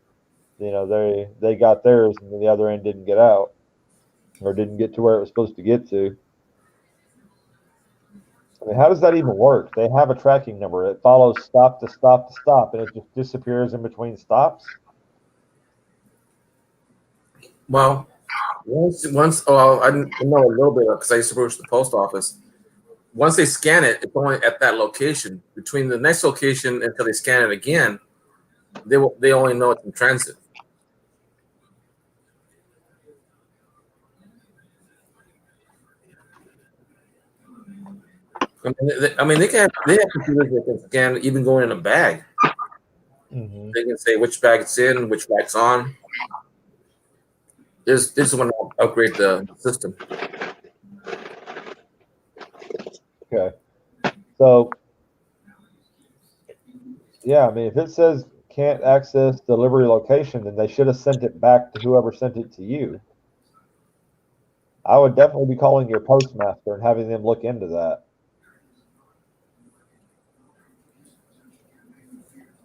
Speaker 1: they got theirs and the other end didn't get out or didn't get to where it was supposed to get to. I mean, how does that even work? They have a tracking number. It follows stop to stop to stop, and it just disappears in between stops.
Speaker 4: Well, once I know a little bit because I used to work at the post office. Once they scan it, it's only at that location. Between the next location until they scan it again, they only know it's in transit. I mean, they have computers that can scan even going in a bag.
Speaker 1: Mm-hmm.
Speaker 4: They can say which bag it's in, which bag's on. This is when I'll upgrade the system. Okay.
Speaker 1: So, yeah, I mean, if it says can't access delivery location, then they should have sent it back to whoever sent it to you. I would definitely be calling your postmaster and having them look into that.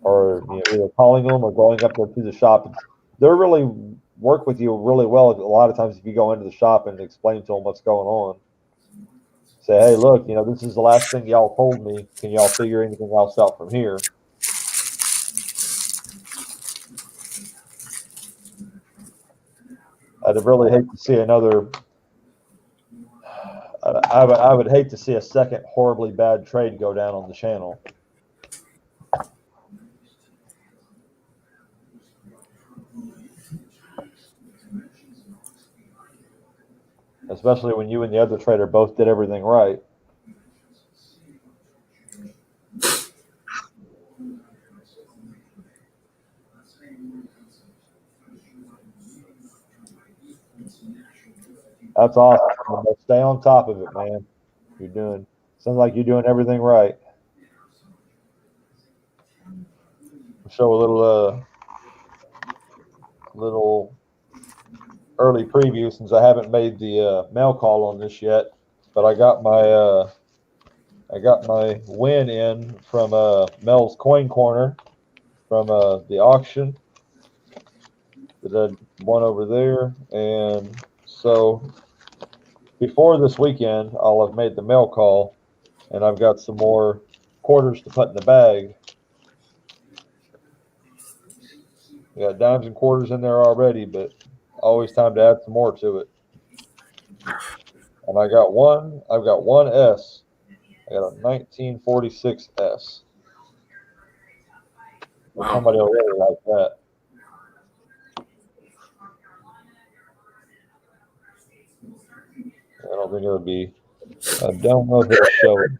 Speaker 1: Or either calling them or going up there to the shop. They'll really work with you really well a lot of times if you go into the shop and explain to them what's going on. Say, hey, look, this is the last thing y'all told me. Can y'all figure anything else out from here? I'd really hate to see another. I would hate to see a second horribly bad trade go down on the channel. Especially when you and the other trader both did everything right. That's awesome. Stay on top of it, man. Sounds like you're doing everything right. Show a little early preview since I haven't made the mail call on this yet, but I got my win in from Mel's Coin Corner from the auction that I won over there, and so before this weekend I'll have made the mail call, and I've got some more quarters to put in the bag. We got dimes and quarters in there already, but always time to add some more to it. And I've got one S. I got a 1946 S.
Speaker 4: Wow.
Speaker 1: Somebody will really like that. I don't think it would be. I don't know if it'll show it.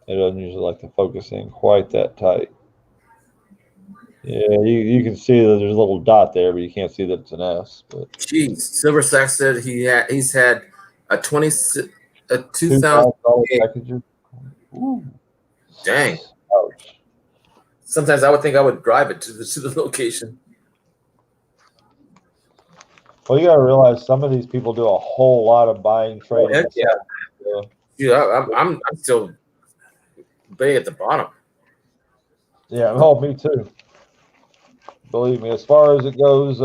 Speaker 1: It doesn't usually like to focus in quite that tight. Yeah, you can see that there's a little dot there, but you can't see that it's an S. But
Speaker 4: Jeez, Silver Sack said he's had a 2000
Speaker 1: packages. Ooh.
Speaker 4: Dang.
Speaker 1: Ouch.
Speaker 4: Sometimes I would think I would drive it to the location.
Speaker 1: Well, you got to realize some of these people do a whole lot of buying, trading.
Speaker 4: Heck yeah. Yeah, I'm still way at the bottom.
Speaker 1: Yeah, oh, me too. Believe me, as far as it goes,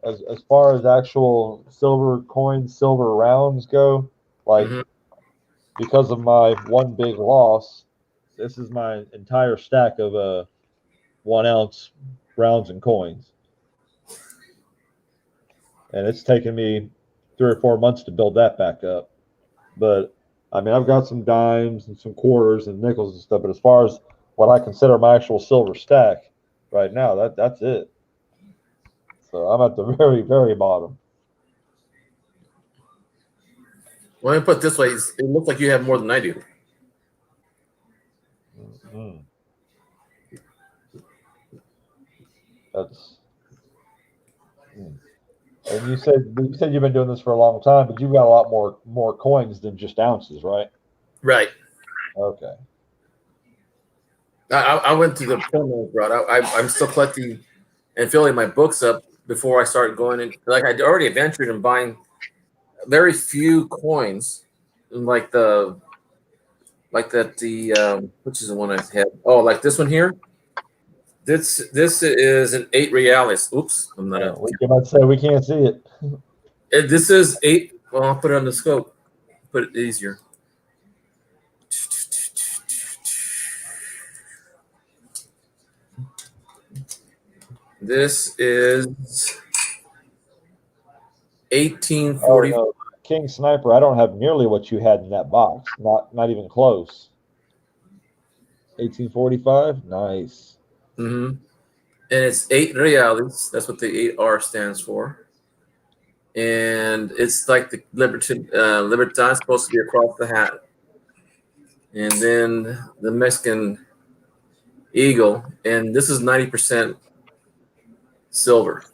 Speaker 1: as far as actual silver coins, silver rounds go, like because of my one big loss, this is my entire stack of 1 ounce rounds and coins, and it's taken me 3 or 4 months to build that back up. But I mean, I've got some dimes and some quarters and nickels and stuff. But as far as what I consider my actual silver stack right now, that's it. So I'm at the very, very bottom.
Speaker 4: Well, let me put it this way: it looks like you have more than I do.
Speaker 1: Mm-hmm. That's. And you said you've been doing this for a long time, but you've got a lot more coins than just ounces, right?
Speaker 4: Right.
Speaker 1: Okay.
Speaker 4: I went to the promo route. I'm still collecting and filling my books up before I start going in. Like I'd already ventured in buying very few coins, like which is the one I had? Oh, like this one here. This is an 8 reales. Oops, I'm not.
Speaker 1: We might say we can't see it.
Speaker 4: This is 8. Well, I'll put it on the scope. Put it easier. This is 1840.
Speaker 1: Oh, no. King Sniper, I don't have nearly what you had in that box. Not even close. 1845? Nice.
Speaker 4: Mm-hmm. And it's 8 reales. That's what the 8R stands for. And it's like the Libertad is supposed to be across the hat. And then the Mexican eagle. And this is 90% silver.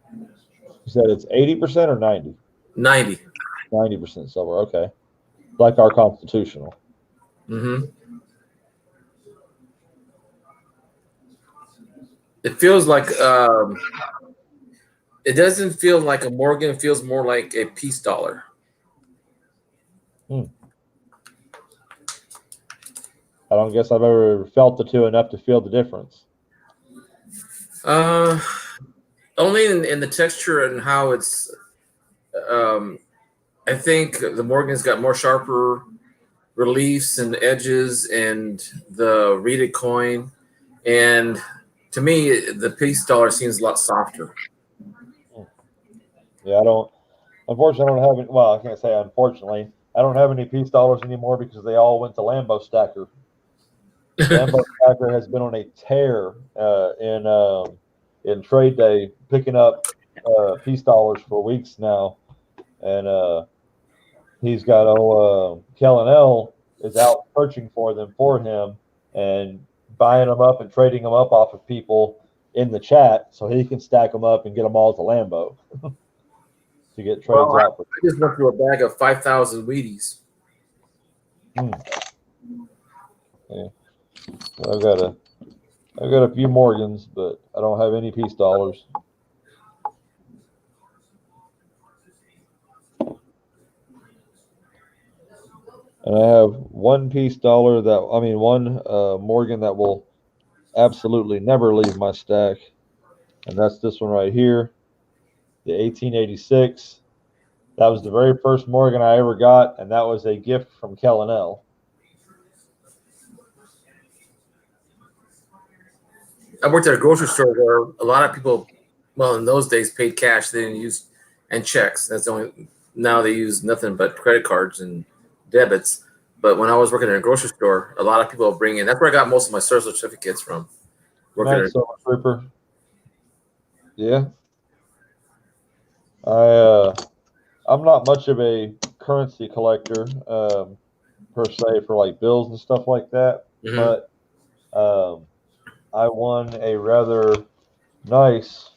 Speaker 1: You said it's 80% or 90?
Speaker 4: 90.
Speaker 1: 90% silver. Okay. Like our constitutional.
Speaker 4: Mm-hmm. It feels like it doesn't feel like a Morgan. It feels more like a peace dollar.
Speaker 1: I don't guess I've ever felt the two enough to feel the difference.
Speaker 4: Only in the texture and how it's. I think the Morgan's got more sharper reliefs and edges and the reeded coin, and to me, the peace dollar seems a lot softer.
Speaker 1: Yeah, I don't. Unfortunately, I don't have any. Well, I can't say unfortunately. I don't have any peace dollars anymore because they all went to Lambo Stacker. Lambo Stacker has been on a tear in trade day, picking up peace dollars for weeks now, and he's got Kellen L is out searching for them for him and buying them up and trading them up off of people in the chat so he can stack them up and get them all to Lambo to get trades
Speaker 4: Well,
Speaker 1: out.
Speaker 4: I just went through a bag of 5,000 Wheaties.
Speaker 1: Yeah. I've got a few Morgans, but I don't have any peace dollars. And I have one peace dollar one Morgan that will absolutely never leave my stack. And that's this one right here, the 1886. That was the very first Morgan I ever got, and that was a gift from Kellen L.
Speaker 4: I worked at a grocery store where a lot of people, well, in those days, paid cash. They didn't use and checks. That's the only. Now they use nothing but credit cards and debits. But when I was working in a grocery store, a lot of people bring in. That's where I got most of my service certificates from. Working
Speaker 1: Nice, Silver Trooper. Yeah. I'm not much of a currency collector per se for like bills and stuff like that, but I won a rather nice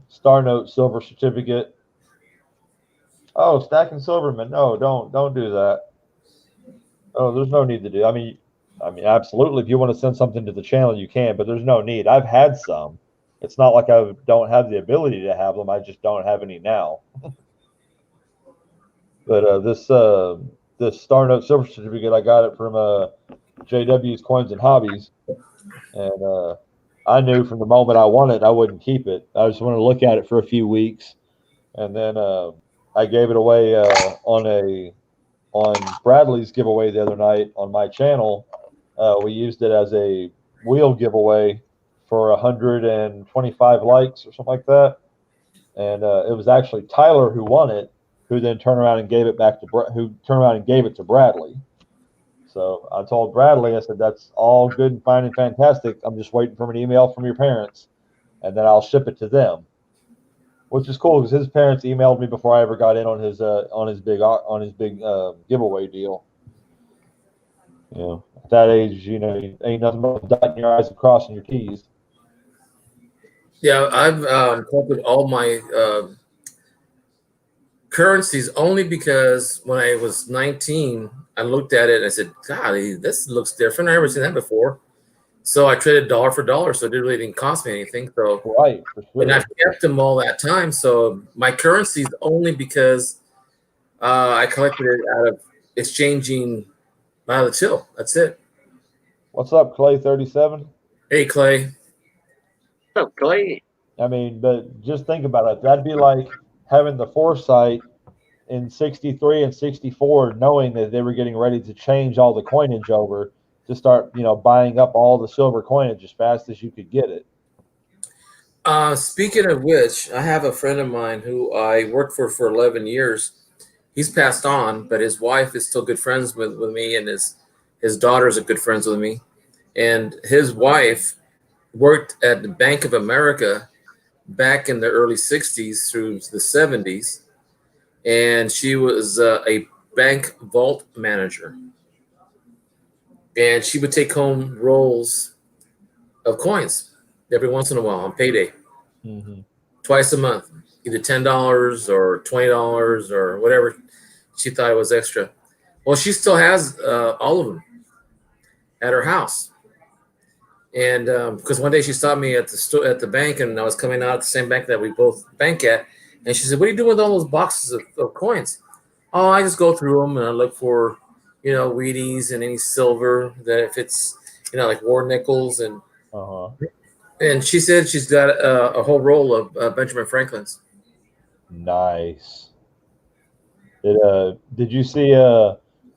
Speaker 1: Star Note silver certificate. Oh, stacking Silverman. No, don't do that. Oh, there's no need to do. I mean, absolutely. If you want to send something to the channel, you can, but there's no need. I've had some. It's not like I don't have the ability to have them. I just don't have any now. But this Star Note silver certificate, I got it from JW's Coins and Hobbies, and I knew from the moment I won it, I wouldn't keep it. I just wanted to look at it for a few weeks, and then I gave it away on Bradley's giveaway the other night on my channel. We used it as a wheel giveaway for 125 likes or something like that, and it was actually Tyler who won it, who then turned around and gave it to Bradley. So I told Bradley, I said, that's all good and fine and fantastic. I'm just waiting for an email from your parents, and then I'll ship it to them, which is cool because his parents emailed me before I ever got in on his big giveaway deal. You know, at that age, ain't nothing but dotting your I's and crossing your T's.
Speaker 4: Yeah, I've collected all my currencies only because when I was 19, I looked at it and I said, God, this looks different. I've never seen that before. So I traded dollar for dollar, so it really didn't cost me anything. So
Speaker 1: Right, for sure.
Speaker 4: And I've kept them all that time. So my currency is only because I collected it out of exchanging out of the till. That's it.
Speaker 1: What's up, Clay 37?
Speaker 4: Hey, Clay.
Speaker 2: What's up, Clay?
Speaker 1: I mean, but just think about it. That'd be like having the foresight in 63 and 64, knowing that they were getting ready to change all the coinage over to start, buying up all the silver coinage as fast as you could get it.
Speaker 4: Speaking of which, I have a friend of mine who I worked for 11 years. He's passed on, but his wife is still good friends with me, and his daughters are good friends with me. And his wife worked at the Bank of America back in the early 60s through the 70s. And she was a bank vault manager. And she would take home rolls of coins every once in a while on payday, twice a month, either $10 or $20 or whatever she thought it was extra. Well, she still has all of them at her house. And because one day she saw me at the bank, and I was coming out at the same bank that we both bank at, and she said, "What are you doing with all those boxes of coins?" Oh, I just go through them and I look for, Wheaties and any silver that if it's, like war nickels and
Speaker 1: Uh-huh.
Speaker 4: and she said she's got a whole roll of Benjamin Franklin's.
Speaker 1: Nice. Did you see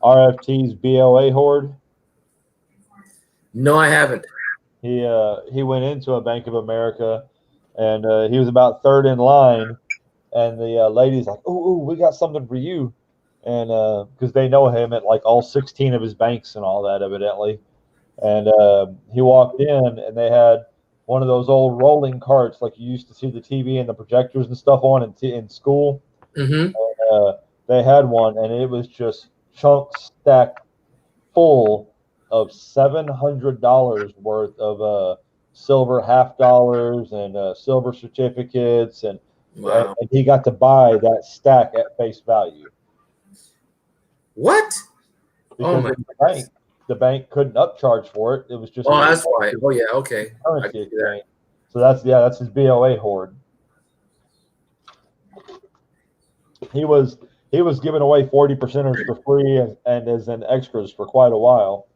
Speaker 1: RFT's BOA hoard?
Speaker 4: No, I haven't.
Speaker 1: He went into a Bank of America, and he was about third in line, and the lady's like, "Oh, we got something for you," and because they know him at like all 16 of his banks and all that, evidently. And he walked in, and they had one of those old rolling carts like you used to see the TV and the projectors and stuff on in school.
Speaker 4: Mm-hmm.
Speaker 1: They had one, and it was just chunks stacked full of $700 worth of silver half dollars and silver certificates, and
Speaker 4: Wow.
Speaker 1: he got to buy that stack at face value
Speaker 4: What? Oh
Speaker 1: because
Speaker 4: my
Speaker 1: the bank couldn't upcharge for it. It was just
Speaker 4: Oh, that's why. Oh yeah. Okay. I
Speaker 1: currency
Speaker 4: can see that.
Speaker 1: exchange. So that's his BOA hoard. He was giving away 40 percenters for free and as an extras for quite a while.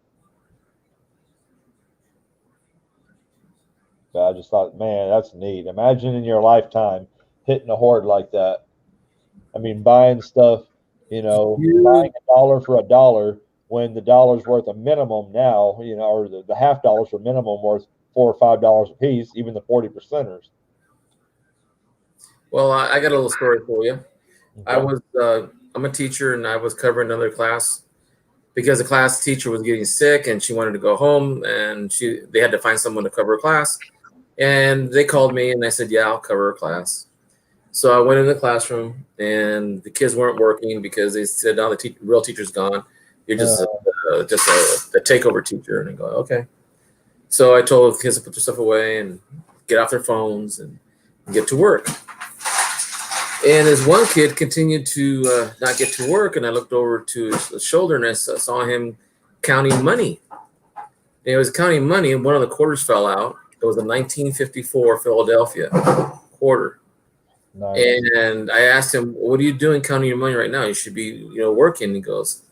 Speaker 1: But I just thought, man, that's neat. Imagine in your lifetime hitting a hoard like that. I mean, buying stuff, buying $1 for $1 when the dollar's worth a minimum now, or the half dollars for minimum worth $4 or $5 a piece, even the 40 percenters.
Speaker 4: Well, I got a little story for you.
Speaker 1: Okay.
Speaker 4: I'm a teacher, and I was covering another class because the class teacher was getting sick and she wanted to go home, and they had to find someone to cover a class. And they called me and I said, "Yeah, I'll cover a class." So I went in the classroom, and the kids weren't working because they said, "No, the real teacher's gone. You're just a takeover teacher." And I go, "Okay." So I told the kids to put their stuff away and get off their phones and get to work. And as one kid continued to not get to work, and I looked over to his shoulder and I saw him counting money. And he was counting money, and one of the quarters fell out. It was a 1954 Philadelphia quarter.
Speaker 1: Nice.
Speaker 4: And I asked him, "What are you doing counting your money right now? You should be, working." He goes,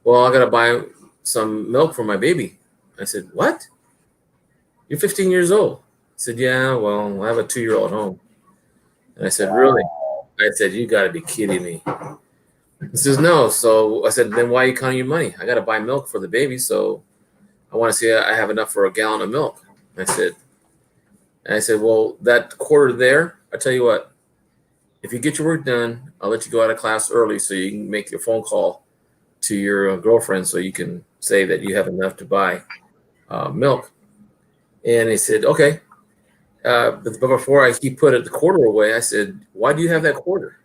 Speaker 4: "Well, I got to buy some milk for my baby." I said, "What? You're 15 years old." He said, "Yeah, well, I have a 2-year-old home." And I said, "Really?" I said, "You got to be kidding me." He says, "No." So I said, "Then why are you counting your money?" "I got to buy milk for the baby, so I want to see I have enough for a gallon of milk." I said, "Well, that quarter there, I tell you what, if you get your work done, I'll let you go out of class early so you can make your phone call to your girlfriend so you can say that you have enough to buy milk." And he said, "Okay." But before he put the quarter away, I said, "Why do you have that quarter?"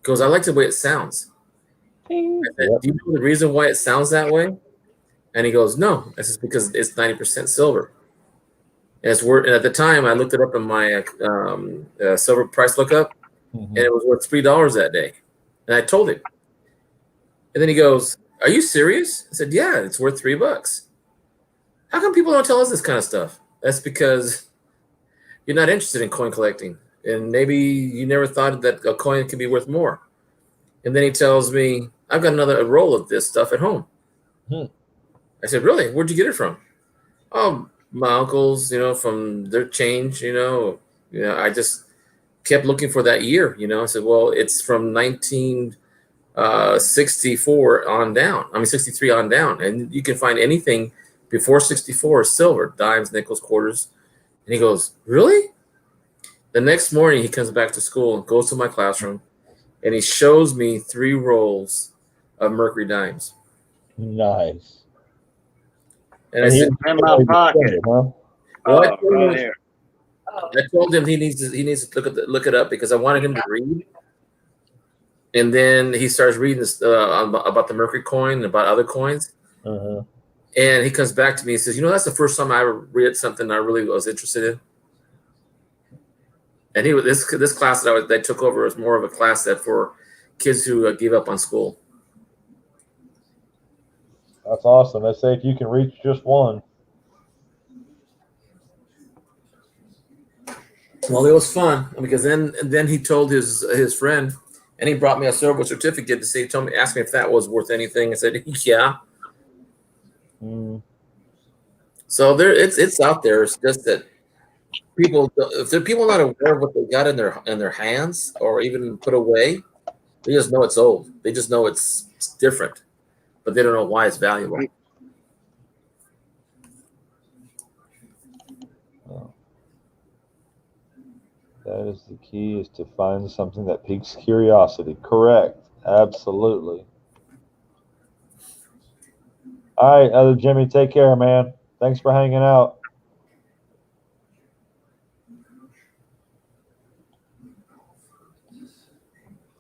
Speaker 4: He goes, "I like the way it sounds." I said, "Do you know the reason why it sounds that way?" And he goes, "No." I said, "Because it's 90% silver." And it's worth. And at the time, I looked it up in my silver price lookup, and it was worth $3 that day. And I told him. And then he goes, "Are you serious?" I said, "Yeah, it's worth $3." How come people don't tell us this kind of stuff? That's because you're not interested in coin collecting, and maybe you never thought that a coin could be worth more. And then he tells me, "I've got another roll of this stuff at home." I said, "Really? Where'd you get it from?" "Oh, my uncles, from their change, I just kept looking for that year, I said, "Well, it's from 1964 on down. I mean, 63 on down. And you can find anything before 64 is silver, dimes, nickels, quarters." And he goes, "Really?" The next morning, he comes back to school and goes to my classroom, and he shows me 3 rolls of Mercury dimes.
Speaker 1: Nice.
Speaker 4: And I said,
Speaker 2: In my pocket.
Speaker 1: Huh?
Speaker 4: Well,
Speaker 2: Right here.
Speaker 4: I told him he needs to look it up because I wanted him to read. And then he starts reading this about the Mercury coin and about other coins.
Speaker 1: Uh-huh.
Speaker 4: And he comes back to me and says, "That's the first time I ever read something I really was interested in." And this class that I took over was more of a class that for kids who gave up on school.
Speaker 1: That's awesome. They say if you can reach just one.
Speaker 4: Well, it was fun because then he told his friend, and he brought me a silver certificate to say, told me, asked me if that was worth anything. I said, yeah.
Speaker 1: Mm.
Speaker 4: So there, it's out there. It's just that people, if they're people not aware of what they got in their hands or even put away, they just know it's old. They just know it's different, but they don't know why it's valuable.
Speaker 1: Oh. That is the key, is to find something that piques curiosity. Correct. Absolutely. All right, other Jimmy, take care, man. Thanks for hanging out.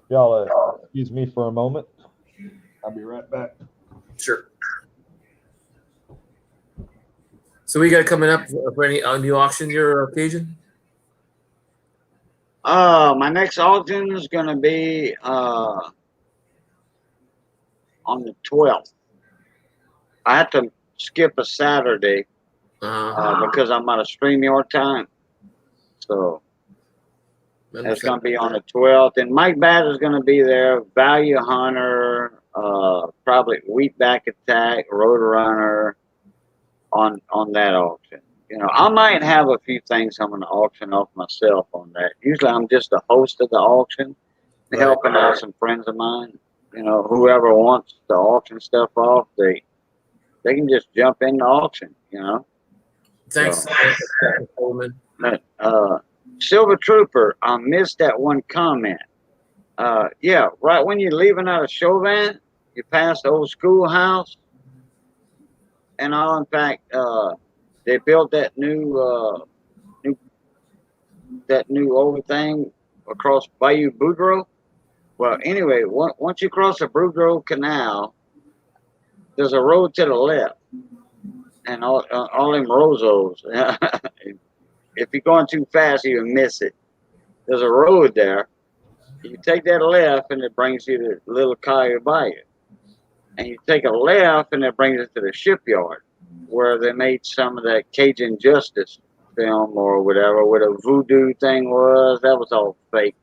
Speaker 1: Y'all, excuse me for a moment. I'll be right back.
Speaker 4: Sure. So we got coming up for any new auction your occasion?
Speaker 2: My next auction is gonna be on the 12th. I had to skip a Saturday because I'm out of StreamYard time. So it's going to be on the 12th. And Mike Bass is going to be there. Value Hunter, probably Wheatback Attack, Roadrunner on that auction. You know, I might have a few things I'm going to auction off myself on that. Usually I'm just the host of the auction, helping out some friends of mine. You know, whoever wants to auction stuff off, they can just jump in the auction, you know.
Speaker 4: Thanks, Coleman.
Speaker 2: But, Silver Trooper, I missed that one comment. Yeah, right when you're leaving out of Chauvin, you pass the old schoolhouse, and all. In fact, they built that new old thing across Bayou Boudreaux. Well, anyway, once you cross the Boudreaux Canal, there's a road to the left, and all them Rozos. If you're going too fast, you'll miss it. There's a road there. You take that left, and it brings you to Little Collier Bayou. And you take a left, and it brings you to the shipyard, where they made some of that Cajun Justice film or whatever, where the voodoo thing was. That was all fake.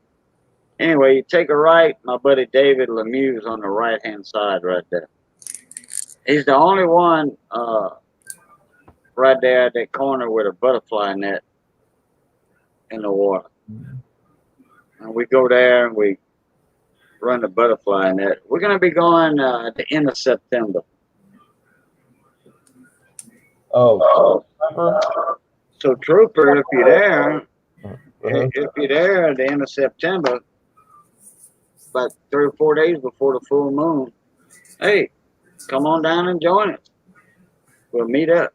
Speaker 2: Anyway, you take a right. My buddy David Lemieux is on the right-hand side right there. He's the only one right there at that corner with a butterfly net in the water. And we go there and we run the butterfly net. We're going to be going at the end of September.
Speaker 1: Oh,
Speaker 2: so Trooper, if you're there, if you're there at the end of September, about 3 or 4 days before the full moon, hey, come on down and join us. We'll meet up.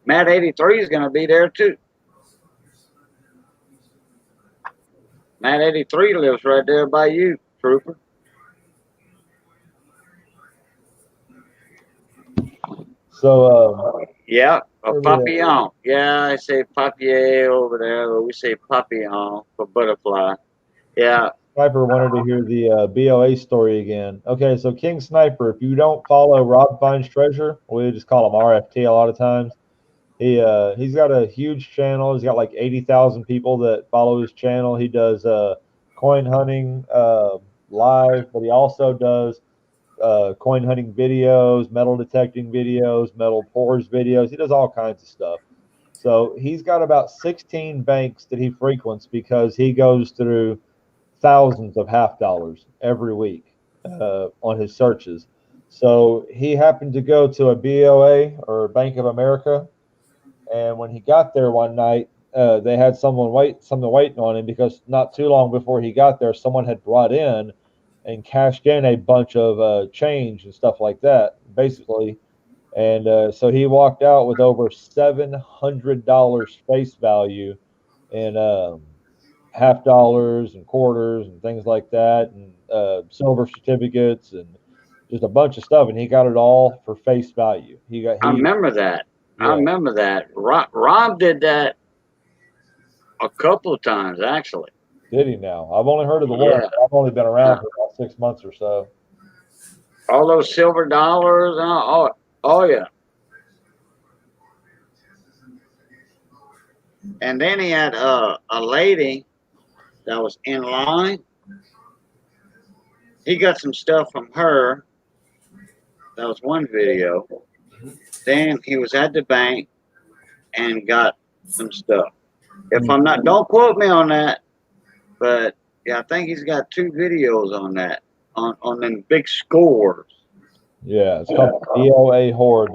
Speaker 2: Matt 83 is going to be there too. Matt 83 lives right there by you, Trooper.
Speaker 1: So,
Speaker 2: yeah, a papillon. Yeah, I say papier over there, but we say papillon for butterfly. Yeah.
Speaker 1: Sniper wanted to hear the BOA story again. Okay, so King Sniper, if you don't follow Rob Finds Treasure, we just call him RFT a lot of times. He's got a huge channel. He's got like 80,000 people that follow his channel. He does coin hunting live, but he also does coin hunting videos, metal detecting videos, metal pours videos. He does all kinds of stuff. So he's got about 16 banks that he frequents because he goes through thousands of half dollars every week on his searches. So he happened to go to a BOA or Bank of America, and when he got there one night, they had something waiting on him because not too long before he got there, someone had brought in and cashed in a bunch of change and stuff like that, basically. And so he walked out with over $700 face value in half dollars and quarters and things like that, and silver certificates and just a bunch of stuff. And he got it all for face value.
Speaker 2: I remember that. Yeah. I remember that. Rob did that a couple of times, actually.
Speaker 1: Did he now? I've only heard of the
Speaker 2: Yeah.
Speaker 1: one. I've only been around for about 6 months or so.
Speaker 2: All those silver dollars. Oh yeah. And then he had a lady that was in line. He got some stuff from her. That was one video. Then he was at the bank and got some stuff. If I'm not, don't quote me on that, but yeah, I think he's got 2 videos on that, on them big scores.
Speaker 1: Yeah, it's called DOA Horde.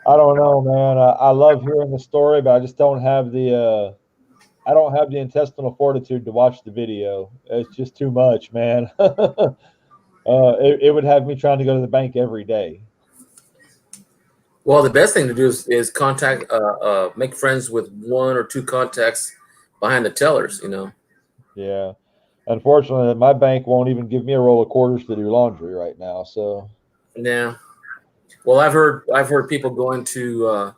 Speaker 1: I don't know, man. I love hearing the story, but I just don't have I don't have the intestinal fortitude to watch the video. It's just too much, man. It would have me trying to go to the bank every day.
Speaker 4: Well, the best thing to do is contact, make friends with 1 or 2 contacts behind the tellers. You know.
Speaker 1: Yeah. Unfortunately, my bank won't even give me a roll of quarters to do laundry right now. So.
Speaker 4: Yeah. Well, I've heard people going to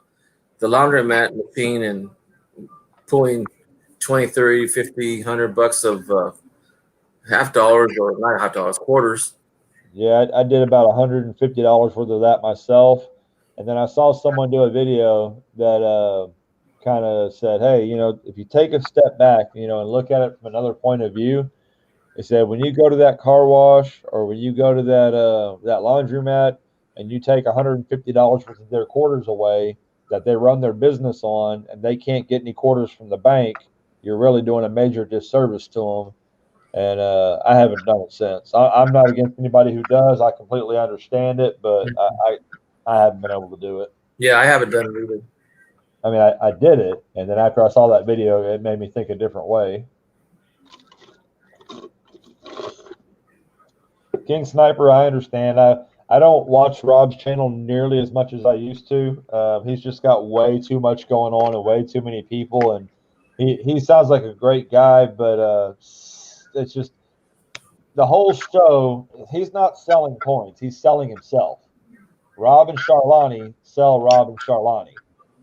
Speaker 4: the laundromat machine and pulling 20, 30, 50, $100 of half dollars, or not half dollars, quarters.
Speaker 1: Yeah, I did about $150 worth of that myself, and then I saw someone do a video that kind of said, "Hey, if you take a step back, and look at it from another point of view," they said, when you go to that car wash or when you go to that laundromat and you take $150 worth of their quarters away that they run their business on, and they can't get any quarters from the bank, you're really doing a major disservice to them. And I haven't done it since. I'm not against anybody who does. I completely understand it, but I haven't been able to do it.
Speaker 4: Yeah, I haven't done it either.
Speaker 1: I mean, I did it, and then after I saw that video, it made me think a different way. King Sniper, I understand. I don't watch Rob's channel nearly as much as I used to. He's just got way too much going on and way too many people, and he sounds like a great guy, but it's just the whole show. He's not selling coins; he's selling himself. Rob and Charlani sell Rob and Charlani,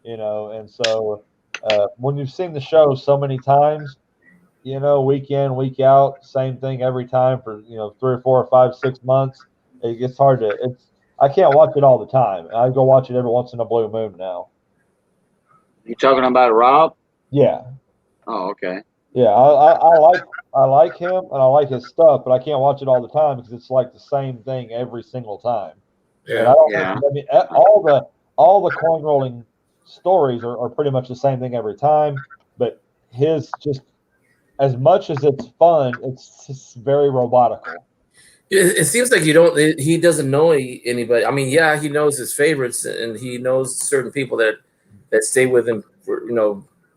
Speaker 1: and so when you've seen the show so many times, week in, week out, same thing every time for 3 or 4 or 5, 6 months. It gets hard to. I can't watch it all the time. I go watch it every once in a blue moon now.
Speaker 2: You talking about Rob?
Speaker 1: Yeah.
Speaker 2: Oh, okay.
Speaker 1: Yeah, I like him and I like his stuff, but I can't watch it all the time because it's like the same thing every single time.
Speaker 4: Yeah.
Speaker 1: And I don't
Speaker 2: Yeah.
Speaker 1: think, I mean, all the coin rolling stories are pretty much the same thing every time, but his just as much as it's fun, it's just very robotical.
Speaker 4: It seems like he doesn't know anybody. I mean, yeah, he knows his favorites and he knows certain people that stay with him for,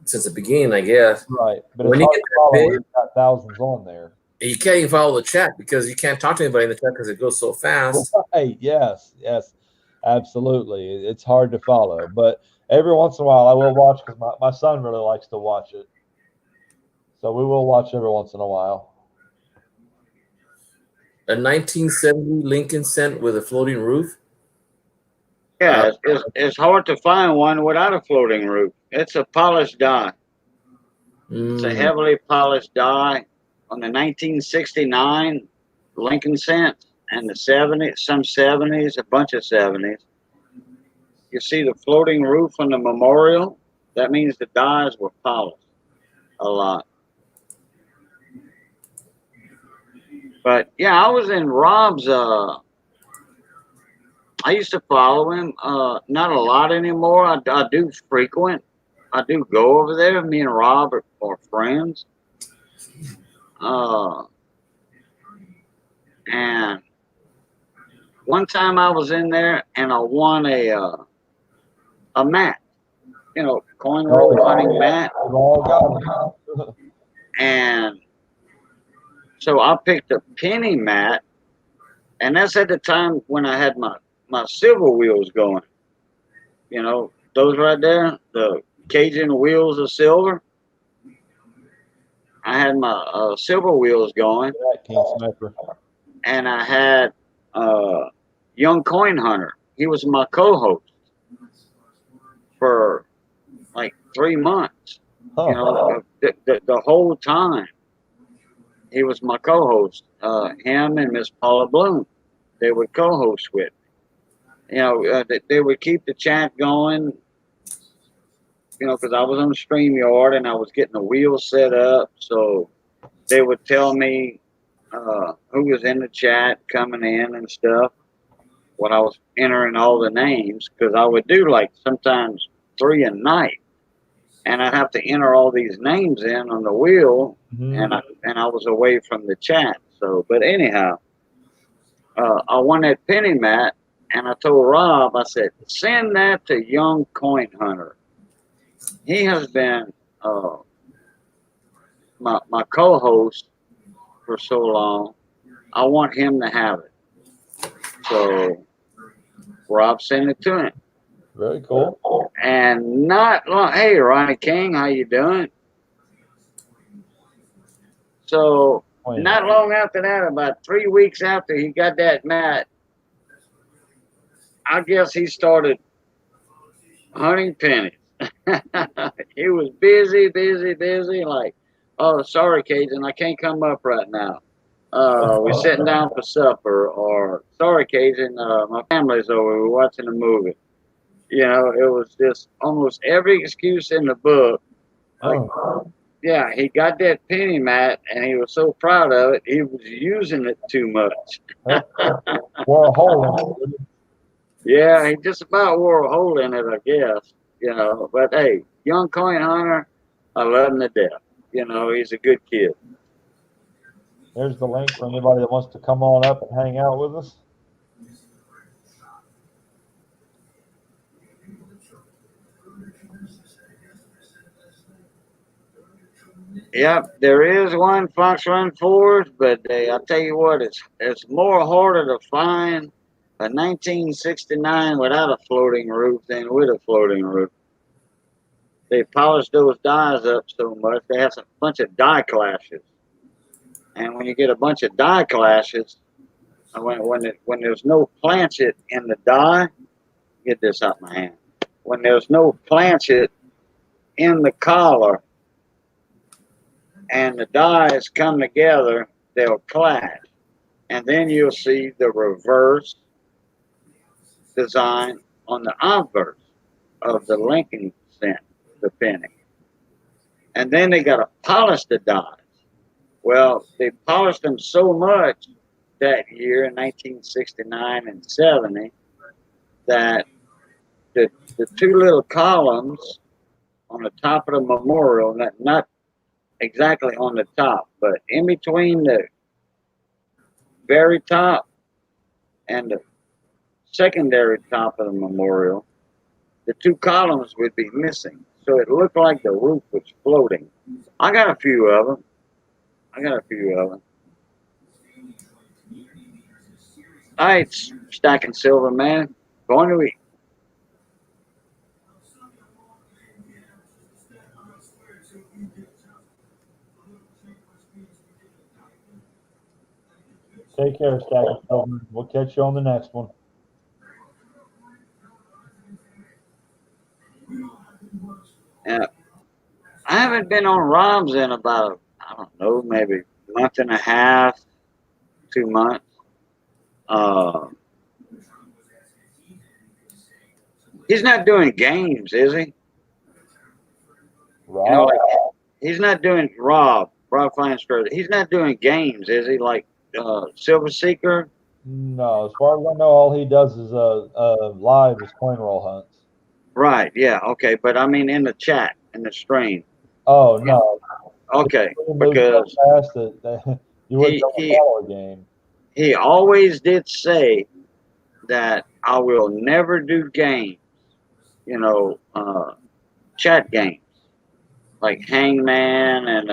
Speaker 4: since the beginning, I guess.
Speaker 1: Right. But
Speaker 4: when
Speaker 1: it's
Speaker 4: you
Speaker 1: hard
Speaker 4: get
Speaker 1: to follow
Speaker 4: that
Speaker 1: when
Speaker 4: big,
Speaker 1: you've got thousands on there.
Speaker 4: you can't even follow the chat because you can't talk to anybody in the chat because it goes so fast.
Speaker 1: Right. Yes. Absolutely. It's hard to follow. But every once in a while I will watch because my son really likes to watch it. So we will watch every once in a while.
Speaker 4: A 1970 Lincoln Cent with a floating roof.
Speaker 2: Yeah, it's hard to find one without a floating roof. It's a polished die. It's a heavily polished die on the 1969 Lincoln Cent and the 70s, some 70s, a bunch of 70s. You see the floating roof on the memorial? That means the dies were polished a lot. But yeah, I was in Rob's. I used to follow him. Not a lot anymore. I do frequent. I do go over there. Me and Rob are friends. And one time I was in there and I won a mat. Coin roll hunting mat. And so I picked a penny mat. And that's at the time when I had my silver wheels going. Those right there, the Cajun wheels of silver. I had my silver wheels going. And I had Young Coin Hunter. He was my co-host for like 3 months. The whole time. he was my co-host. Him and Miss Paula Bloom, they would co-host with me. You know, they would keep the chat going. You know, because I was on StreamYard and I was getting the wheels set up, so they would tell me who was in the chat coming in and stuff. When I was entering all the names, because I would do like sometimes 3 a night, and I'd have to enter all these names in on the wheel,
Speaker 1: Mhm.
Speaker 2: and I was away from the chat. So, but anyhow, I won that penny mat, and I told Rob, I said, send that to Young Coin Hunter. He has been uh, my co-host for so long. I want him to have it. So Rob sent it to him.
Speaker 1: Very cool.
Speaker 2: And not long, hey Ronnie King, how you doing? So not long after that, about 3 weeks after he got that mat, I guess he started hunting pennies. He was busy. Like, oh, sorry, Cajun, I can't come up right now. We're sitting down for supper. Or sorry, Cajun, my family's over. We're watching a movie. You know, it was just almost every excuse in the book. Like, yeah, he got that penny mat and he was so proud of it. He was using it too much.
Speaker 1: Wore a hole in it.
Speaker 2: Yeah, he just about wore a hole in it, I guess. You know, but hey, Young Coin Hunter, I love him to death. You know, he's a good kid.
Speaker 1: There's the link for anybody that wants to come on up and hang out with us.
Speaker 2: Yep, there is one Fox Run Ford, but I'll tell you what, it's more harder to find a 1969 without a floating roof than with a floating roof. They polished those dies up so much, they have a bunch of die clashes. And when you get a bunch of die clashes, when there's no planchet in the die, get this out of my hand. When there's no planchet in the collar and the dies come together, they'll clash. And then you'll see the reverse design on the obverse of the linking cent, the penny. And then they got to polish the dies. Well, they polished them so much that year in 1969 and 70 that the two little columns on the top of the memorial, not exactly on the top, but in between the very top and the secondary top of the memorial, the two columns would be missing. So it looked like the roof was floating. I got a few of them. All right, Stacking Silver Man, going to eat.
Speaker 1: Take care, Stacking Silver. We'll catch you on the next one.
Speaker 2: I haven't been on Rob's in about, I don't know, maybe a month and a half, 2 months. He's not doing games, is he?
Speaker 1: Rob?
Speaker 2: You know, like he's not doing Rob Feinstrader. He's not doing games, is he? Like Silver Seeker.
Speaker 1: No, as far as I know, all he does is live is coin roll hunts.
Speaker 2: Right. Yeah. Okay. But I mean, in the chat, in the stream.
Speaker 1: Oh no.
Speaker 2: Okay. Because
Speaker 1: so fast that you wouldn't follow a game.
Speaker 2: He always did say that I will never do games. You know, chat games like Hangman and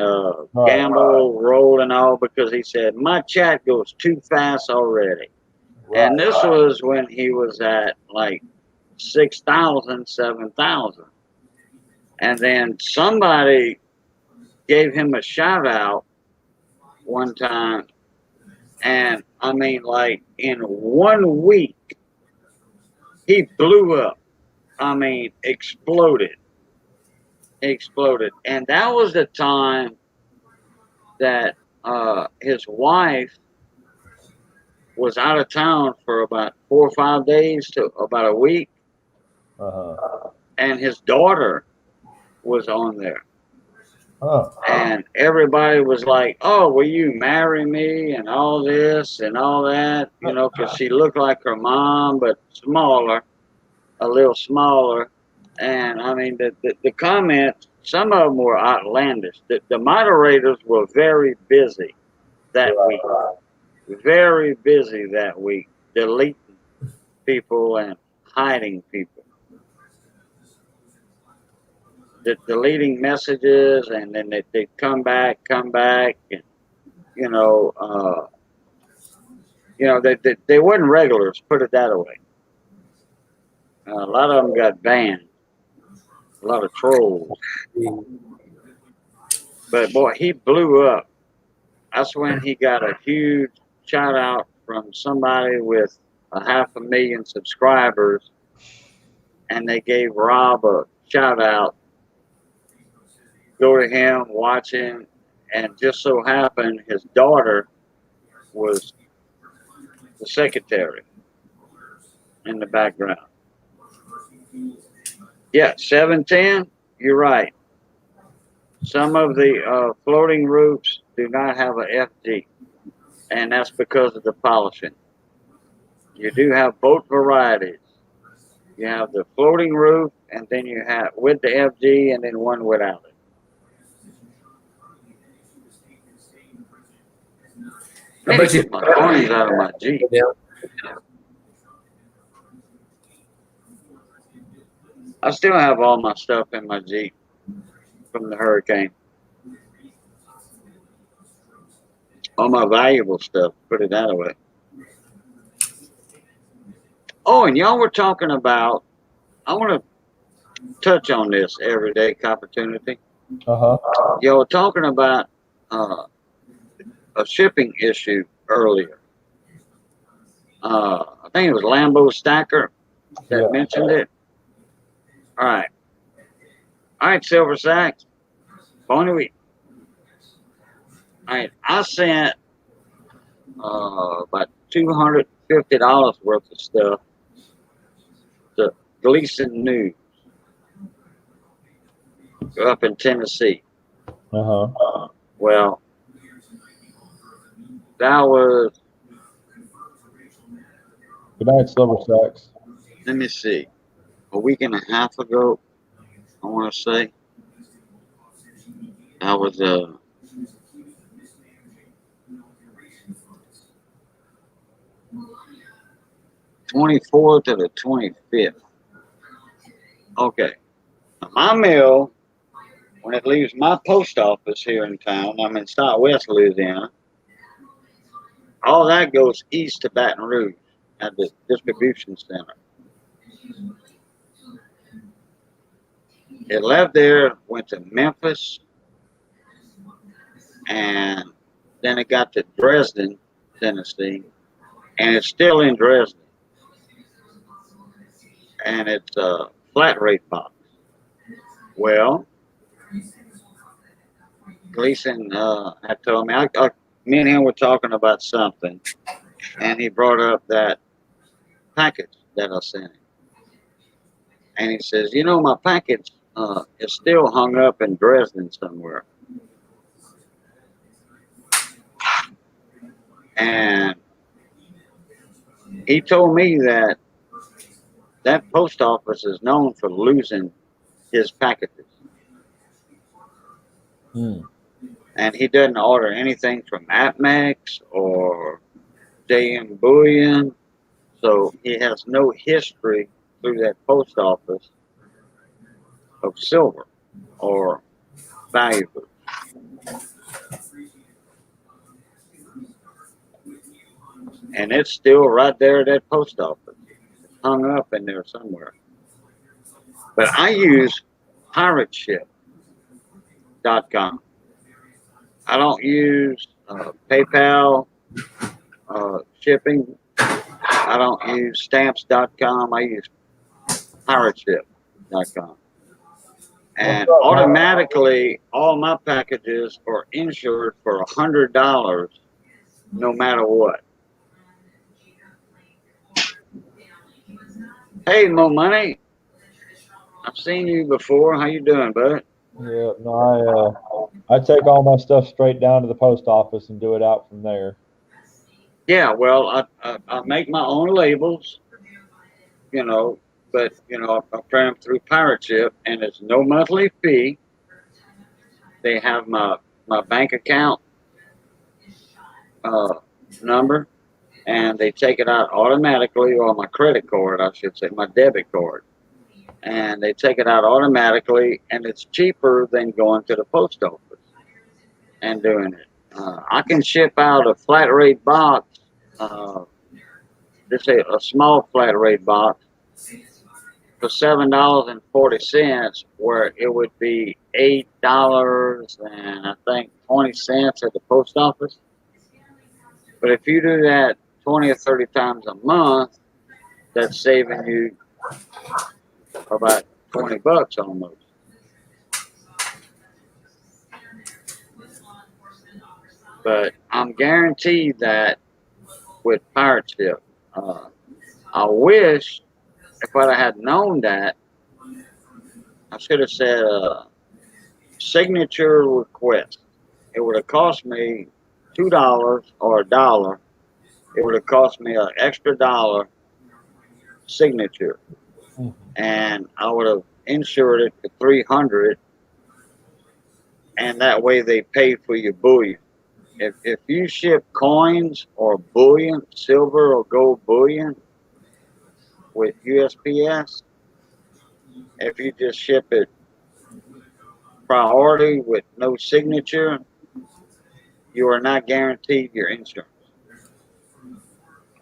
Speaker 2: Gamble, Roll, and all, because he said my chat goes too fast already. Right. And this was when he was at like 6,000, 7,000. And then somebody gave him a shout out one time. And I mean, like in 1 week, he blew up. I mean, exploded. And that was the time that his wife was out of town for about 4 or 5 days to about a week, and his daughter was on there. And everybody was like, "Oh, will you marry me?" and all this and all that, you know, because she looked like her mom, but smaller, a little smaller. And I mean, the comments, some of them were outlandish. The moderators were very busy that week, very busy that week, deleting people and hiding people. Deleting messages, and then they come back, and you know, they weren't regulars. Put it that way. A lot of them got banned. A lot of trolls. But boy, he blew up. That's when he got a huge shout out from somebody with 500,000 subscribers, and they gave Rob a shout out. Go to him, watch him, and just so happened his daughter was the secretary in the background. Yeah, 710, you're right. Some of the floating roofs do not have a FG, and that's because of the polishing. You do have both varieties. You have the floating roof, and then you have with the FG, and then one without it. I need to get my coins out of my Jeep.
Speaker 4: Yeah.
Speaker 2: I still have all my stuff in my Jeep from the hurricane. All my valuable stuff, put it that way. Oh, and y'all were talking about, I want to touch on this everyday opportunity. Y'all were talking about a shipping issue earlier. I think it was Lambo Stacker that mentioned it. All right, Silver Sacks, Bonnie Week. All right, I sent about $250 worth of stuff to Gleason News up in Tennessee. Well, that was.
Speaker 1: Good night, Silver Sacks.
Speaker 2: Let me see. A week and a half ago, I want to say. That was 24th to the 25th. Okay. Now, my mail, when it leaves my post office here in town, I'm in Southwest Louisiana, all that goes east to Baton Rouge at the distribution center. It left there, went to Memphis, and then it got to Dresden, Tennessee, and it's still in Dresden. And it's a flat rate box. Well, Gleason had told me, me and him were talking about something, and he brought up that package that I sent him. And he says, you know, my package is still hung up in Dresden somewhere. And he told me that that post office is known for losing his packages. And he doesn't order anything from Atmex or JM Bullion. So he has no history through that post office of silver or valuables. And it's still right there at that post office. It's hung up in there somewhere. But I use pirateship.com. I don't use PayPal shipping. I don't use stamps.com. I use pirateship.com. And
Speaker 1: What's up, man?
Speaker 2: automatically, all my packages are insured for $100, no matter what. Hey, Mo Money, I've seen you before. How you doing, bud?
Speaker 1: Yeah, no, I take all my stuff straight down to the post office and do it out from there.
Speaker 2: Yeah, well, I make my own labels, you know, but I print them through Pirate Ship, and it's no monthly fee. They have my bank account uh, number, and they take it out automatically, or my credit card, I should say, my debit card, and they take it out automatically, and it's cheaper than going to the post office and doing it. I can ship out a flat rate box, uh, just say a small flat rate box, for $7.40, where it would be $8 and I think 20 cents at the post office. But if you do that 20 or 30 times a month, that's saving you about $20 almost. But I'm guaranteed that with Pirate Ship. I wish if I had known that, I should have said signature request. It would have cost me $2 or $1. It would have cost me an extra $1 signature, and I would have insured it for $300, and that way they pay for your bullion. If you ship coins or bullion, silver or gold bullion with USPS, if you just ship it priority with no signature, you are not guaranteed your insurance.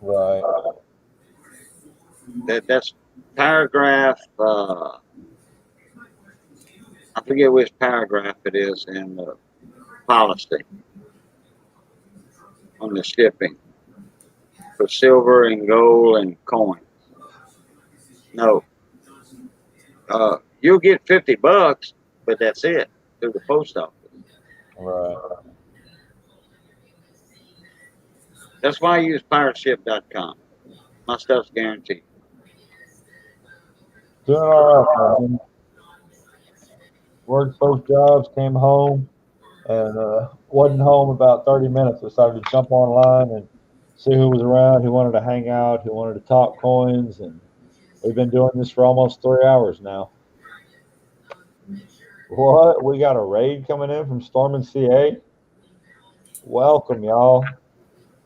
Speaker 1: Right.
Speaker 2: That's paragraph. I forget which paragraph it is in the policy on the shipping for silver and gold and coins. No, you'll get $50, but that's it through the post office.
Speaker 1: Right.
Speaker 2: That's why I use pirateship.com. My stuff's guaranteed.
Speaker 1: Doing all right, man. Worked both jobs, came home, and wasn't home about 30 minutes. Decided to jump online and see who was around, who wanted to hang out, who wanted to talk coins, and we've been doing this for almost 3 hours now. What? We got a raid coming in from Storm and CA? Welcome, y'all.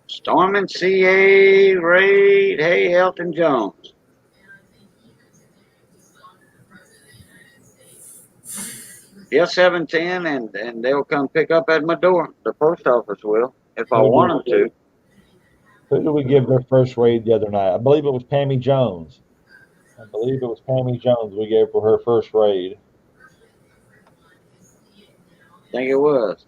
Speaker 2: Storm and CA raid. Hey, Elton Jones. Yes, 710, and they'll come pick up at my door. The post office will, if I want them to.
Speaker 1: Who did we give their first raid the other night? I believe it was Pammy Jones. We gave for her first raid.
Speaker 2: I think it was.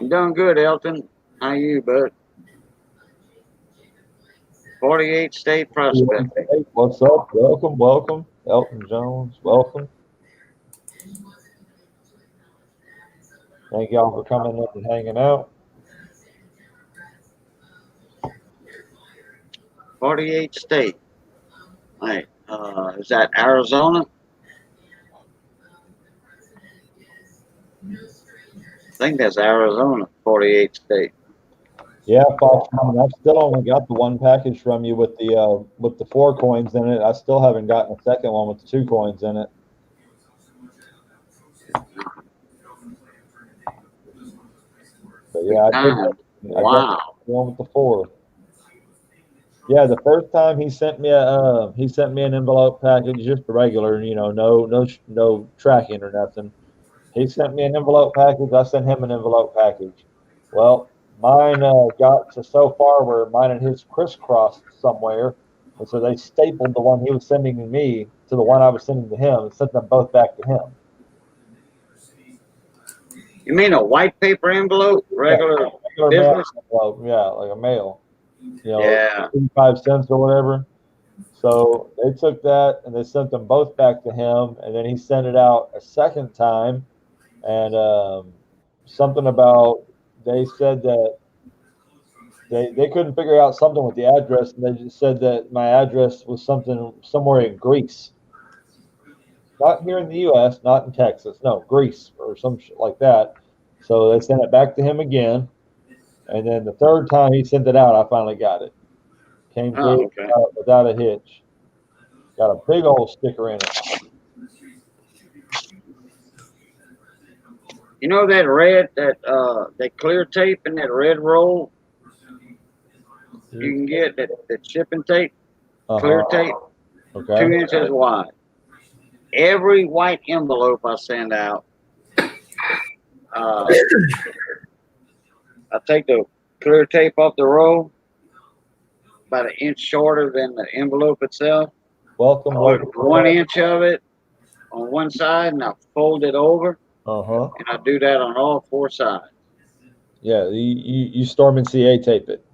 Speaker 2: I'm doing good, Elton. How you, bud? 48 state prospecting.
Speaker 1: Hey, what's up? Welcome. Elton Jones, welcome. Thank y'all for coming up and hanging out.
Speaker 2: 48 state. Hey, is that Arizona? I think that's Arizona, 48 state.
Speaker 1: Yeah, I still only got the one package from you with the 4 coins in it. I still haven't gotten a second one with the 2 coins in it. But yeah, I got the one with the 4. Yeah, the first time he sent me an envelope package, just a regular, no tracking or nothing. He sent me an envelope package. I sent him an envelope package. Well, mine got to so far where mine and his crisscrossed somewhere, and so they stapled the one he was sending to me to the one I was sending to him and sent them both back to him.
Speaker 2: You mean a white paper envelope? Regular business?
Speaker 1: Envelope, yeah, like a mail.
Speaker 2: Yeah.
Speaker 1: 85 cents or whatever. So they took that and they sent them both back to him, and then he sent it out a second time, and something about they said that they couldn't figure out something with the address, and they just said that my address was something somewhere in Greece, not here in the U.S., not in Texas, no, Greece or some shit like that. So they sent it back to him again, and then the third time he sent it out, I finally got it. Came
Speaker 2: Oh,
Speaker 1: through
Speaker 2: okay.
Speaker 1: without a hitch. Got a big old sticker in it.
Speaker 2: You know that red, that clear tape in that red roll you can get, that shipping tape, clear tape,
Speaker 1: Okay.
Speaker 2: 2 inches wide. Every white envelope I send out, I take the clear tape off the roll, about an inch shorter than the envelope itself.
Speaker 1: Welcome.
Speaker 2: Put 1 inch of it on one side, and I fold it over,
Speaker 1: Uh-huh.
Speaker 2: and I do that on all 4 sides.
Speaker 1: Yeah, you Storm and CA tape it.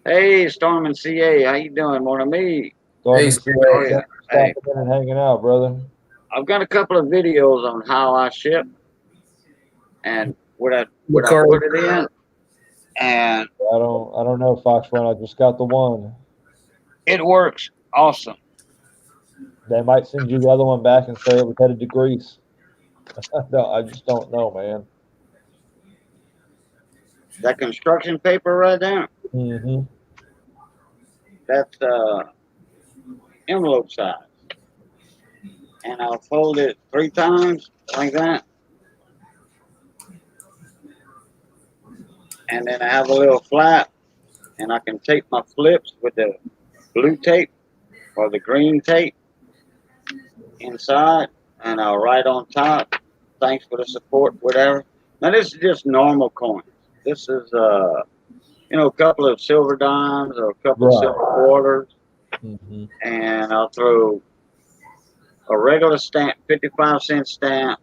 Speaker 2: Hey, Storm and CA, how you doing, mon ami?
Speaker 1: Storm
Speaker 4: Hey,
Speaker 1: and CA,
Speaker 2: Oh, yeah. Hey,
Speaker 1: stopping in and hanging out, brother.
Speaker 2: I've got a couple of videos on how I ship and what I
Speaker 4: McCarty.
Speaker 2: put it in, and
Speaker 1: I don't know, Fox Run. I just got the one.
Speaker 2: it works awesome.
Speaker 1: They might send you the other one back and say it was headed to Greece. No, I just don't know, man.
Speaker 2: That construction paper right there,
Speaker 1: Mm-hmm.
Speaker 2: that's envelope size, and I'll fold it 3 times like that, and then I have a little flap, and I can tape my flips with the blue tape or the green tape inside, and I'll write on top, "Thanks for the support," whatever. Now this is just normal coins. This is a couple of silver dimes or a couple of
Speaker 1: Right.
Speaker 2: silver quarters,
Speaker 1: Mm-hmm.
Speaker 2: and I'll throw a regular stamp, 55-cent stamp,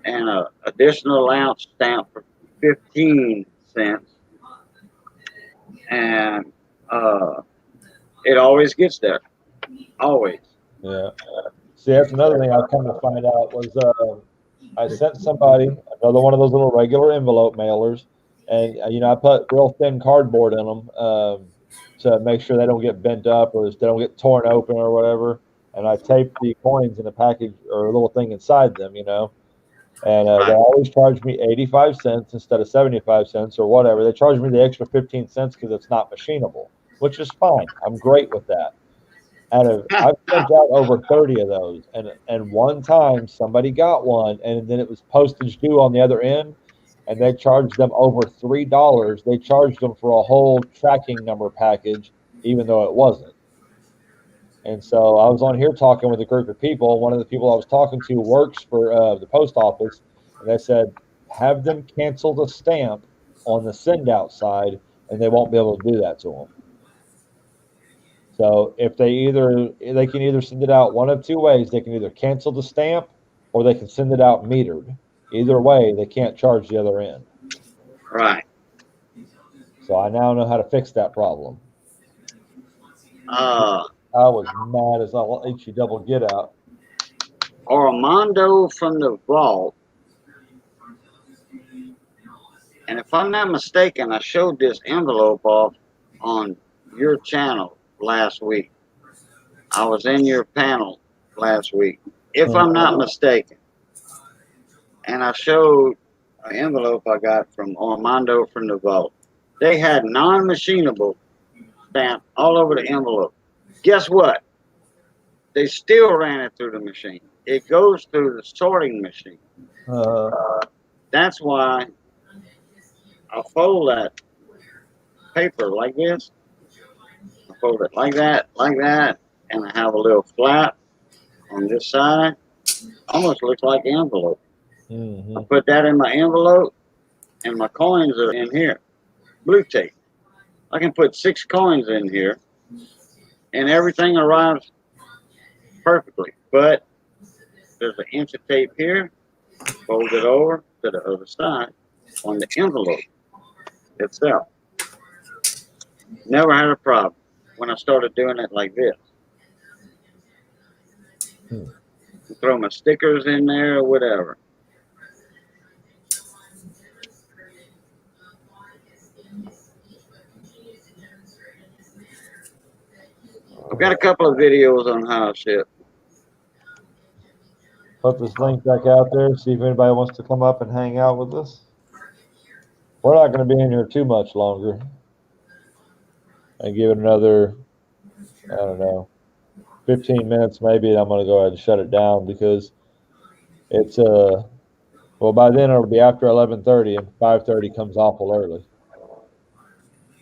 Speaker 2: and a additional ounce stamp for 15 cents, and it always gets there, always.
Speaker 1: Yeah. See, that's another thing I've come to find out was I sent somebody another one of those little regular envelope mailers, and I put real thin cardboard in them to make sure they don't get bent up or they don't get torn open or whatever. And I taped the coins in a package or a little thing inside them, And they
Speaker 2: Right.
Speaker 1: always charge me 85 cents instead of 75 cents or whatever. They charge me the extra 15 cents because it's not machinable, which is fine. I'm great with that. I've sent out over 30 of those, and one time somebody got one, and then it was postage due on the other end, and they charged them over $3. They charged them for a whole tracking number package, even though it wasn't. And so I was on here talking with a group of people. One of the people I was talking to works for the post office, and they said, have them cancel the stamp on the send out side, and they won't be able to do that to them. So if they can either send it out one of two ways. They can either cancel the stamp or they can send it out metered. Either way, they can't charge the other end.
Speaker 2: Right.
Speaker 1: So I now know how to fix that problem.
Speaker 2: Uh,
Speaker 1: I was mad as all HE double get out.
Speaker 2: Armando from the vault, and if I'm not mistaken, I showed this envelope off on your channel last week. I was in your panel last week, if I'm not mistaken. And I showed an envelope I got from Armando from the vault. They had non-machinable stamp all over the envelope. Guess what? They still ran it through the machine. It goes through the sorting machine. That's why I fold that paper like this. I fold it like that, and I have a little flap on this side. Almost looks like an envelope.
Speaker 1: Mm-hmm.
Speaker 2: I put that in my envelope, and my coins are in here. Blue tape. I can put 6 coins in here, and everything arrives perfectly. But there's an inch of tape here. Fold it over to the other side on the envelope itself. Never had a problem. when I started doing it like this. Throw my stickers in there or whatever. I've got a couple of videos on how to ship.
Speaker 1: Put this link back out there, see if anybody wants to come up and hang out with us. We're not going to be in here too much longer. And give it another, I don't know, 15 minutes maybe, and I'm going to go ahead and shut it down because it's well, by then it'll be after 11:30 and 5:30 comes awful early.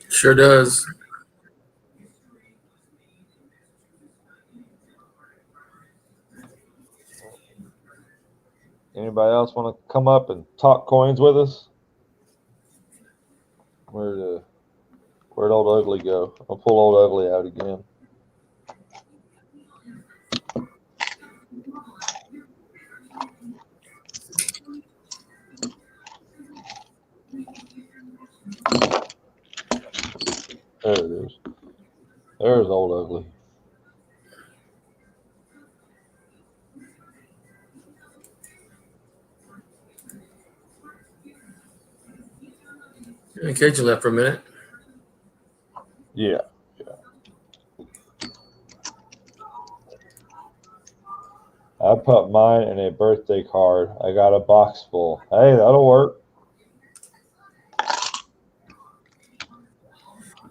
Speaker 4: Sure does.
Speaker 1: Anybody else want to come up and talk coins with us? Where'd old Ugly go? I'll pull old Ugly out again. There it is. There's old Ugly.
Speaker 4: Cage left for a minute.
Speaker 1: Yeah. I put mine in a birthday card. I got a box full. Hey, that'll work.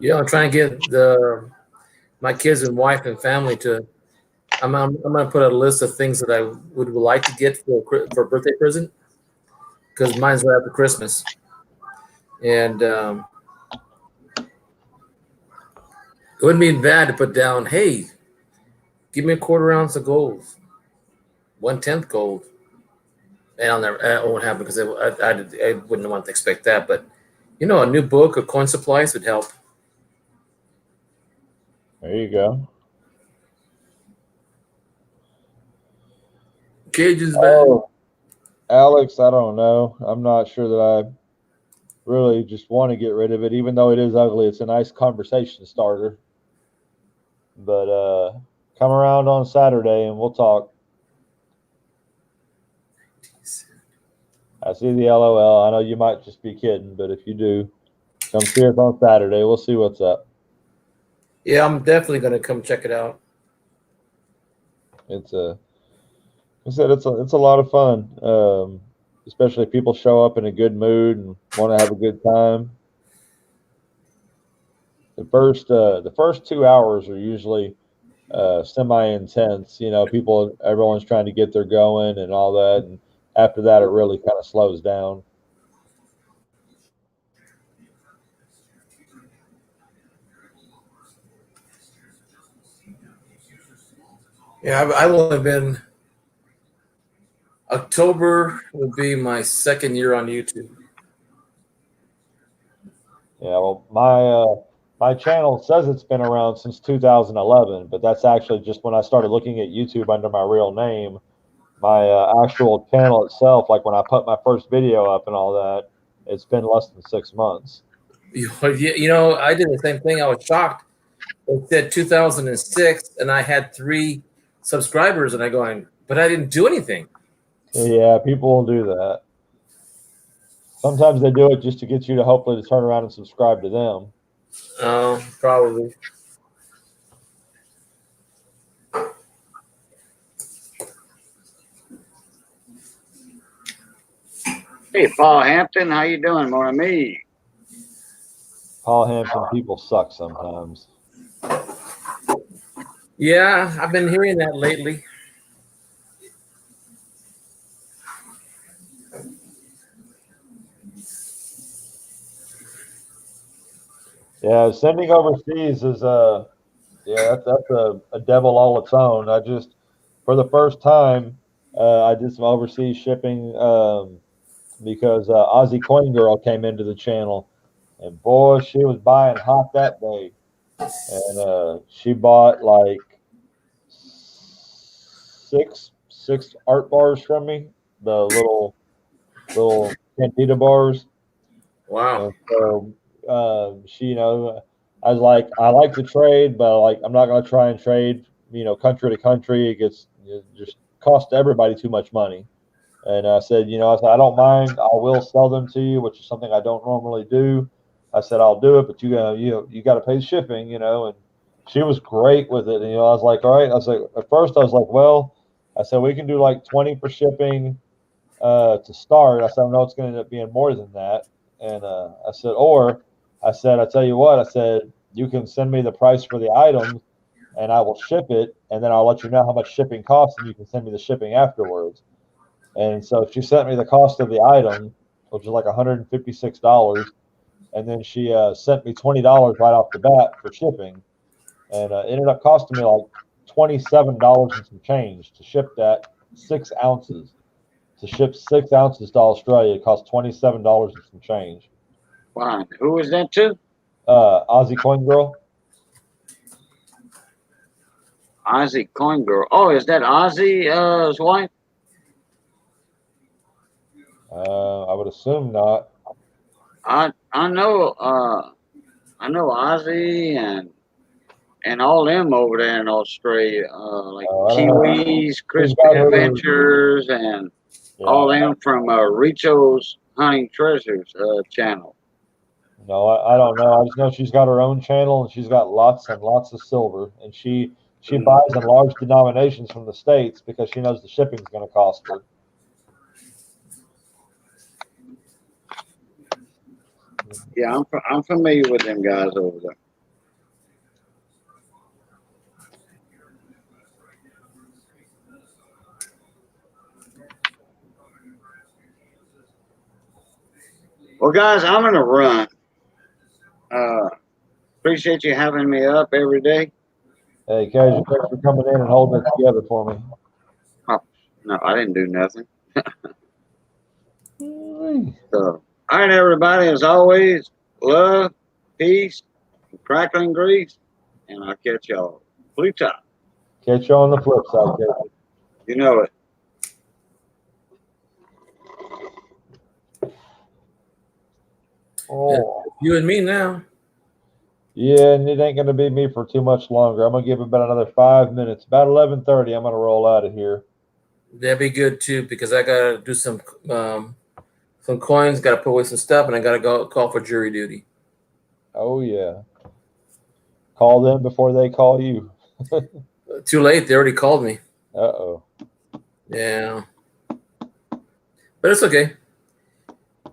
Speaker 4: Yeah, I'm trying to get my kids and wife and family to. I'm gonna put a list of things that I would like to get for a birthday present because mine's right after Christmas, and it wouldn't be bad to put down. Hey, give me a quarter ounce of gold, 1/10 gold. And I'll never. It won't happen because I wouldn't want to expect that. But a new book of coin supplies would help.
Speaker 1: There you go.
Speaker 4: Cages back.
Speaker 1: Oh, Alex, I don't know. I'm not sure that I really just want to get rid of it, even though it is ugly. It's a nice conversation starter. But come around on Saturday and we'll talk. I see the LOL. I know you might just be kidding, but if you do, come see us on Saturday. We'll see what's up.
Speaker 4: Yeah, I'm definitely gonna come check it out.
Speaker 1: Like I said, it's a lot of fun. Especially if people show up in a good mood and want to have a good time. The first 2 hours are usually semi-intense. Everyone's trying to get their going and all that, and after that, it really kind of slows down.
Speaker 4: Yeah, I've only been. October will be my second year on YouTube.
Speaker 1: Yeah, well, my channel says it's been around since 2011, but that's actually just when I started looking at YouTube under my real name. My actual channel itself, like when I put my first video up and all that, it's been less than 6 months.
Speaker 4: I did the same thing. I was shocked. It said 2006, and I had 3 subscribers, and but I didn't do anything.
Speaker 1: Yeah, people will do that. Sometimes they do it just to get you to hopefully to turn around and subscribe to them.
Speaker 4: Oh, probably.
Speaker 2: Hey, Paul Hampton, how you doing, mon ami?
Speaker 1: Paul Hampton people suck sometimes.
Speaker 4: Yeah, I've been hearing that lately.
Speaker 1: Yeah, sending overseas is that's a devil all its own. For the first time, I did some overseas shipping because Aussie Coin Girl came into the channel, and boy, she was buying hot that day, and she bought like six art bars from me, the little candida bars.
Speaker 4: Wow.
Speaker 1: And so she, I was like, I like to trade, but like I'm not going to try and trade, country to country. It just costs everybody too much money. And I said, I said I don't mind. I will sell them to you, which is something I don't normally do. I said I'll do it, but you got to pay shipping, And she was great with it. And, I was like, all right. I was like, at first I was like, well, I said we can do like 20 for shipping to start. I said, I know it's going to end up being more than that. And I said, I tell you what, I said, you can send me the price for the items and I will ship it. And then I'll let you know how much shipping costs and you can send me the shipping afterwards. And so she sent me the cost of the item, which was like $156. And then she sent me $20 right off the bat for shipping. And it ended up costing me like $27 and some change to ship that 6 ounces. To ship 6 ounces to Australia, it cost $27 and some change.
Speaker 2: Fine. Who is that to?
Speaker 1: Aussie Coin Girl.
Speaker 2: Ozzy Coin Girl. Oh, is that Ozzy's wife?
Speaker 1: I would assume not.
Speaker 2: I know Ozzy and all them over there in Australia, like Kiwis, Crispin Adventures, and all them from Richo's Hunting Treasures channel.
Speaker 1: No, I don't know. I just know she's got her own channel and she's got lots and lots of silver, and she buys in large denominations from the States because she knows the shipping's going to cost her.
Speaker 2: Yeah, I'm familiar with them guys over there. Well, guys, I'm gonna run. Appreciate you having me up every day.
Speaker 1: Hey, Cash, thanks for coming in and holding it together for me.
Speaker 2: Oh, no, I didn't do nothing. So, all right, everybody, as always, love, peace, and crackling grease, and I'll catch y'all blue top.
Speaker 1: Catch you on the flip side, Cash.
Speaker 2: You know it.
Speaker 1: Oh.
Speaker 4: You and me now.
Speaker 1: Yeah, and it ain't going to be me for too much longer. I'm going to give it about another 5 minutes. About 11:30, I'm going to roll out of here.
Speaker 4: That'd be good too, because I gotta do some coins, gotta put away some stuff, and I gotta go call for jury duty.
Speaker 1: Oh yeah. Call them before they call you.
Speaker 4: Too late. They already called me.
Speaker 1: Uh-oh.
Speaker 4: Yeah. But it's okay.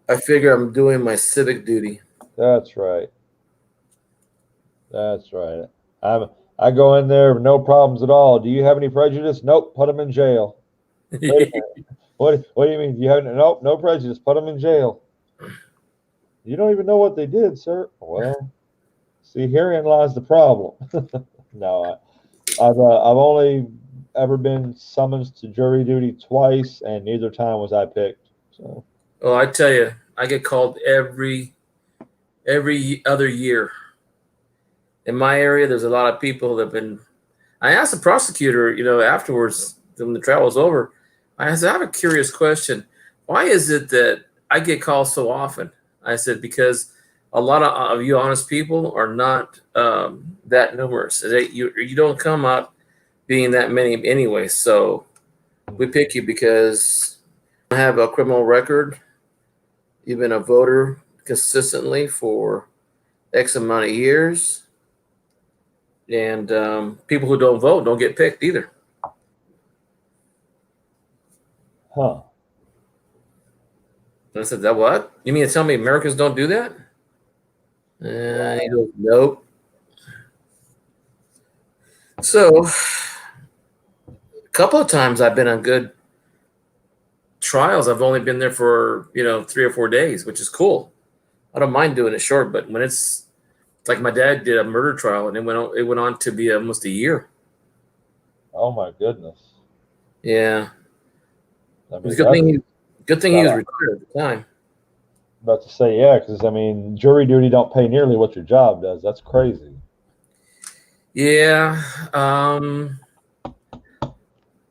Speaker 4: I figure I'm doing my civic duty.
Speaker 1: That's right. That's right. I go in there with no problems at all. Do you have any prejudice? Nope. Put them in jail. Wait a minute. What do you mean? Do you have nope, no prejudice. Put them in jail. You don't even know what they did, sir. Well, see, herein lies the problem. No, I've only ever been summoned to jury duty twice, and neither time was I picked. So.
Speaker 4: Oh, I tell you, I get called every other year. In my area, there's a lot of people that have been. I asked the prosecutor, afterwards when the trial was over, I said, I have a curious question. Why is it that I get called so often? I said, because a lot of you honest people are not that numerous. You don't come out being that many anyway. So we pick you because you have a criminal record. You've been a voter consistently for X amount of years. And people who don't vote don't get picked either.
Speaker 1: Huh.
Speaker 4: And I said, that what? You mean to tell me Americans don't do that? And he goes, nope. So a couple of times I've been on good trials. I've only been there for, 3 or 4 days, which is cool. I don't mind doing it short, but when it's like my dad did a murder trial and it went on to be almost a year.
Speaker 1: Oh my goodness.
Speaker 4: Yeah.
Speaker 1: I mean,
Speaker 4: it was a good thing he was retired at the time.
Speaker 1: About to say, yeah, because jury duty don't pay nearly what your job does. That's crazy.
Speaker 4: Yeah.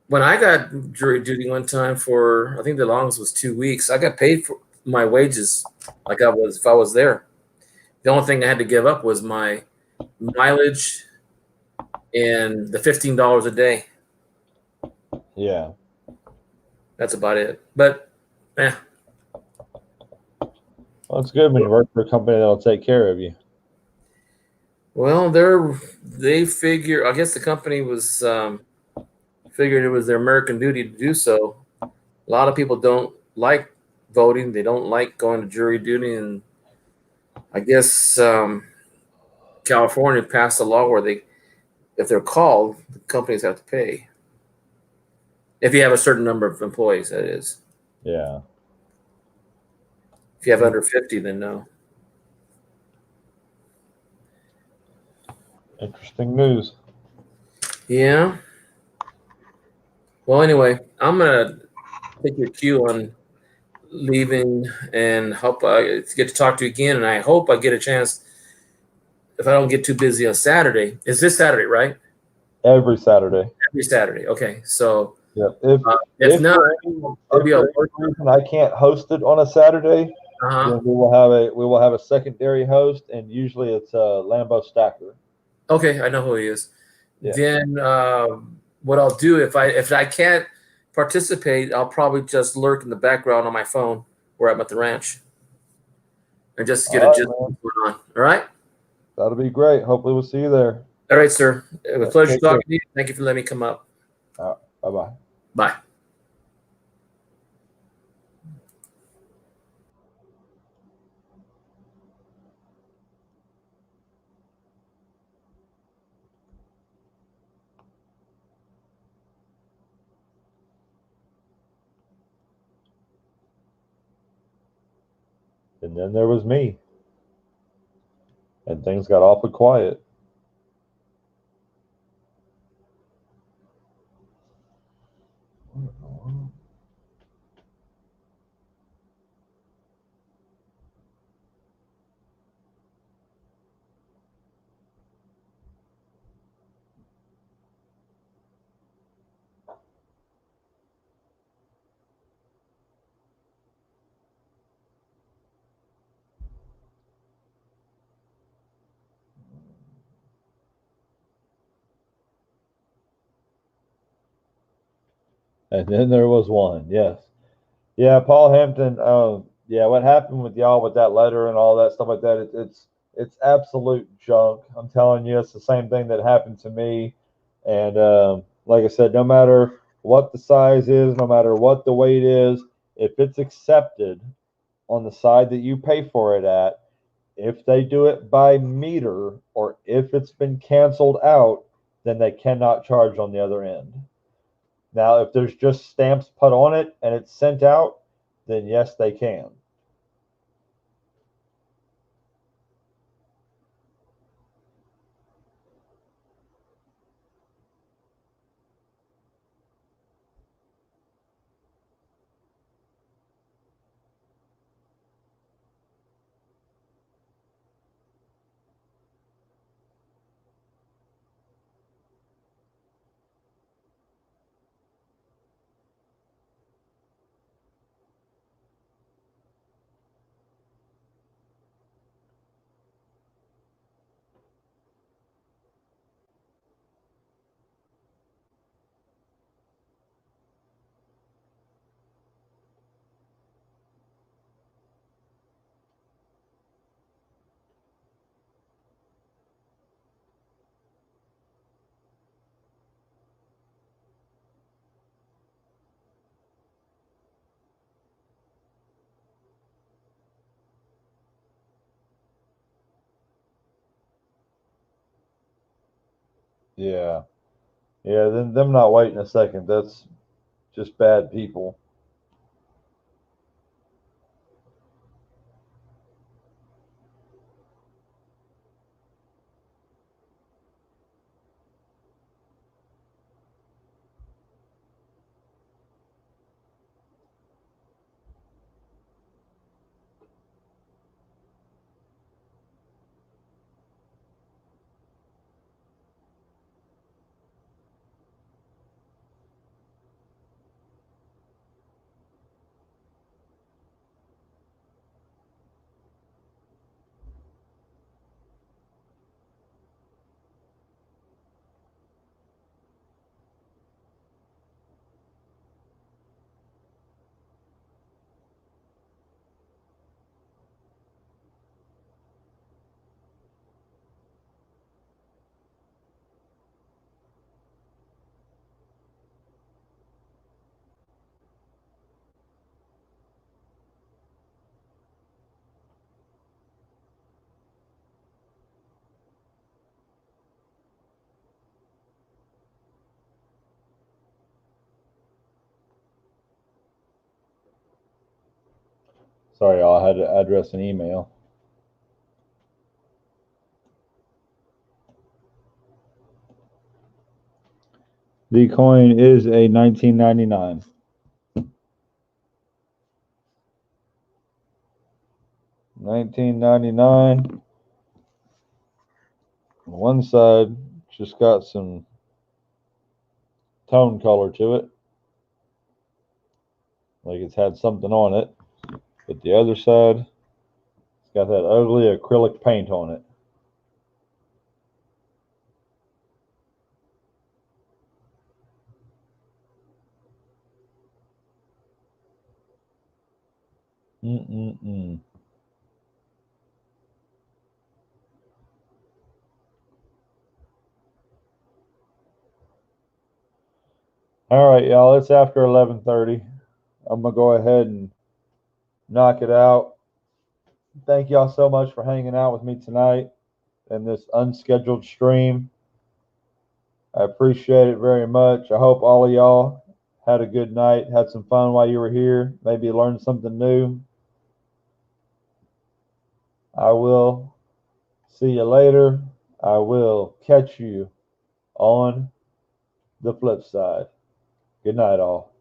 Speaker 4: When I got jury duty one time for, I think the longest was 2 weeks, I got paid for my wages like if I was there. The only thing I had to give up was my mileage, and the $15 a day.
Speaker 1: Yeah.
Speaker 4: That's about it. But,
Speaker 1: Well, it's good when you work for a company that'll take care of you.
Speaker 4: well, they figure. I guess the company was figured it was their American duty to do so. A lot of people don't like voting. They don't like going to jury duty, and I guess California passed a law where if they're called, the companies have to pay. If you have a certain number of employees, that is.
Speaker 1: Yeah.
Speaker 4: If you have under 50, then no.
Speaker 1: Interesting news.
Speaker 4: Yeah. Well, anyway, I'm gonna take your cue on leaving and hope I get to talk to you again. And I hope I get a chance, if I don't get too busy on Saturday. Is this Saturday, right?
Speaker 1: Every Saturday.
Speaker 4: Every Saturday. Okay. So
Speaker 1: Yep.
Speaker 4: if not, I'll be
Speaker 1: for
Speaker 4: at work.
Speaker 1: any reason I can't host it on a Saturday, then we will have a secondary host, and usually it's a Lambo Stacker.
Speaker 4: Okay, I know who he is.
Speaker 1: Yeah.
Speaker 4: Then what I'll do if I can't participate, I'll probably just lurk in the background on my phone where I'm at the ranch and just get a gist of what's going on. All right.
Speaker 1: That'll be great. Hopefully, we'll see you there.
Speaker 4: All right, sir. It was a pleasure
Speaker 1: Take
Speaker 4: talking
Speaker 1: care.
Speaker 4: to you. Thank you for letting me come up.
Speaker 1: All right. Bye-bye.
Speaker 4: Bye.
Speaker 1: And then there was me, and things got awfully quiet. And then there was one. Yes. Yeah, Paul Hampton. Yeah, what happened with y'all with that letter and all that stuff like that? It's absolute junk. I'm telling you, it's the same thing that happened to me. And like I said, no matter what the size is, no matter what the weight is, if it's accepted on the side that you pay for it at, if they do it by meter or if it's been canceled out, then they cannot charge on the other end. Now, if there's just stamps put on it and it's sent out, then yes, they can. Yeah. Yeah, then them not waiting a second, that's just bad people. Sorry, y'all, I had to address an email. The coin is a 1999. $19.99. One side just got some tone color to it, like it's had something on it, but the other side, it's got that ugly acrylic paint on it. Mm-mm-mm. All right, y'all, it's after 11:30. I'm going to go ahead and knock it out. Thank y'all so much for hanging out with me tonight in this unscheduled stream. I appreciate it very much. I hope all of y'all had a good night, had some fun while you were here, maybe learned something new. I will see you later. I will catch you on the flip side. Good night, all.